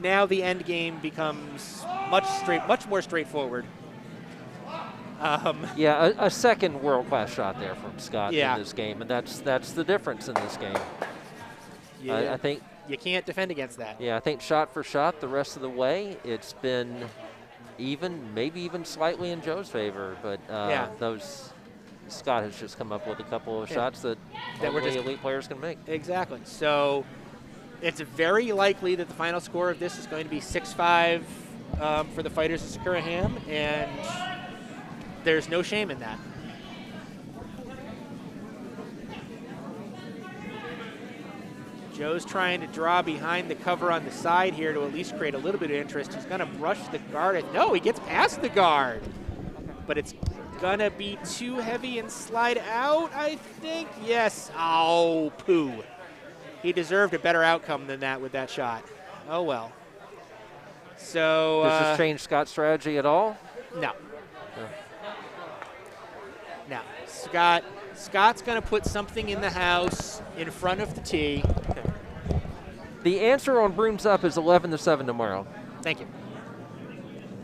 now the end game becomes much more straightforward. A second world-class shot there from Scott in this game, and that's the difference in this game. Yeah, I think you can't defend against that. Yeah, I think shot for shot the rest of the way, it's been even, maybe even slightly in Joe's favor, but Scott has just come up with a couple of shots that only elite players can make. Exactly. So it's very likely that the final score of this is going to be 6-5 for the fighters of Sakura Ham, and there's no shame in that. Joe's trying to draw behind the cover on the side here to at least create a little bit of interest. He's going to brush the guard. No, he gets past the guard. But it's going to be too heavy and slide out, I think. Yes. Oh, poo. He deserved a better outcome than that with that shot. Oh, well. So does this change Scott's strategy at all? No. No. Scott's going to put something in the house in front of the tee. The answer on Brooms Up is 11-7 tomorrow. Thank you.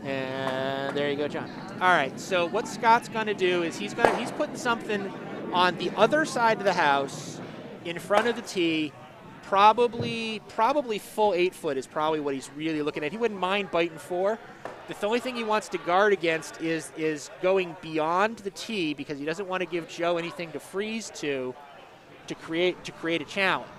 And there you go, John. All right, so what Scott's going to do is he's putting something on the other side of the house in front of the tee. Probably full 8-foot is probably what he's really looking at. He wouldn't mind biting 4. The only thing he wants to guard against is going beyond the tee because he doesn't want to give Joe anything to freeze to create a challenge.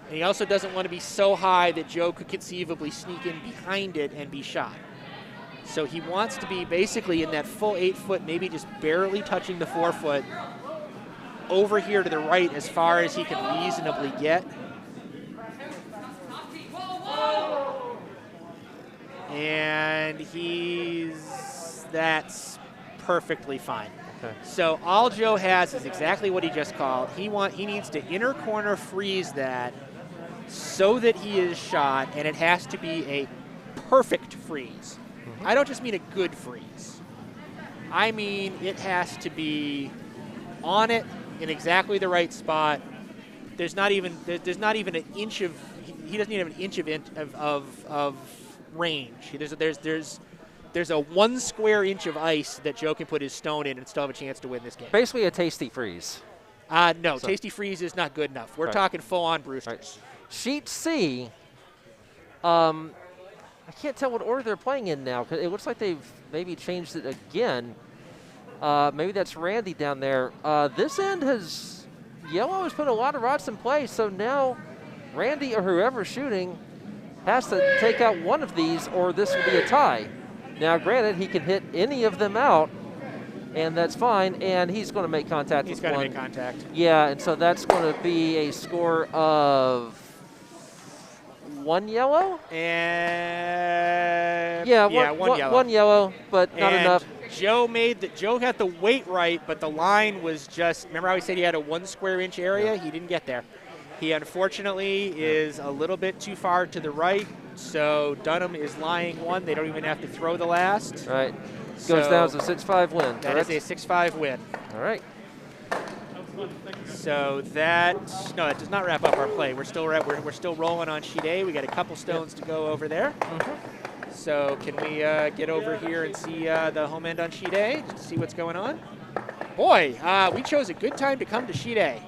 And he also doesn't want to be so high that Joe could conceivably sneak in behind it and be shot. So he wants to be basically in that full 8-foot, maybe just barely touching the 4-foot, over here to the right as far as he can reasonably get. And that's perfectly fine. Okay. So all Joe has is exactly what he just called. He needs to inner corner freeze that so that he is shot, and it has to be a perfect freeze. Mm-hmm. I don't just mean a good freeze. I mean it has to be on it in exactly the right spot. There's not even an inch of he doesn't even have an inch of range. There's a 1 square inch of ice that Joe can put his stone in and still have a chance to win this game. Basically a tasty freeze. No, tasty freeze is not good enough. We're talking full-on Brewsters. Right. Sheet C, I can't tell what order they're playing in now because it looks like they've maybe changed it again. Maybe that's Randy down there. This end Yellow has put a lot of rods in place, so now Randy or whoever's shooting has to take out one of these or this will be a tie. Now, granted, he can hit any of them out, and that's fine, and he's going to make contact He's with going to one. make contact. Yeah, and so that's going to be a score of 1 yellow? And Yeah, one yellow. 1 yellow, but not And enough. Joe got the weight right, but the line was just, remember how he said he had a 1 square inch area? He didn't get there. He unfortunately is a little bit too far to the right, so Dunnam is lying 1. They don't even have to throw the last. Right. Goes down as a 6-5 win. That is a 6-5 win. All right. So that does not wrap up our play. We're still rolling on sheet A. We got a couple stones to go over there. So can we get over here and see the home end on sheet A, just to see what's going on? Boy, we chose a good time to come to sheet A.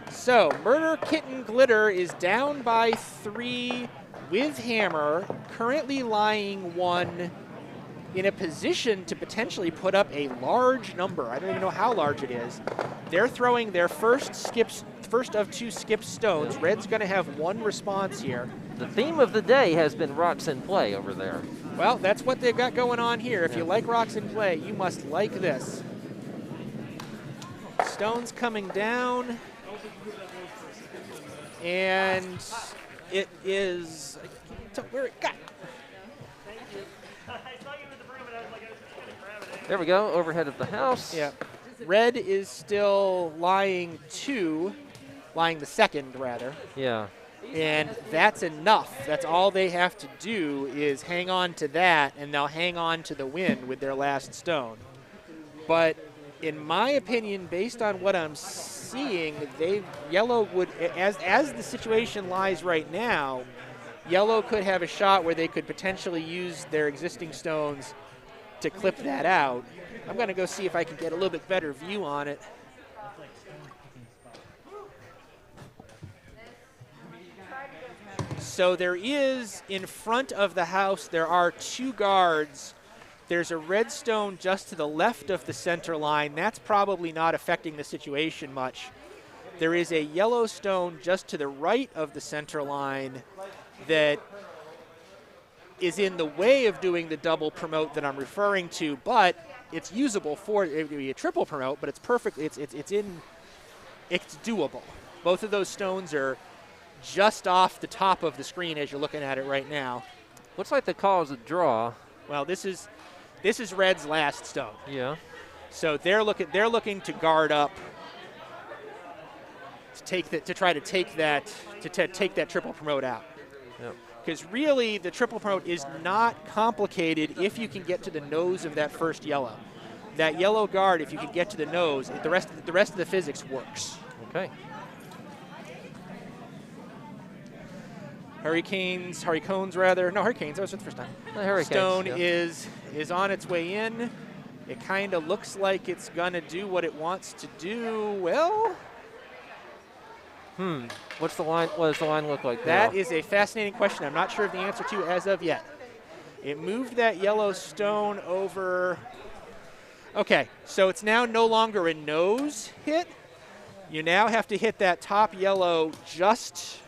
So Murder Kitten Glitter is down by 3 with hammer, currently lying 1, in a position to potentially put up a large number. I don't even know how large it is. They're throwing their first of 2 skip stones. Red's going to have 1 response here. The theme of the day has been rocks in play over there. Well, that's what they've got going on here. If you like rocks in play, you must like this. Stones coming down. And it is, where it got. There we go, overhead of the house. Yeah. Red is still lying 2, lying the second rather. Yeah. And that's enough. That's all they have to do is hang on to that, and they'll hang on to the win with their last stone. But in my opinion, based on what I'm seeing, yellow would, as the situation lies right now, yellow could have a shot where they could potentially use their existing stones to clip that out. I'm going to go see if I can get a little bit better view on it. So there is, in front of the house, there are 2 guards. There's a red stone just to the left of the center line. That's probably not affecting the situation much. There is a yellow stone just to the right of the center line that is in the way of doing the double promote that I'm referring to, but it's usable for it would be a triple promote, but it's perfect. It's doable. Both of those stones are just off the top of the screen as you're looking at it right now. Looks like the call is a draw. Well, this is Red's last stone. Yeah. So they're looking to guard up to try to take that triple promote out. Yep. Because really, the triple promote is not complicated if you can get to the nose of that first yellow. That yellow guard, if you can get to the nose, the rest of the physics works. Okay. Hurricanes, that was the first time. The Hurricanes, Stone yeah. is on its way in. It kind of looks like it's going to do what it wants to do. Well, What does the line look like that now? is a fascinating question. I'm not sure of the answer to as of yet. It moved that yellow stone over. Okay, so it's now no longer a nose hit. You now have to hit that top yellow just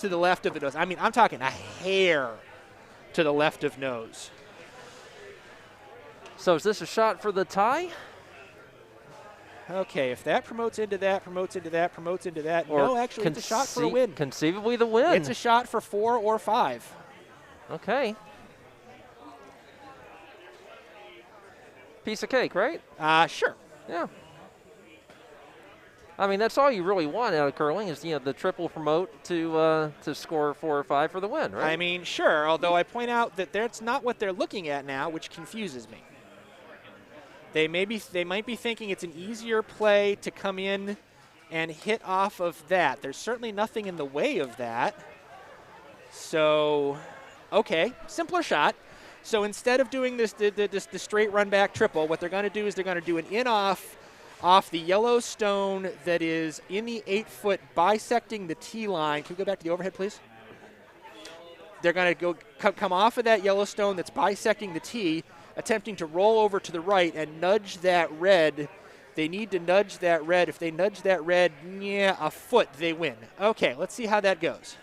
to the left of the nose. I mean, I'm talking a hair to the left of nose. So is this a shot for the tie? Okay, if that promotes into that, Or no, actually, it's a shot for a win. Conceivably the win. It's a shot for 4 or 5. Okay. Piece of cake, right? Sure. Yeah. I mean, that's all you really want out of curling is, the triple promote to score 4 or 5 for the win, right? I mean, sure, although I point out that that's not what they're looking at now, which confuses me. They might be thinking it's an easier play to come in and hit off of that. There's certainly nothing in the way of that. So, okay, simpler shot. So instead of doing the straight run back triple, what they're going to do is they're going to do an in-off off the yellow stone that is in the 8-foot bisecting the tee line. Can we go back to the overhead, please? They're going to come off of that yellow stone that's bisecting the tee, attempting to roll over to the right and nudge that red. They need to nudge that red. If they nudge that red, a foot, they win. Okay, let's see how that goes.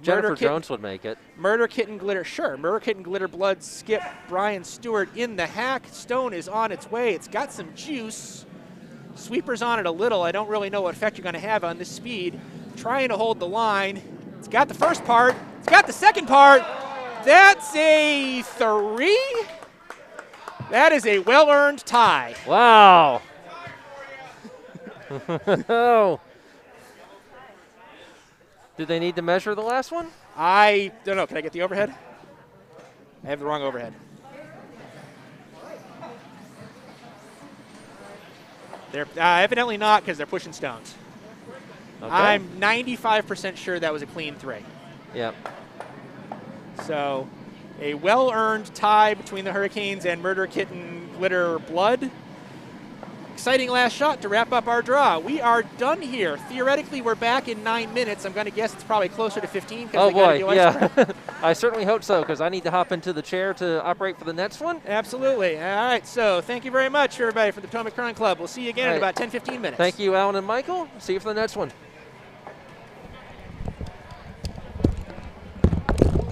Jennifer Jones would make it. Murder Kitten Glitter, sure. Murder Kitten Glitter Blood, Skip, Brian Stewart in the hack. Stone is on its way. It's got some juice. Sweeper's on it a little. I don't really know what effect you're going to have on this speed. Trying to hold the line. It's got the first part. It's got the second part. That's a 3. That is a well-earned tie. Wow. Oh. Did they need to measure the last one? I don't know. Can I get the overhead? I have the wrong overhead. They're evidently not, because they're pushing stones. Okay. I'm 95% sure that was a clean 3. Yep. So a well-earned tie between the Hurricanes and Murder Kitten Glitter Blood. Exciting last shot to wrap up our draw. We are done here. Theoretically, we're back in 9 minutes. I'm going to guess it's probably closer to 15. Oh, boy, do yeah. I certainly hope so, because I need to hop into the chair to operate for the next one. Absolutely. All right, so thank you very much, everybody, for the Potomac Curling Club. We'll see you again in about 10, 15 minutes. Thank you, Alan and Michael. See you for the next one.